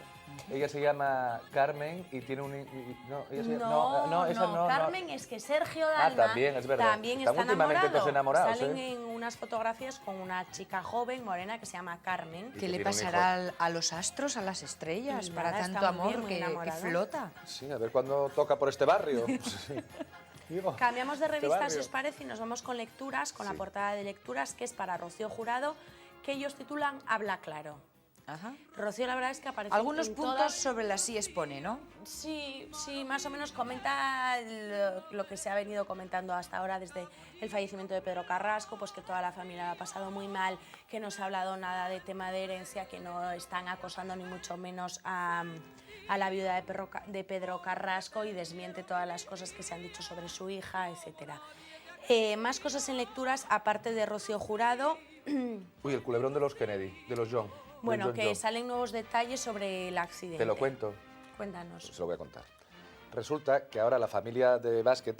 Ella se llama Carmen y tiene un... No, Carmen es que Sergio Dalma también, es verdad. También están está últimamente todos enamorados. Salen en unas fotografías con una chica joven, morena, que se llama Carmen. ¿Qué le pasará a los astros, a las estrellas, para tanto amor que flota? Sí, a ver cuándo toca por este barrio. Cambiamos de revista, si os parece, y nos vamos con lecturas, con la portada de lecturas, que es para Rocío Jurado, que ellos titulan Habla claro. Ajá. Rocío, la verdad es que aparece algunos en puntos todas... sobre las sí expone, ¿no? Sí, más o menos comenta lo que se ha venido comentando hasta ahora desde el fallecimiento de Pedro Carrasco, pues que toda la familia lo ha pasado muy mal, que no se ha hablado nada de tema de herencia, que no están acosando ni mucho menos a la viuda de Pedro Carrasco, y desmiente todas las cosas que se han dicho sobre su hija, etc. Más cosas en lecturas, aparte de Rocío Jurado. Uy, el culebrón de los Kennedy, de los John. Bueno, que salen nuevos detalles sobre el accidente. Te lo cuento. Cuéntanos. Se lo voy a contar. Resulta que ahora la familia de Basket,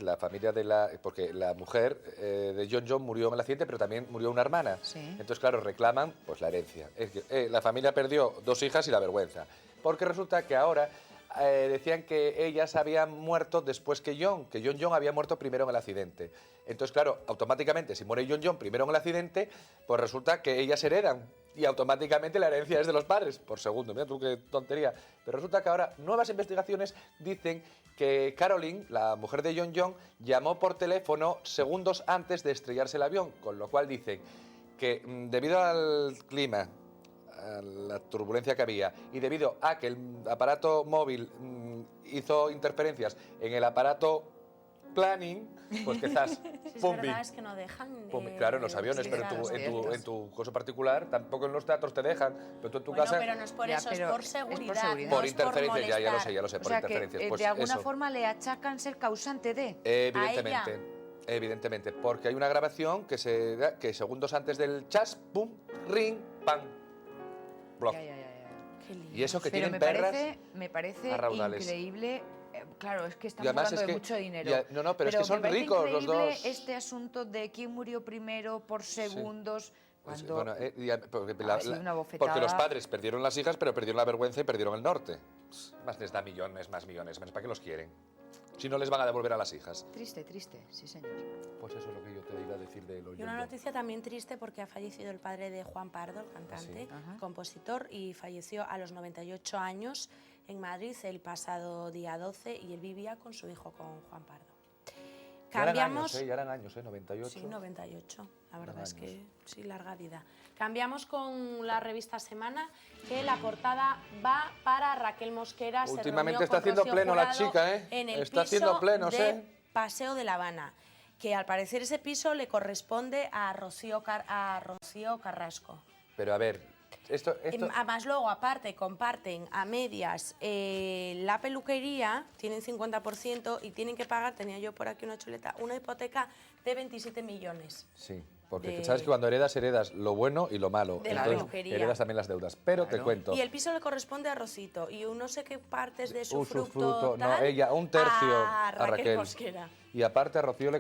porque la mujer de John murió en el accidente, pero también murió una hermana. Sí. Entonces, claro, reclaman pues la herencia. Es que, la familia perdió 2 hijas y la vergüenza. Porque resulta que ahora decían que ellas habían muerto después que John había muerto primero en el accidente. Entonces, claro, automáticamente, si muere John primero en el accidente, pues resulta que ellas heredan. Y automáticamente la herencia es de los padres, por segundo. Mira tú qué tontería. Pero resulta que ahora nuevas investigaciones dicen que Caroline, la mujer de John, llamó por teléfono segundos antes de estrellarse el avión, con lo cual dicen que debido al clima, a la turbulencia que había, y debido a que el aparato móvil hizo interferencias en el aparato planning, pues quizás Es verdad, es que no dejan... claro, en los aviones, pero en tu cosa particular, tampoco en los teatros te dejan, pero tú en tu casa... pero no es por eso, es por seguridad. Por interferencias, ya lo sé, O por sea, interferencias. que Pues de alguna eso. forma le achacan ser causante de... Evidentemente. Evidentemente, porque hay una grabación que segundos antes del chas, pum, ring, pam, block. Y eso que Pero tienen perras me parece a raudales. increíble. Claro, es que estamos además hablando es de que- mucho dinero. no, pero es que son me parece ricos los increíble dos. este asunto de quién murió primero por segundos. Cuando Bueno, ha sido una bofetada. porque los padres perdieron las hijas, pero perdieron la vergüenza y perdieron el norte. Más les da millones, más millones, menos. ¿Para qué los quieren? Si no les van a devolver a las hijas. Triste, sí señor. Pues eso es lo que yo te iba a decir de lo Y una noticia también triste porque ha fallecido el padre de Juan Pardo, el cantante, compositor, y falleció a los 98 años en Madrid el pasado día 12 y él vivía con su hijo, con Juan Pardo. Cambiamos... Ya eran años, 98. Sí, 98. La verdad Eran es que sí, larga vida. Cambiamos con la revista Semana, que la portada va para Raquel Mosquera. Últimamente se está reunió haciendo con pleno la Rocío chica, Jurado en el Está haciendo piso plenos, de Paseo de La Habana, que al parecer ese piso le corresponde a Rocío Carrasco. Pero a ver, esto... Además, luego, aparte, comparten a medias la peluquería, tienen 50% y tienen que pagar, tenía yo por aquí una chuleta, una hipoteca de 27 millones. Sí, porque de- sabes que cuando heredas lo bueno y lo malo. De la Entonces, peluquería. heredas también las deudas. Pero te cuento. Y el piso le corresponde a Rosito y no sé qué partes de su Usufructo, fruto no, tal, ella, un tercio a Raquel Raquel. Mosquera. Y aparte a Rocío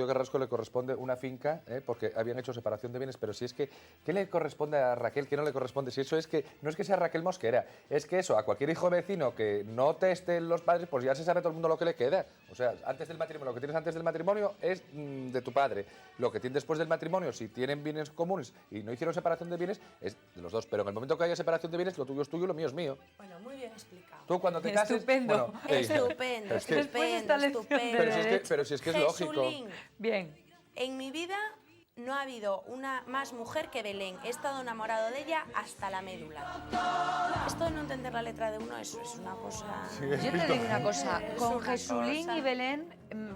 Carrasco le corresponde una finca, porque habían hecho separación de bienes, pero si es que, ¿qué le corresponde a Raquel? ¿Qué no le corresponde? Si eso es que, no es que sea Raquel Mosquera, es que eso, a cualquier hijo vecino que no te estén los padres, pues ya se sabe todo el mundo lo que le queda. O sea, antes del matrimonio, lo que tienes antes del matrimonio es de tu padre. Lo que tienes después del matrimonio, si tienen bienes comunes y no hicieron separación de bienes, es de los dos. Pero en el momento que haya separación de bienes, lo tuyo es tuyo y lo mío es mío. Bueno, muy bien explicado. Tú cuando te cases... Estupendo. Bueno, Estupendo, es que- estupendo. pero si es que es lógico. Jesulín, Bien. en mi vida no ha habido una más mujer que Belén. He estado enamorado de ella hasta la médula. Esto de no entender la letra de uno es una cosa... Yo te digo una cosa, Es con una Jesulín cosa. y Belén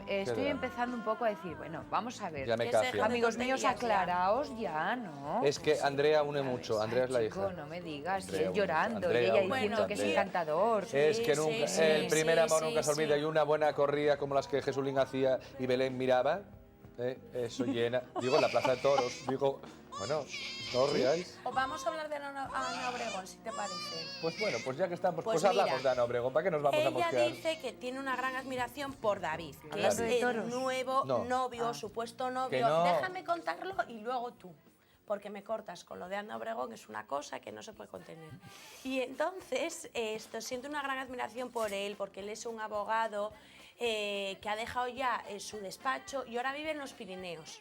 estoy da? empezando un poco a decir, bueno, vamos a ver. Ya me café. Amigos míos, tonterías ya. aclaraos ya, ¿no? Es que Andrea une mucho, Andrea es la Chico, hija. no me digas, y Andrea él une llorando, mucho, Andrea y ella une diciendo mucho, que es Andrea. encantador. Es que nunca, el primer amor nunca se sí, olvida sí. y una buena corrida como las que Jesulín hacía y Belén miraba, eso llena. Digo, en la Plaza de Toros, digo, bueno, no os riáis. O vamos a hablar de Ana Obregón, si te parece. Pues bueno, pues ya que estamos, Pues pues hablamos mira, de Ana Obregón, ¿para qué nos vamos a Ella mosquear? dice que tiene una gran admiración por David, que Hablando es de el toros. nuevo No. novio, supuesto novio. Que no. Déjame contarlo y luego tú, porque me cortas con lo de Ana Obregón, que es una cosa que no se puede contener. Y entonces, siento una gran admiración por él, porque él es un abogado que ha dejado ya su despacho y ahora vive en los Pirineos.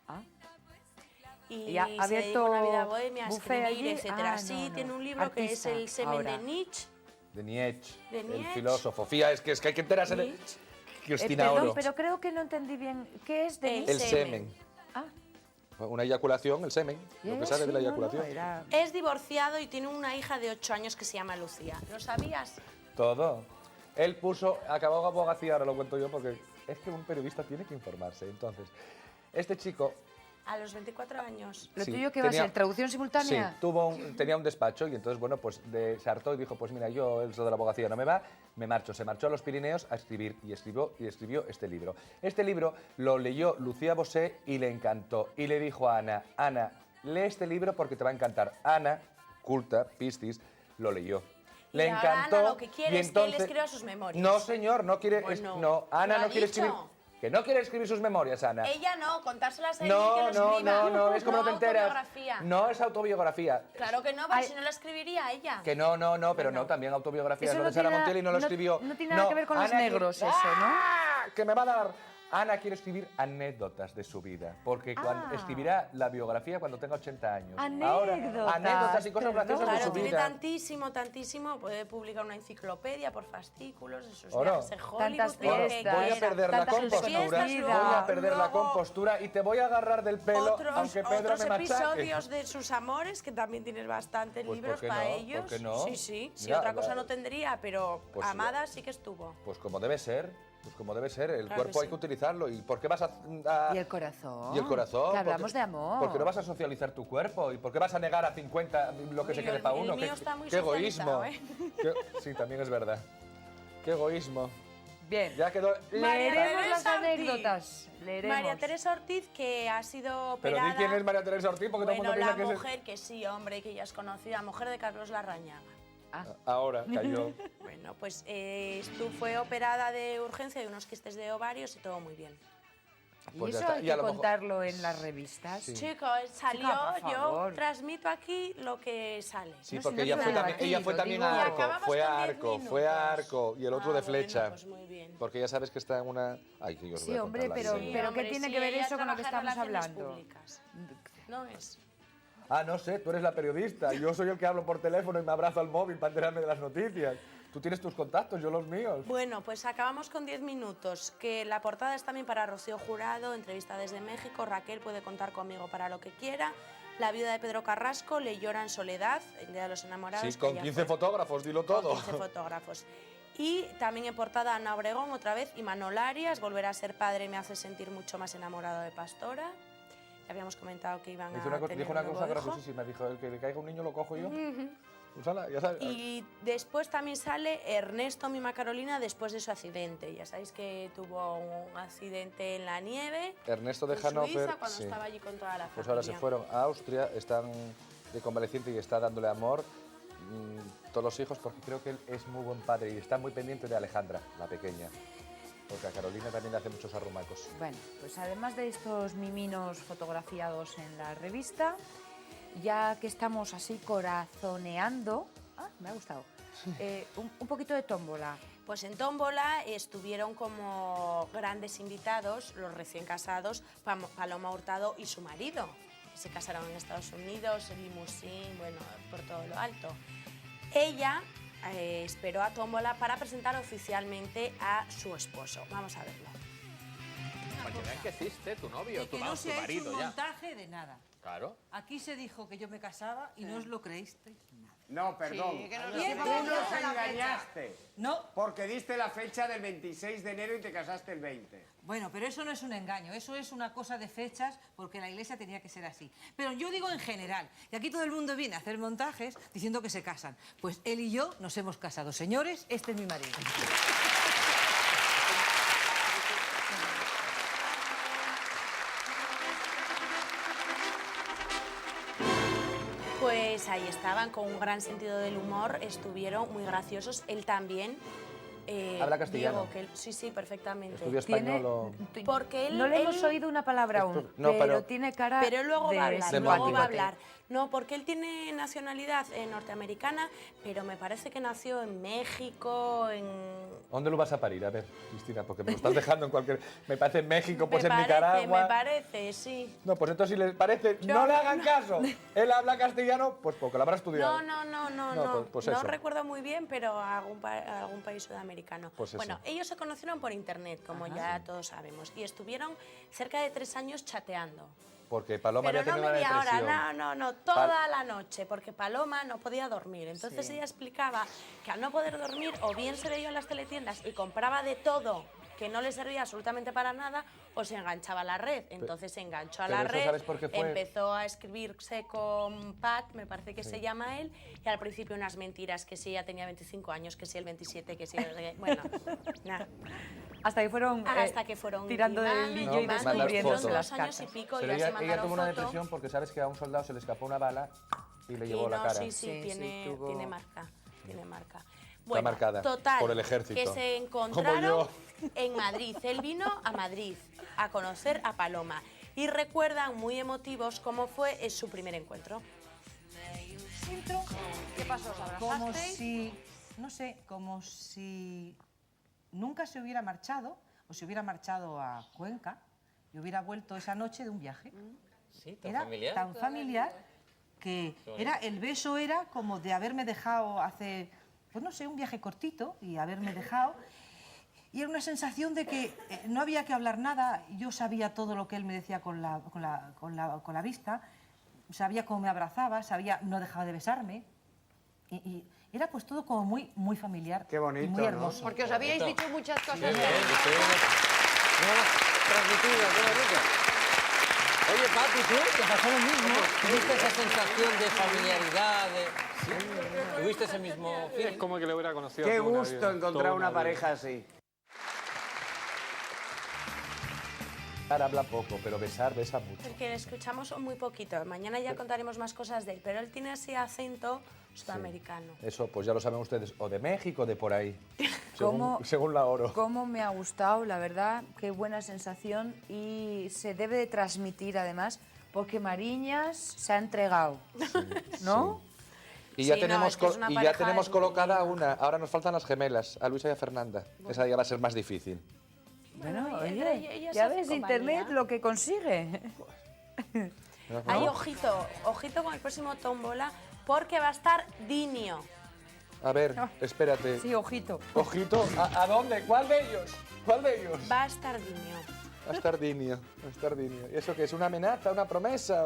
Ah. Y ¿Y ha se dedica abierto a una vida bohemia, a buffet escribir, allí? etcétera. Ah, Sí, no, tiene no. un libro que es Artista, El semen ahora. de Nietzsche. De Nietzsche, De el Nietzsche. filósofo. Fía, es que hay que enterarse de... Cristina Perdón, Oro. pero creo que no entendí bien. ¿Qué es de El El semen. semen. Ah. Una eyaculación, el semen, lo que sale de la Sí, no, eyaculación. no, era- Es divorciado y tiene una hija de 8 años que se llama Lucía. ¿Lo sabías? Todo. Él puso, acabó abogacía, ahora lo cuento yo, porque es que un periodista tiene que informarse. Entonces, este chico... A los 24 años. ¿Lo Sí, tuyo qué va a tenía- ser? ¿Traducción simultánea? Sí, tenía un despacho y entonces, bueno, pues se hartó y dijo, pues mira, yo eso de la abogacía no me va, me marcho. Se marchó a los Pirineos a escribir y escribió este libro. Este libro lo leyó Lucía Bosé y le encantó. Y le dijo a Ana, Ana, lee este libro porque te va a encantar. Ana, culta, Piscis, lo leyó. Le Y ahora encantó. Ana lo que quiere y es que él entonces- escriba sus memorias. No, señor, no quiere... Bueno, no, Ana ¿lo ha no quiere dicho? escribir... Que no quiere escribir sus memorias, Ana. Ella no, contárselas a él y que No, lo escriba. no, es como no te enteras. autobiografía. No es autobiografía. Claro que no, porque si no la escribiría ella. Que no, pero no, también autobiografía. Eso Lo no de Sara tiene- Montiel y no lo no- escribió. no tiene nada que ver con los Ana negros quiere- eso, ¿no? ¡Ah! Que me va a dar... Ana quiere escribir anécdotas de su vida, porque escribirá la biografía cuando tenga 80 años. Ahora, anécdotas y cosas graciosas de Claro, su tiene vida. tantísimo, puede publicar una enciclopedia por fascículos, esos Oro. viajes a Hollywood, Tantas lo que fiestas, Voy a quiera. perder la Tantas compostura, fiestas, voy a perder la luego compostura y te voy a agarrar del pelo, aunque Pedro otros me machaque. episodios de sus amores, que también tienes bastantes Pues, libros ¿por qué para no? ellos. ¿Por qué no? Sí, sí, Mira, otra cosa no tendría, pero Pues, amada sí que estuvo. Pues como debe ser. Pues como debe ser, el Claro cuerpo que hay que utilizarlo. ¿Y por qué vas a...? Y el corazón. Y el corazón. Que hablamos porque- de amor. Porque no vas a socializar tu cuerpo. ¿Y por qué vas a negar a 50 lo que se quede para uno? El mío ¿Qué, está muy qué egoísmo. socializado, ¿eh? Sí, también es verdad. Qué egoísmo. Bien. Ya quedó. Leeremos las Teresa Ortiz. anécdotas. Leeremos. María Teresa Ortiz, que ha sido Pero operada... di quién es María Teresa Ortiz, porque todo el Bueno, mundo la piensa que mujer que sí, hombre, que ya es conocida, mujer de Carlos Larrañaga. es... Ahora cayó. Bueno, pues fue operada de urgencia de unos quistes de ovarios y todo muy bien. ¿Y Pues ya eso está. hay Y a que lo mejor- contarlo en las revistas? Sí. Chicos, salió, Chica, por yo favor. transmito aquí lo que sale. Sí, No, porque si no ella, es fue nada también, ella aquí, fue lo también digo. a Y arco, acabamos fue con a 10 arco, minutos. fue a arco y el otro de Bueno, flecha. pues muy bien. Porque ya sabes que está en una... Ay, que yo os Sí, voy a hombre, contar la pero, vida. pero hombre, ¿qué tiene sí, que ver ella eso con lo que trabaja en estamos relaciones hablando? públicas. No es. Ah, no sé, tú eres la periodista. Yo soy el que hablo por teléfono y me abrazo al móvil para enterarme de las noticias. Tú tienes tus contactos, yo los míos. Bueno, pues acabamos con 10 minutos, que la portada es también para Rocío Jurado, entrevista desde México, Raquel puede contar conmigo para lo que quiera, la viuda de Pedro Carrasco le llora en soledad, el Día de los Enamorados. Sí, con que ya 15 fue. fotógrafos, dilo todo. Con 15 fotógrafos. Y también en portada Ana Obregón otra vez y Manol Arias, volver a ser padre me hace sentir mucho más enamorado de Pastora. Ya habíamos comentado que iban Me a dijo tener una un nuevo cosa hijo. graciosísima, dijo, el que le caiga un niño lo cojo yo. Ujú. Úsala, ya sabes. Y después también sale Ernesto Mima Carolina después de su accidente. Ya sabéis que tuvo un accidente en la nieve. Ernesto de en Hannover, Suiza, cuando sí. estaba allí con toda la familia. Pues ahora se fueron a Austria, están de convaleciente y está dándole amor todos los hijos porque creo que él es muy buen padre y está muy pendiente de Alejandra, la pequeña. Porque a Carolina también le hace muchos arrumacos. Bueno, pues además de estos miminos fotografiados en la revista, ya que estamos así corazoneando, me ha gustado, un poquito de tómbola. Pues en tómbola estuvieron como grandes invitados los recién casados Paloma Hurtado y su marido. Se casaron en Estados Unidos, en limusín, bueno, por todo lo alto. Ella esperó a tómbola para presentar oficialmente a su esposo. Vamos a verlo. Para que vean que existe tu novio, De que tu no se ha hecho marido un ya. montaje de nada. Claro. Aquí se dijo que yo me casaba y no os lo creísteis nada. No, perdón. Sí, que nos Tú lo nos llevamos a la engañaste. No. Porque diste la fecha del 26 de enero y te casaste el 20. Bueno, pero eso no es un engaño, eso es una cosa de fechas porque la iglesia tenía que ser así. Pero yo digo en general, que aquí todo el mundo viene a hacer montajes diciendo que se casan. Pues él y yo nos hemos casado. Señores, este es mi marido. Pues ahí estaban, con un gran sentido del humor, estuvieron muy graciosos. Él también. ¿Habla castellano? Diego, sí, sí, perfectamente. ¿Estudió español o...? Porque él, No le hemos oído una palabra aún, no, pero tiene cara Pero luego de va a hablar, simpático. luego va a hablar. No, porque él tiene nacionalidad norteamericana, pero me parece que nació en México, en... ¿Dónde lo vas a parir? A ver, Cristina, porque me lo estás dejando en cualquier... Me parece en México, pues en Nicaragua... Me parece, sí. No, pues entonces si les parece, no le hagan caso. Él habla castellano, pues porque lo habrá estudiado. No, pues no eso. recuerdo muy bien, pero algún país sudamericano. Pues eso. Bueno, ellos se conocieron por internet, como ya todos sabemos, y estuvieron cerca de 3 años chateando. Porque Paloma Pero había no tenido una media depresión. hora, no, toda la noche, porque Paloma no podía dormir. Entonces ella explicaba que al no poder dormir, o bien se veía en las teletiendas y compraba de todo que no le servía absolutamente para nada, o se enganchaba a la red. Entonces se enganchó a la pero eso red, ¿sabes por qué fue? empezó a escribirse con Pat, me parece que se llama él, y al principio unas mentiras, que si ella tenía 25 años, que si el 27, que si... Bueno, nada. Hasta que fueron tirando del hillo y descubriéndose las años cartas. y pico, Pero y ya se ella mandaron tuvo una fotos. depresión porque sabes que a un soldado se le escapó una bala y le llevó Y la no, cara. sí, tiene marca, tiene marca. Está Bueno, marcada total, por el ejército. que se Como encontraron yo. en Madrid. Él vino a Madrid a conocer a Paloma y recuerdan muy emotivos cómo fue su primer encuentro. ¿Qué pasó? ¿Os Como abrazasteis? si, no sé, como si nunca se hubiera marchado o se hubiera marchado a Cuenca y hubiera vuelto esa noche de un viaje. Sí, tan Era familiar. tan familiar que el beso era como de haberme dejado hace, pues no sé, un viaje cortito y haberme dejado. Y era una sensación de que no había que hablar nada. Yo sabía todo lo que él me decía con la vista, sabía cómo me abrazaba, sabía, no dejaba de besarme. Y era pues todo como muy, muy familiar. Qué bonito, y muy hermoso. ¿no? Porque os habíais dicho muchas cosas. Transmitido, qué bonito. Oye, Pati, ¿tú te pasó lo mismo? ¿Tuviste esa sensación de familiaridad? ¿Tuviste ese mismo feeling? Es como que le hubiera conocido. Qué toda una gusto vida, encontrar toda una vida. pareja así. Habla poco, pero besar besa mucho. El que le escuchamos muy poquito. Mañana ya contaremos más cosas de él, pero él tiene ese acento sudamericano. Eso, pues ya lo saben ustedes, o de México o de por ahí, ¿Cómo? según la oro. Cómo me ha gustado, la verdad, qué buena sensación y se debe de transmitir además porque Mariñas se ha entregado, ¿no? Y ya Sí, tenemos, no, es que es una y ya pareja tenemos muy colocada una, ahora nos faltan las gemelas, a Luisa y a Fernanda. Esa ya va a ser más difícil. Bueno, Oye, oye, ella se ya hace ves compañía. Internet lo que consigue. Hay ojito con el próximo tómbola porque va a estar Dinio. A ver, espérate. Sí, ojito. Ojito, ¿a dónde? ¿Cuál de ellos? ¿Cuál de ellos? Va a estar Dinio. Va a estar Dinio, va a estar Dinio. ¿Y eso qué es? ¿Una amenaza, una promesa?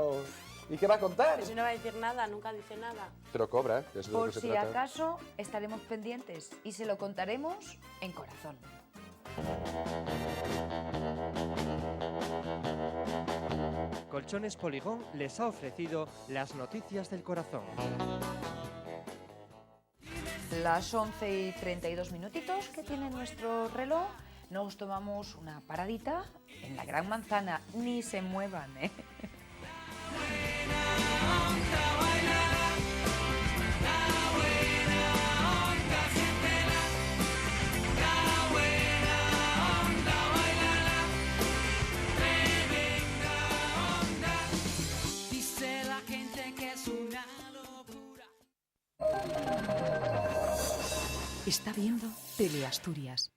¿Y qué va a contar? Pues si no va a decir nada, nunca dice nada. Pero cobra, que es de lo Por que se si trata. acaso estaremos pendientes y se lo contaremos en corazón. Colchones Poligón les ha ofrecido las noticias del corazón. Las 11:32 minutitos que tiene nuestro reloj, nos tomamos una paradita en la Gran Manzana. Ni se muevan, ¿eh? Dice la gente que es una locura. Está viendo Teleasturias.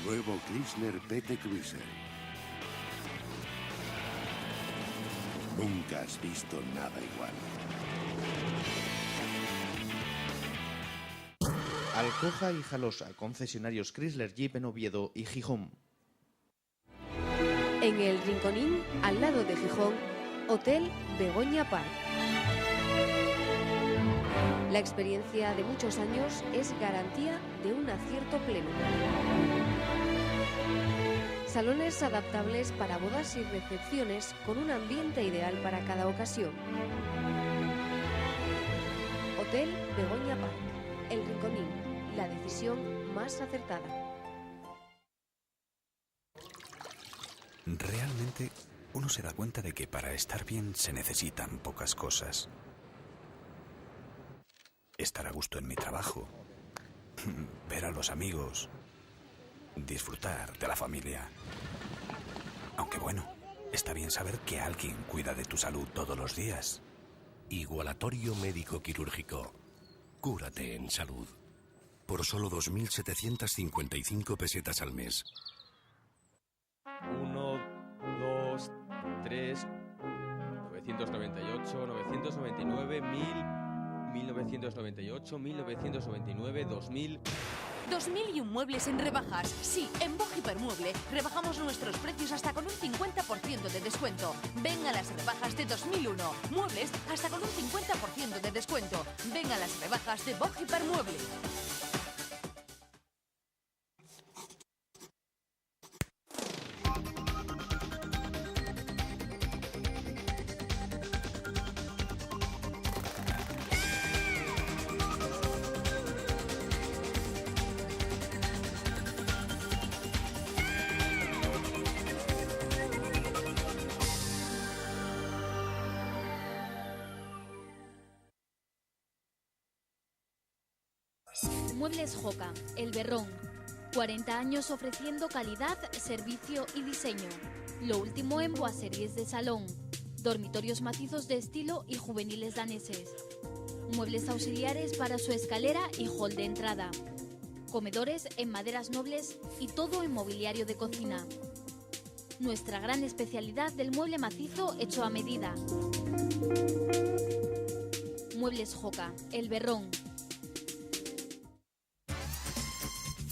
Nuevo Chrysler PT Cruiser. Nunca has visto nada igual. Alcoja y Jalosa, concesionarios Chrysler Jeep en Oviedo y Gijón. En el Rinconín, al lado de Gijón, Hotel Begoña Park. La experiencia de muchos años es garantía de un acierto pleno. Salones adaptables para bodas y recepciones con un ambiente ideal para cada ocasión. Hotel Begoña Park, El Rinconín, la decisión más acertada. Realmente, uno se da cuenta de que para estar bien se necesitan pocas cosas. Estar a gusto en mi trabajo, ver a los amigos, disfrutar de la familia. Aunque bueno, está bien saber que alguien cuida de tu salud todos los días. Igualatorio médico quirúrgico. Cúrate en salud. Por solo 2.755 pesetas al mes. 1, 2, 3, 998, 999, 1000, 1998, 1999, 2000... 2001 muebles en rebajas. Sí, en Boj Hipermueble rebajamos nuestros precios hasta con un 50% de descuento. Ven a las rebajas de 2001. Muebles hasta con un 50% de descuento. Ven a las rebajas de Boj Hipermueble. Muebles Joca, El Berrón. 40 años ofreciendo calidad, servicio y diseño. Lo último en boiseries de salón. Dormitorios macizos de estilo y juveniles daneses. Muebles auxiliares para su escalera y hall de entrada. Comedores en maderas nobles y todo en mobiliario de cocina. Nuestra gran especialidad del mueble macizo hecho a medida. Muebles Joca, El Berrón.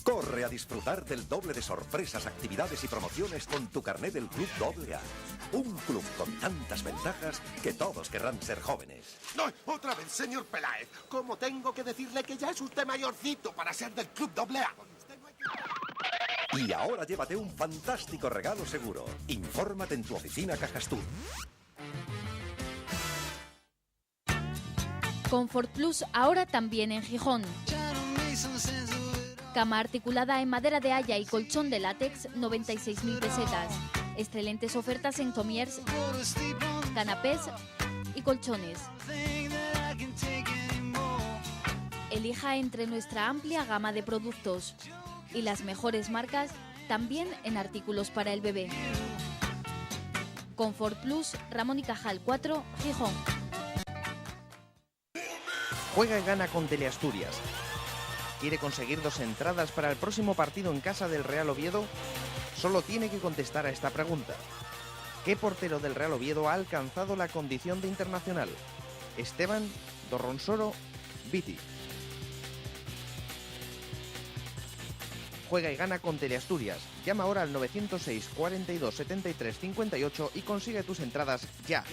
Corre a disfrutar del doble de sorpresas, actividades y promociones con tu carné del Club AA. Un club con tantas ventajas que todos querrán ser jóvenes. No, otra vez, señor Peláez. ¿Cómo tengo que decirle que ya es usted mayorcito para ser del Club AA? Y ahora llévate un fantástico regalo seguro. Infórmate en tu oficina Cajastur. Comfort Plus ahora también en Gijón. Cama articulada en madera de haya y colchón de látex, 96.000 pesetas. Excelentes ofertas en Tomiers, canapés y colchones. Elija entre nuestra amplia gama de productos y las mejores marcas también en artículos para el bebé. Comfort Plus, Ramón y Cajal 4, Gijón. Juega y gana con Teleasturias. ¿Quiere conseguir 2 entradas para el próximo partido en casa del Real Oviedo? Solo tiene que contestar a esta pregunta. ¿Qué portero del Real Oviedo ha alcanzado la condición de internacional? ¿Esteban, Dorronsoro, Viti? Juega y gana con Teleasturias. Llama ahora al 906 42 73 58 y consigue tus entradas ya.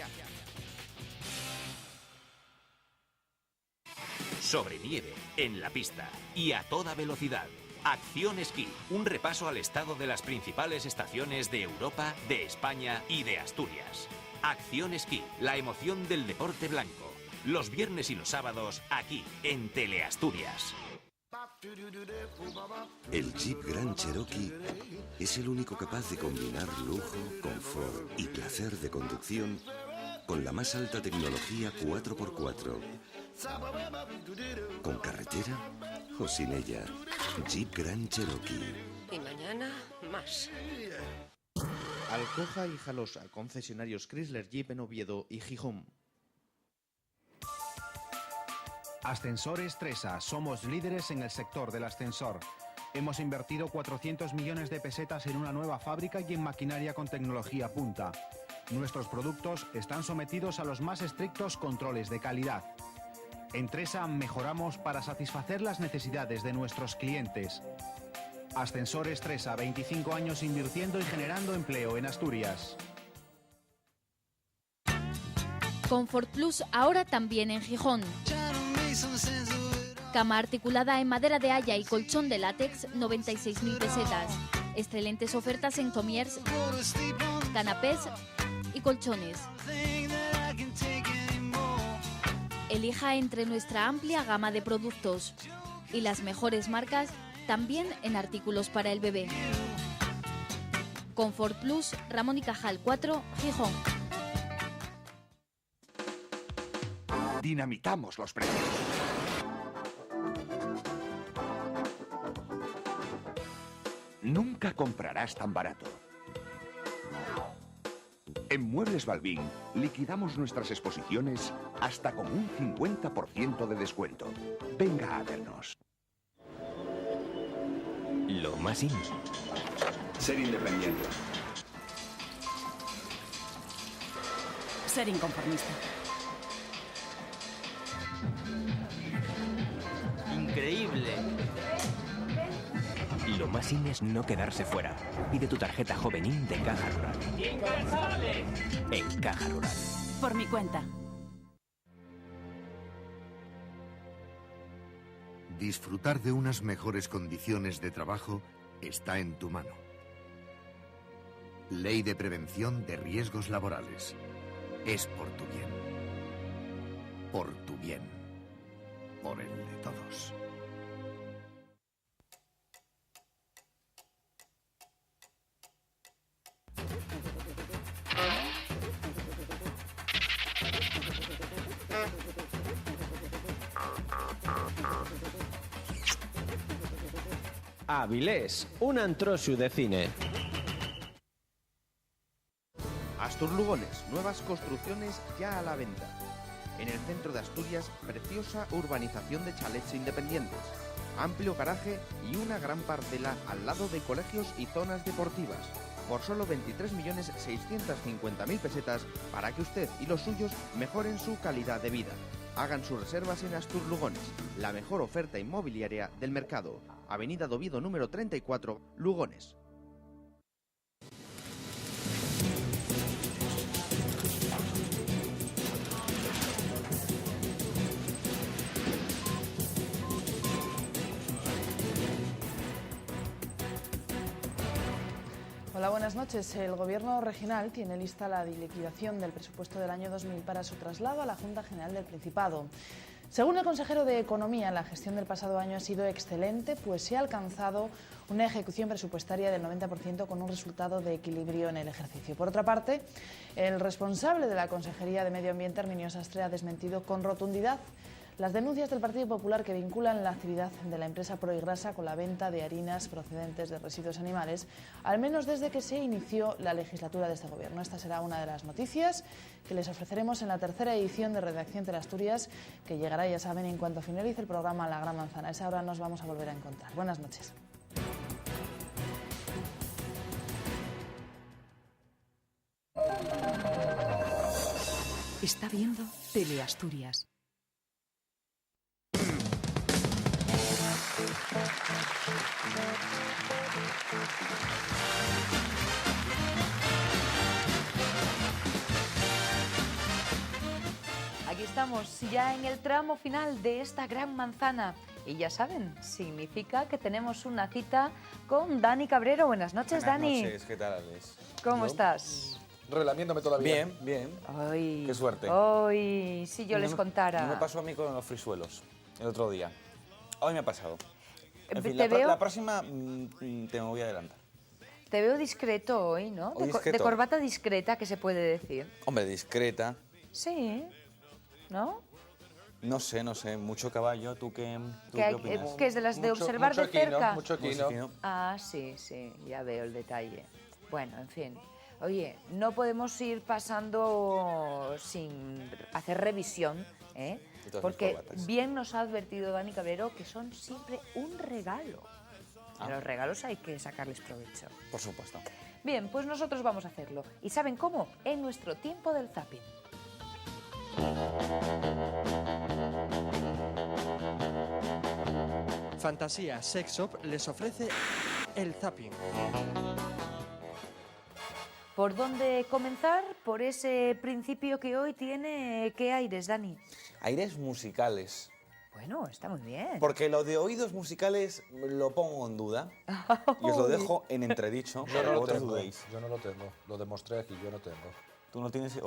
Sobre nieve, en la pista y a toda velocidad. Acción Esquí, un repaso al estado de las principales estaciones de Europa, de España y de Asturias. Acción Esquí, la emoción del deporte blanco. Los viernes y los sábados, aquí, en Teleasturias. El Jeep Grand Cherokee es el único capaz de combinar lujo, confort y placer de conducción con la más alta tecnología 4x4. ¿Con carretera o sin ella? Jeep Grand Cherokee. Y mañana, más. Alcoja y Jalosa, concesionarios Chrysler Jeep en Oviedo y Gijón. Ascensores Tresa, somos líderes en el sector del ascensor. Hemos invertido 400 millones de pesetas en una nueva fábrica y en maquinaria con tecnología punta. Nuestros productos están sometidos a los más estrictos controles de calidad. En Tresa mejoramos para satisfacer las necesidades de nuestros clientes. Ascensores Tresa, 25 años invirtiendo y generando empleo en Asturias. Comfort Plus ahora también en Gijón. Cama articulada en madera de haya y colchón de látex, 96.000 pesetas. Excelentes ofertas en Tomiers, canapés y colchones. Elija entre nuestra amplia gama de productos y las mejores marcas también en artículos para el bebé. Comfort Plus, Ramón y Cajal 4, Gijón. Dinamitamos los precios. Nunca comprarás tan barato. En Muebles Balbín liquidamos nuestras exposiciones hasta con un 50% de descuento. Venga a vernos. Lo más in. Ser independiente. Ser inconformista. Increíble. Lo más in es no quedarse fuera. Pide tu tarjeta Jovenín de Caja Rural. ¡Incansable! En Caja Rural. Por mi cuenta. Disfrutar de unas mejores condiciones de trabajo está en tu mano. Ley de Prevención de Riesgos Laborales. Es por tu bien. Por tu bien. Por el de todos. Avilés, un antroxu de cine. Astur Lugones, nuevas construcciones ya a la venta. En el centro de Asturias, preciosa urbanización de chalets independientes, amplio garaje y una gran parcela al lado de colegios y zonas deportivas. Por solo 23.650.000 pesetas para que usted y los suyos mejoren su calidad de vida. Hagan sus reservas en Astur Lugones, la mejor oferta inmobiliaria del mercado. Avenida de Oviedo número 34, Lugones. Hola, buenas noches. El Gobierno regional tiene lista la liquidación del presupuesto del año 2000 para su traslado a la Junta General del Principado. Según el consejero de Economía, la gestión del pasado año ha sido excelente, pues se ha alcanzado una ejecución presupuestaria del 90% con un resultado de equilibrio en el ejercicio. Por otra parte, el responsable de la Consejería de Medio Ambiente, Herminio Sastre, ha desmentido con rotundidad las denuncias del Partido Popular que vinculan la actividad de la empresa Proigrasa con la venta de harinas procedentes de residuos animales, al menos desde que se inició la legislatura de este Gobierno. Esta será una de las noticias que les ofreceremos en la tercera edición de Redacción Teleasturias, que llegará, ya saben, en cuanto finalice el programa La Gran Manzana. A esa hora nos vamos a volver a encontrar. Buenas noches. Está viendo Teleasturias. Aquí estamos ya en el tramo final de esta gran manzana. Y ya saben, significa que tenemos una cita con Dani Cabrero. Buenas noches, Dani. Buenas noches, ¿qué tal, Alex? ¿Cómo estás? Relamiéndome todavía. Bien, bien. Ay, qué suerte. Hoy, si yo les contara. No me pasó a mí con los frisuelos el otro día. Hoy me ha pasado. En fin, Te veo- la próxima te me voy a adelantar. Te veo discreto hoy, ¿no? Hoy De discreto. corbata discreta, que se puede decir. Hombre, discreta. Sí, ¿no? No sé, mucho caballo. ¿Tú qué Que opinas? que es de las de observar de cerca. Mucho quino. Ah, sí, sí, ya veo el detalle. Bueno, en fin. Oye, no podemos ir pasando sin hacer revisión, ¿eh? De todas mis Porque corbatas. bien nos ha advertido Dani Cabrero que son siempre un regalo. A los regalos hay que sacarles provecho. Por supuesto. Bien, pues nosotros vamos a hacerlo. ¿Y saben cómo? En nuestro tiempo del zapping. Fantasía Sex Shop les ofrece el zapping. ¿Por dónde comenzar? Por ese principio que hoy tiene... ¿Qué aires, Dani? Aires musicales. Bueno, está muy bien. Porque lo de oídos musicales lo pongo en duda y os lo dejo en entredicho. Yo no lo vosotros tengo. dudéis. Yo no lo tengo. Lo demostré aquí, yo no tengo. ¿Tú no tienes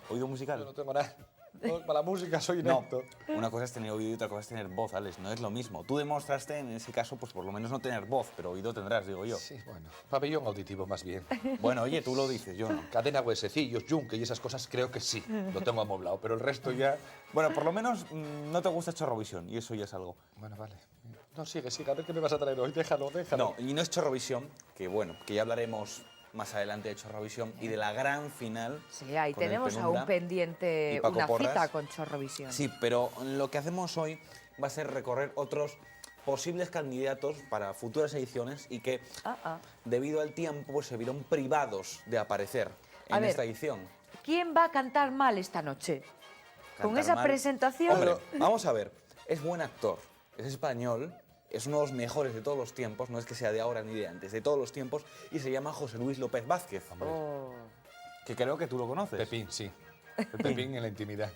oído musical? Yo no tengo nada. No, para la música soy No, inepto. una cosa es tener oído y otra cosa es tener voz, Alex. No es lo mismo. Tú demostraste en ese caso, pues por lo menos no tener voz, pero oído tendrás, digo yo. Sí, bueno. Pabellón auditivo, más bien. Bueno, oye, tú lo dices, yo no. Cadena, huesecillos, yunque y esas cosas creo que sí. Lo tengo amoblado, pero el resto ya... Bueno, por lo menos no te gusta Chorrovisión y eso ya es algo. Bueno, vale. No, sigue, a ver qué me vas a traer hoy. Déjalo. No, y no es Chorrovisión, que bueno, que ya hablaremos más adelante de Chorrovisión y de la gran final. Sí, ahí con el tenemos Penumbra aún pendiente y Paco una Porras. cita con Chorrovisión. Sí, pero lo que hacemos hoy va a ser recorrer otros posibles candidatos para futuras ediciones y que, debido al tiempo, pues, se vieron privados de aparecer A en ver, esta edición. ¿Quién va a cantar mal esta noche? Con Cantar esa mal. presentación... Hombre, vamos a ver, es buen actor, es español, es uno de los mejores de todos los tiempos, no es que sea de ahora ni de antes, de todos los tiempos, y se llama José Luis López Vázquez. Oh. Que creo que tú lo conoces. Pepín, sí. Pepín en la intimidad.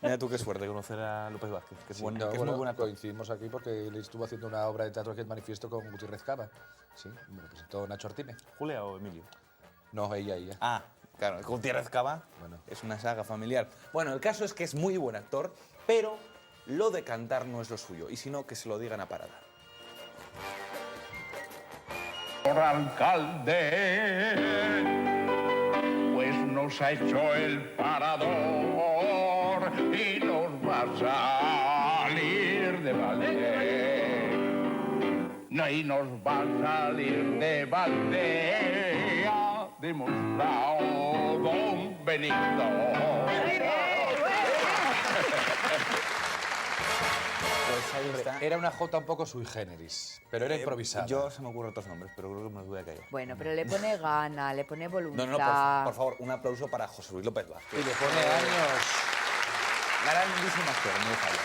Mira tú qué suerte conocer a López Vázquez, que es, Sí, buen, no, que es bueno, muy buen actor. coincidimos aquí porque él estuvo haciendo una obra de teatro que es Manifiesto con Gutiérrez Cava. Sí, me lo presentó Nacho Artime. ¿Julia o Emilio? No, ella. Ah, claro, Gutiérrez Cava es una saga familiar. Bueno, el caso es que es muy buen actor, pero lo de cantar no es lo suyo, y si no, que se lo digan a Parada. Señor alcalde, pues nos ha hecho el parador y nos va a salir de balde. No, y nos va a salir de balde, ha demostrado don Benito. Pues ahí está. Era una jota un poco sui generis, pero era improvisada. Yo se me ocurren otros nombres, pero creo que me los voy a callar. Bueno, pero le pone gana, le pone voluntad. No, por favor, un aplauso para José Luis López Vázquez. Y le pone años. Grandísimo actor, no me falla.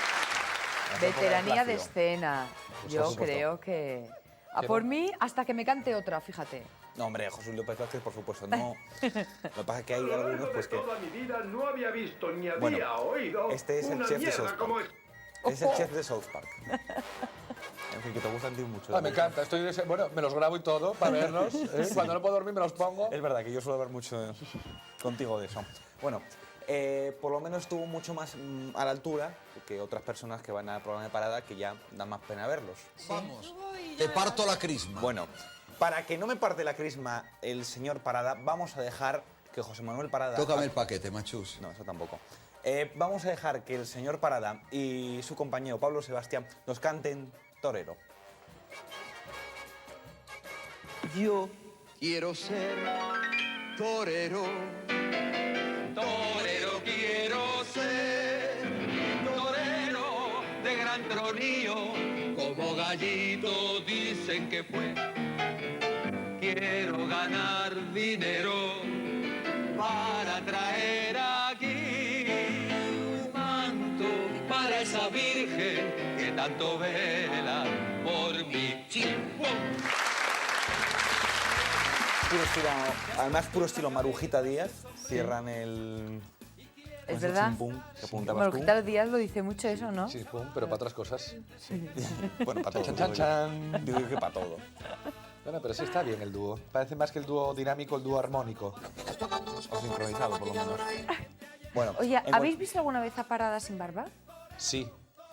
Veteranía de Plácido. escena. Pues Yo por supuesto. creo que... A Que por no. mí, hasta que me cante otra, fíjate. No, hombre, José Luis López Vázquez, por supuesto, no. Lo que pasa es que hay algunos pues que... Toda mi vida no había visto ni había Bueno, oído este es el una chef de mierda South como Park. Es el chef de South Park. En que te gustan a ti mucho. Me encanta, bueno, me los grabo y todo para verlos. ¿eh? Sí. Cuando no puedo dormir me los pongo. Es verdad que yo suelo ver mucho contigo de eso. Bueno, por lo menos estuvo mucho más a la altura que otras personas que van al programa de Parada, que ya da más pena verlos. Vamos, te parto la crisma. Bueno, para que no me parte la crisma el señor Parada, vamos a dejar que José Manuel Parada... Tócame el paquete, machus. No, eso tampoco. Vamos a dejar que el señor Parada y su compañero Pablo Sebastián nos canten Torero. Yo quiero ser torero. Torero quiero ser, torero de gran tronío, como Gallito dicen que fue. Quiero ganar dinero para traer aquí un manto para esa virgen que tanto vela por mí. Puro estilo, además, puro estilo Marujita Díaz. Cierran el... Es verdad. Chimpum que apuntabas Marujita Díaz lo dice mucho eso, ¿no? Sí, pero para otras cosas. Sí. Bueno, para todo. Chan, chan, chan. Digo que para todo. Bueno, pero sí está bien el dúo. Parece más que el dúo dinámico, el dúo armónico. O sincronizado, por lo menos. Bueno, Oye, ¿habéis visto alguna vez a Parada sin barba? Sí.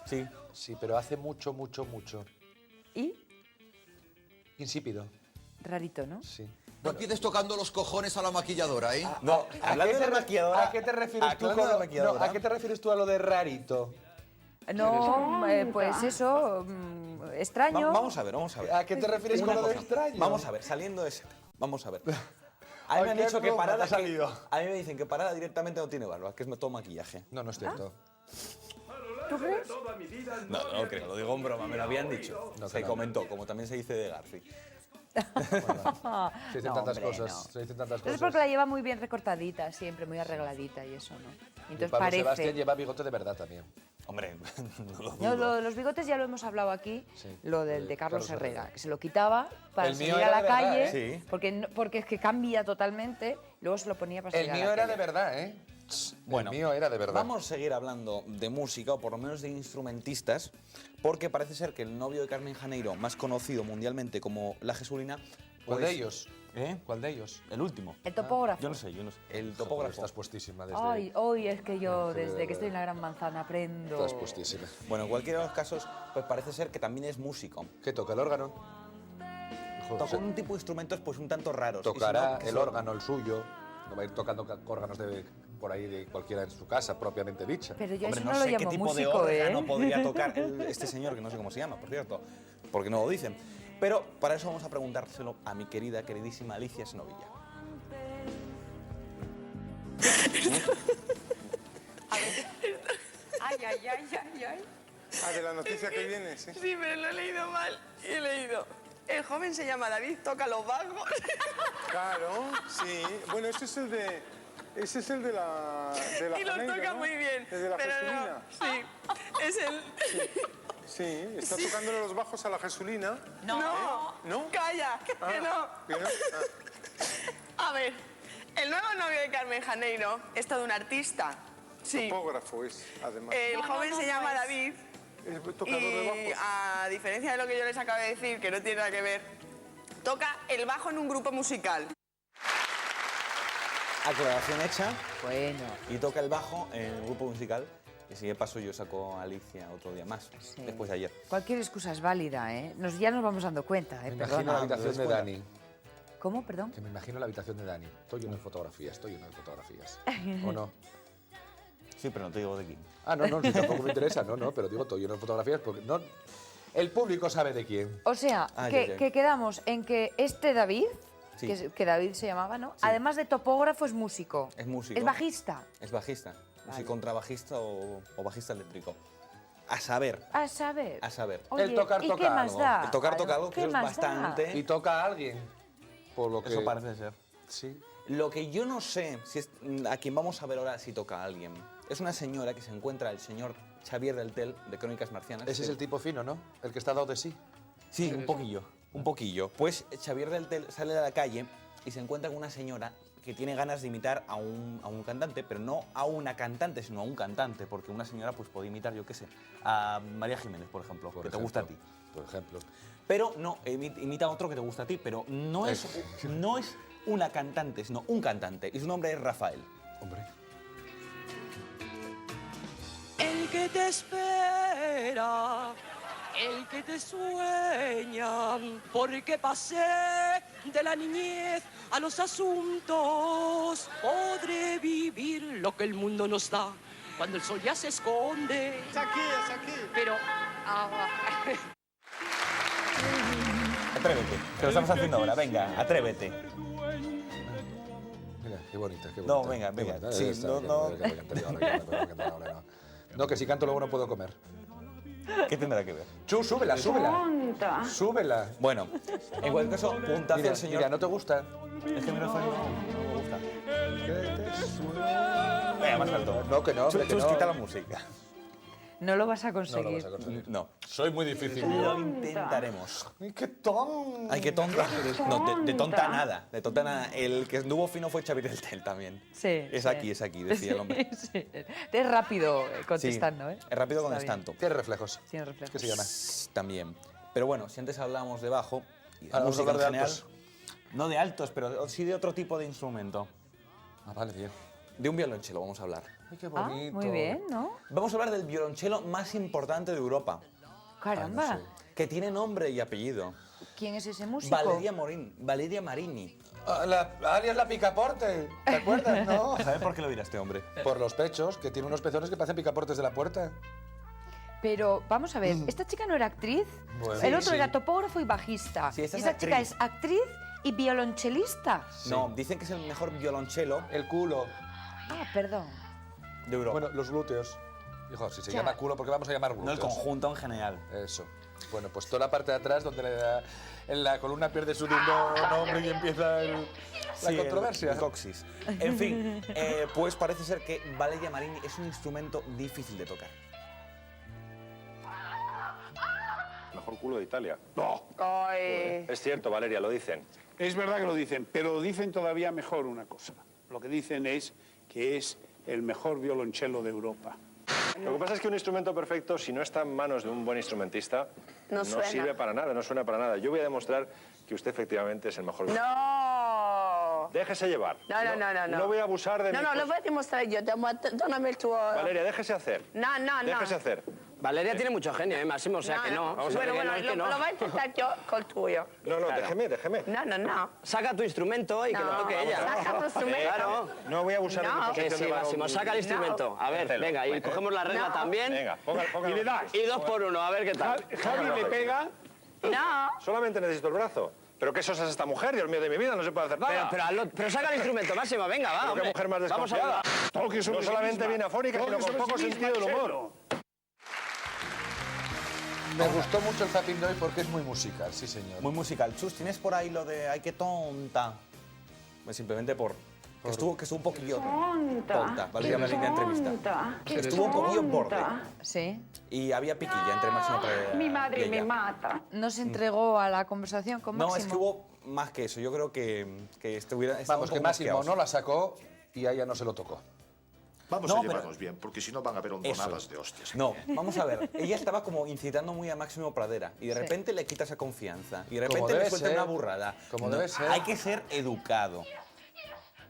Sí. Sí, pero hace mucho, mucho, mucho. ¿Y? Insípido. Rarito, ¿no? Sí. No empieces tocando los cojones a la maquilladora, ¿eh? No, hablando de la maquilladora... ¿A qué te refieres tú hablando de la con maquilladora. ¿a qué te refieres tú a lo de rarito? No, pues eso, extraño. Vamos a ver, vamos a ver. ¿A qué te refieres Una con lo de cosa. extraño? Vamos a ver, saliendo de ese... Vamos a ver. A mí me han ¿A qué dicho que broma Parada... te ha salido? A mí me dicen que Parada directamente no tiene barba, que es todo maquillaje. No, no es cierto. ¿Tú crees? No, no creo, lo digo en broma, me lo habían dicho. No, se no. comentó, como también se dice de Garci. Se dicen tantas cosas. Se dicen tantas Es cosas. porque la lleva muy bien recortadita, siempre, muy arregladita y eso, ¿no? Y Entonces Pablo parece... Sebastián lleva bigote de verdad también. Hombre, no lo No, dudo. lo de los bigotes ya lo hemos hablado aquí, Sí. lo del de Carlos Carlos Herrera, Herrera. que se lo quitaba para El mío salir a era la de verdad, calle, ¿eh? Sí. porque es que cambia totalmente, luego se lo ponía para El salir a mío la era calle. de verdad, ¿eh? Bueno, el mío era de verdad. Vamos a seguir hablando de música, o por lo menos de instrumentistas, porque parece ser que el novio de Carmen Janeiro, más conocido mundialmente como La Jesulina... ¿Cuál pues- de ellos? ¿Eh? ¿Cuál de ellos? El último. El topógrafo. Yo no sé, yo no sé. El Joder, topógrafo. estás puestísima desde... Ay, hoy es que yo, Joder. desde que estoy en la Gran Manzana, aprendo. Estás puestísima. Bueno, en cualquiera de los casos, pues parece ser que también es músico. ¿Qué toca el órgano? Toca un tipo de instrumentos pues un tanto raros. Tocará Y si no, el órgano, el suyo. No va a ir tocando órganos de por ahí de cualquiera en su casa, propiamente dicha. Pero yo Hombre, eso no no lo sé qué llamo tipo músico, de órgano ¿eh? podría tocar este señor, que no sé cómo se llama, por cierto, porque no lo dicen. Pero para eso vamos a preguntárselo a mi queridísima Alicia Snovilla. Ay, ay, ay, ay, ay. Ah, de la noticia que viene, sí. Sí, pero lo he leído mal. Y he leído. El joven se llama David, toca los bajos. Claro, sí. Bueno, ese es el de... Ese es el de la y lo Janeiro, toca ¿no? muy bien. El de la pero Jesulina. no, sí. Es el... Sí, está Sí. tocándole los bajos a la Jesulina. No. ¿No? Calla, que no. ¿Que no? A ver, el nuevo novio de Carmen Janeiro es todo un artista. Sí. Topógrafo es, además. El joven se llama David. Es tocador de Y bajos. a diferencia de lo que yo les acabo de decir, que no tiene nada que ver, toca el bajo en un grupo musical. Aclaración hecha. Bueno. Y toca el bajo en el grupo musical. Y si de paso yo saco a Alicia otro día más, después de ayer. Cualquier excusa es válida, ¿eh? Ya nos vamos dando cuenta, ¿eh? Me imagino Perdona. la habitación de Dani. ¿Cómo? Perdón. Que me imagino la habitación de Dani. Estoy lleno de fotografías, estoy lleno de fotografías. ¿O no? Sí, pero no te digo de quién. Ah, no, no, tampoco me interesa, no, pero digo, estoy lleno de fotografías porque no... El público sabe de quién. O sea, Ay, que, ay, ay. que quedamos en que este David, Sí. que David se llamaba, ¿no? Además de topógrafo, es músico. Es músico. Es bajista. Es bajista. Vale. Si contrabajista o bajista eléctrico. A saber. A saber. A saber. Oye, el tocar ¿y toca qué más algo. da? El tocar toca algo ¿Qué que es más bastante. Y toca a alguien. Por lo que... Eso parece ser. Sí. Lo que yo no sé, si es, a quien vamos a ver ahora si toca a alguien, es una señora que se encuentra el señor Xavier del Tel, de Crónicas Marcianas. Ese es el tipo fino, ¿no? El que está dado de sí. Sí, un poquillo, un poquillo. Pues Xavier del Tel sale a la calle y se encuentra con una señora que tiene ganas de imitar a un cantante, pero no a una cantante, sino a un cantante, porque una señora pues puede imitar, yo qué sé, a María Jiménez, por ejemplo, que te gusta a ti. Por ejemplo. Pero no, imita a otro que te gusta a ti, pero no es una cantante, sino un cantante, y su nombre es Rafael. Hombre. El que te espera, el que te sueña, porque pasé de la niñez a los asuntos, podré vivir lo que el mundo nos da cuando el sol ya se esconde. Es aquí. Pero... Atrévete, que lo estamos haciendo ahora, venga, atrévete. Mira, qué bonita, qué bonita. No, venga. Sí, no, que si canto luego no puedo comer. ¿Qué tendrá que ver? Chu, súbela. Súbela. Bueno, en cualquier caso, puntazo al señor. Mira, ¿no te gusta? Es que Rafael no me gusta. Venga, más alto. No, que no, hombre, que Chus, no. quita la música. No lo vas a conseguir. No. Soy muy difícil. Lo intentaremos. ¡Ay, qué tonta! Ay, qué tonta. No, de tonta nada. De tonta nada. El que anduvo fino fue Xavi del Tel también. Sí. Es aquí, decía el hombre. Sí. Es rápido contestando, ¿eh? Es rápido Está contestando. Tiene reflejos. Tiene reflejos. ¿Qué se llama? También. Pero bueno, si antes hablábamos de bajo, y de Ahora vamos a música hablar en de general, altos. no de altos, pero sí de otro tipo de instrumento. Ah, vale, bien. De un violonchelo vamos a hablar. Ay, qué bonito. Muy bien, ¿no? Vamos a hablar del violonchelo más importante de Europa. Caramba. Que tiene nombre y apellido. ¿Quién es ese músico? Valeria Marini. Alias la picaporte. ¿Te acuerdas, no? ¿Sabes por qué lo dirá este hombre? Por los pechos, que tiene unos pezones que parecen picaportes de la puerta. Pero vamos a ver, ¿esta chica no era actriz? Bueno, el otro sí. era topógrafo y bajista. Sí, esta y es esa chica actriz. es actriz y violonchelista. No, dicen que es el mejor violonchelo El culo. Ah, perdón. de Europa. Bueno, los glúteos. Hijo, si se Ya. llama culo, ¿por qué vamos a llamar glúteos? No el conjunto en general. Eso. Bueno, pues toda la parte de atrás donde en la columna pierde su nombre y empieza la controversia. El coxis. En fin, pues parece ser que Valeria Marini es un instrumento difícil de tocar. Mejor culo de Italia. No. Ay. Es cierto, Valeria, lo dicen. Es verdad que lo dicen, pero dicen todavía mejor una cosa. Lo que dicen es que es el mejor violonchelo de Europa. Lo que pasa es que un instrumento perfecto, si no está en manos de un buen instrumentista, no sirve para nada, no suena para nada. Yo voy a demostrar que usted efectivamente es el mejor. No. Déjese llevar. No. No voy a abusar de mi No, lo voy a demostrar yo. Dóname el tuyo. Valeria, déjese hacer. No. Déjese hacer. Valeria tiene mucho genio, Máximo, o sea que no. Vamos a ver, Bueno, que no, es que no. lo voy a intentar yo con el tuyo. No, Claro. déjeme. No. Saca tu instrumento y que lo toque ella. Saca tu instrumento. Claro. No voy a abusar de mi No. posición Que sí, de varón. Máximo, saca el instrumento. A ver, Hacelo. venga, y cogemos la regla No. también. Venga, póngalo. Y le das. Y 2 por 1, a ver qué tal. Javi le pega. No. Solamente necesito el brazo. ¿Pero qué sos es esta mujer? Dios mío de mi vida, no se puede hacer nada. Pero saca el instrumento, Máximo, venga, va, Pero hombre. qué mujer más Vamos a desconfiada. Toque sobre No sí solamente misma. viene afónica, Toque sino con sobre poco sí misma, sentido del en humor. Me gustó mucho el zapping de hoy porque es muy musical, sí señor. Muy musical. Chus, ¿tienes por ahí lo de ay, qué tonta? Pues simplemente por... Que estuvo un poquillo tonta. Valeria Marini en entrevista. Estuvo un poquillo borde. Sí. Y había piquilla entre Máximo Pradera Mi madre y me ella. mata. No se entregó a la conversación con Máximo. No, es que hubo más que eso. Yo creo que estuviera... Vamos, que Máximo no la sacó y a ella no se lo tocó. Vamos No, a pero- llevarnos bien, porque si no van a haber hondonadas de hostias. No, vamos a ver. Ella estaba como incitando muy a Máximo Pradera y de Sí. repente le quita esa confianza y de Como repente debe le suelta ser. una burrada. Como No, debe ser. Hay que ser educado.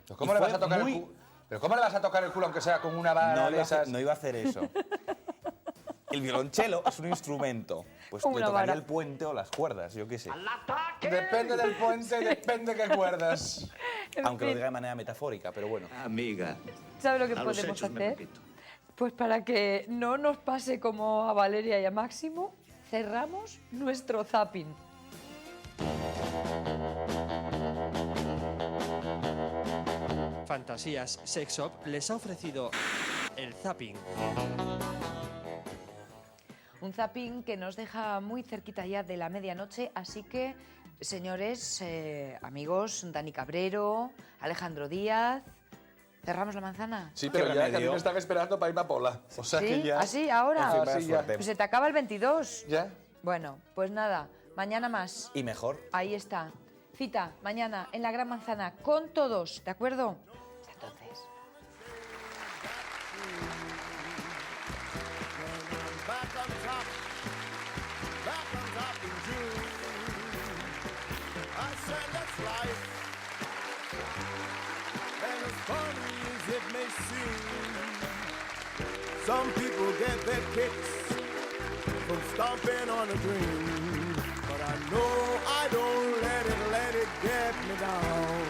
¿Pero ¿Cómo Y le vas fue a tocar muy- el culo? ¿Pero cómo le vas a tocar el culo aunque sea con una vara No de iba, esas? no iba a hacer eso. El violonchelo es un instrumento. Pues Con le una tocaría vara. el puente o las cuerdas, yo qué sé. Depende del puente, depende qué cuerdas. Aunque lo diga de manera metafórica, pero bueno. Amiga, ¿Sabes lo que a los podemos hechos me hacer? remito. Pues para que no nos pase como a Valeria y a Máximo, cerramos nuestro zapping. Fantasías Sex Shop les ha ofrecido el zapping. Un zapping que nos deja muy cerquita ya de la medianoche, así que, señores, amigos, Dani Cabrero, Alejandro Díaz, ¿cerramos la manzana? Sí, pero Qué ya que a mí remedio. me están esperando para irme a Pola. O sea ¿Sí? que ya... ¿Así? ¿Ahora? En fin, sí, ya. suerte. Pues se te acaba el 22. ¿Ya? Bueno, pues nada, mañana más. Y mejor. Ahí está. Cita mañana en la Gran Manzana con todos, ¿de acuerdo? Hasta entonces. Some people get their kicks from stomping on a dream, but I know I don't let it get me down.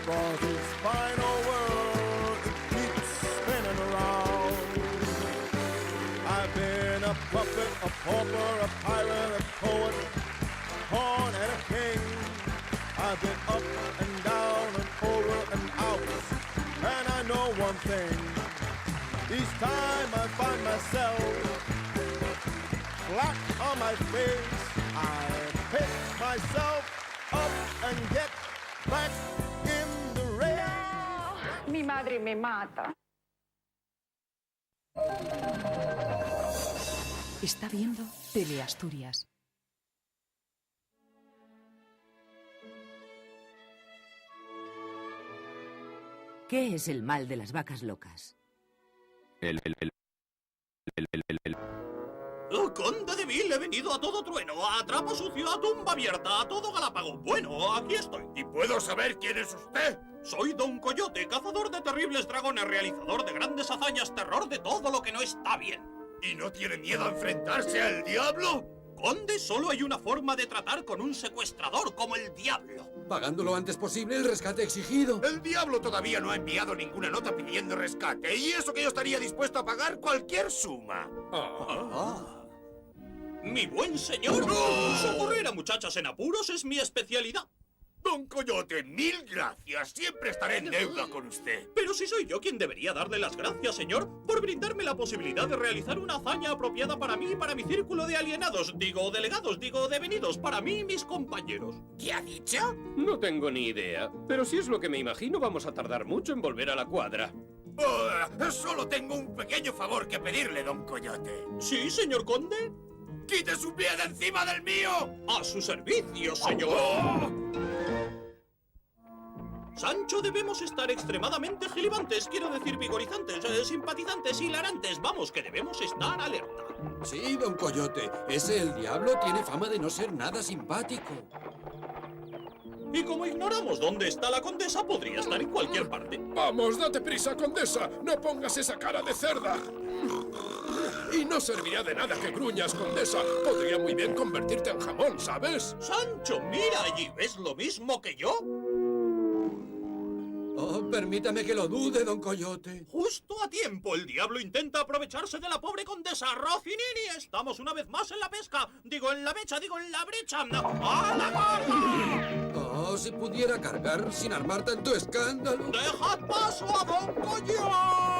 For this final world, it keeps spinning around. I've been a puppet, a pauper, a pirate, a poet, a pawn and a king. I've been up and down and over and out, and I know one thing. Each time I find myself flat on my face, I pick myself up and get back in the race. Mi madre me mata. Está viendo Teleasturias. ¿Qué es el mal de las vacas locas? ¡Oh, conde de Vil! He venido a todo trueno, a trapo sucio, a tumba abierta, a todo galápago. Bueno, aquí estoy. ¿Y puedo saber quién es usted? Soy Don Coyote, cazador de terribles dragones, realizador de grandes hazañas, terror de todo lo que no está bien. ¿Y no tiene miedo a enfrentarse al diablo? Conde, solo hay una forma de tratar con un secuestrador como el diablo. Pagando lo antes posible el rescate exigido. El diablo todavía no ha enviado ninguna nota pidiendo rescate, y eso que yo estaría dispuesto a pagar cualquier suma. ¡Mi buen señor! Socorrer a muchachas en apuros es mi especialidad. Don Coyote, mil gracias. Siempre estaré en deuda con usted. Pero si soy yo quien debería darle las gracias, señor, por brindarme la posibilidad de realizar una hazaña apropiada para mí y para mi círculo de alienados. Digo, delegados, digo, devenidos, para mí y mis compañeros. ¿Qué ha dicho? No tengo ni idea, pero si es lo que me imagino, vamos a tardar mucho en volver a la cuadra. Solo tengo un pequeño favor que pedirle, Don Coyote. ¿Sí, señor conde? ¡Quite su pie de encima del mío! ¡A su servicio, señor! Sancho, debemos estar extremadamente gilibantes, quiero decir vigorizantes, simpatizantes, hilarantes. Vamos, que debemos estar alerta. Sí, Don Coyote, ese el diablo tiene fama de no ser nada simpático. Y como ignoramos dónde está la condesa, podría estar en cualquier parte. Vamos, date prisa, condesa. No pongas esa cara de cerda. Y no servirá de nada que gruñas, condesa. Podría muy bien convertirte en jamón, ¿sabes? Sancho, mira allí. ¿Ves lo mismo que yo? Oh, permítame que lo dude, Don Coyote. Justo a tiempo. El diablo intenta aprovecharse de la pobre condesa. Rocinini, estamos una vez más en la pesca. Digo, en la mecha, digo, en la brecha. ¡A la carga! Oh, si pudiera cargar sin armar tanto escándalo. ¡Dejad paso a Don Coyote!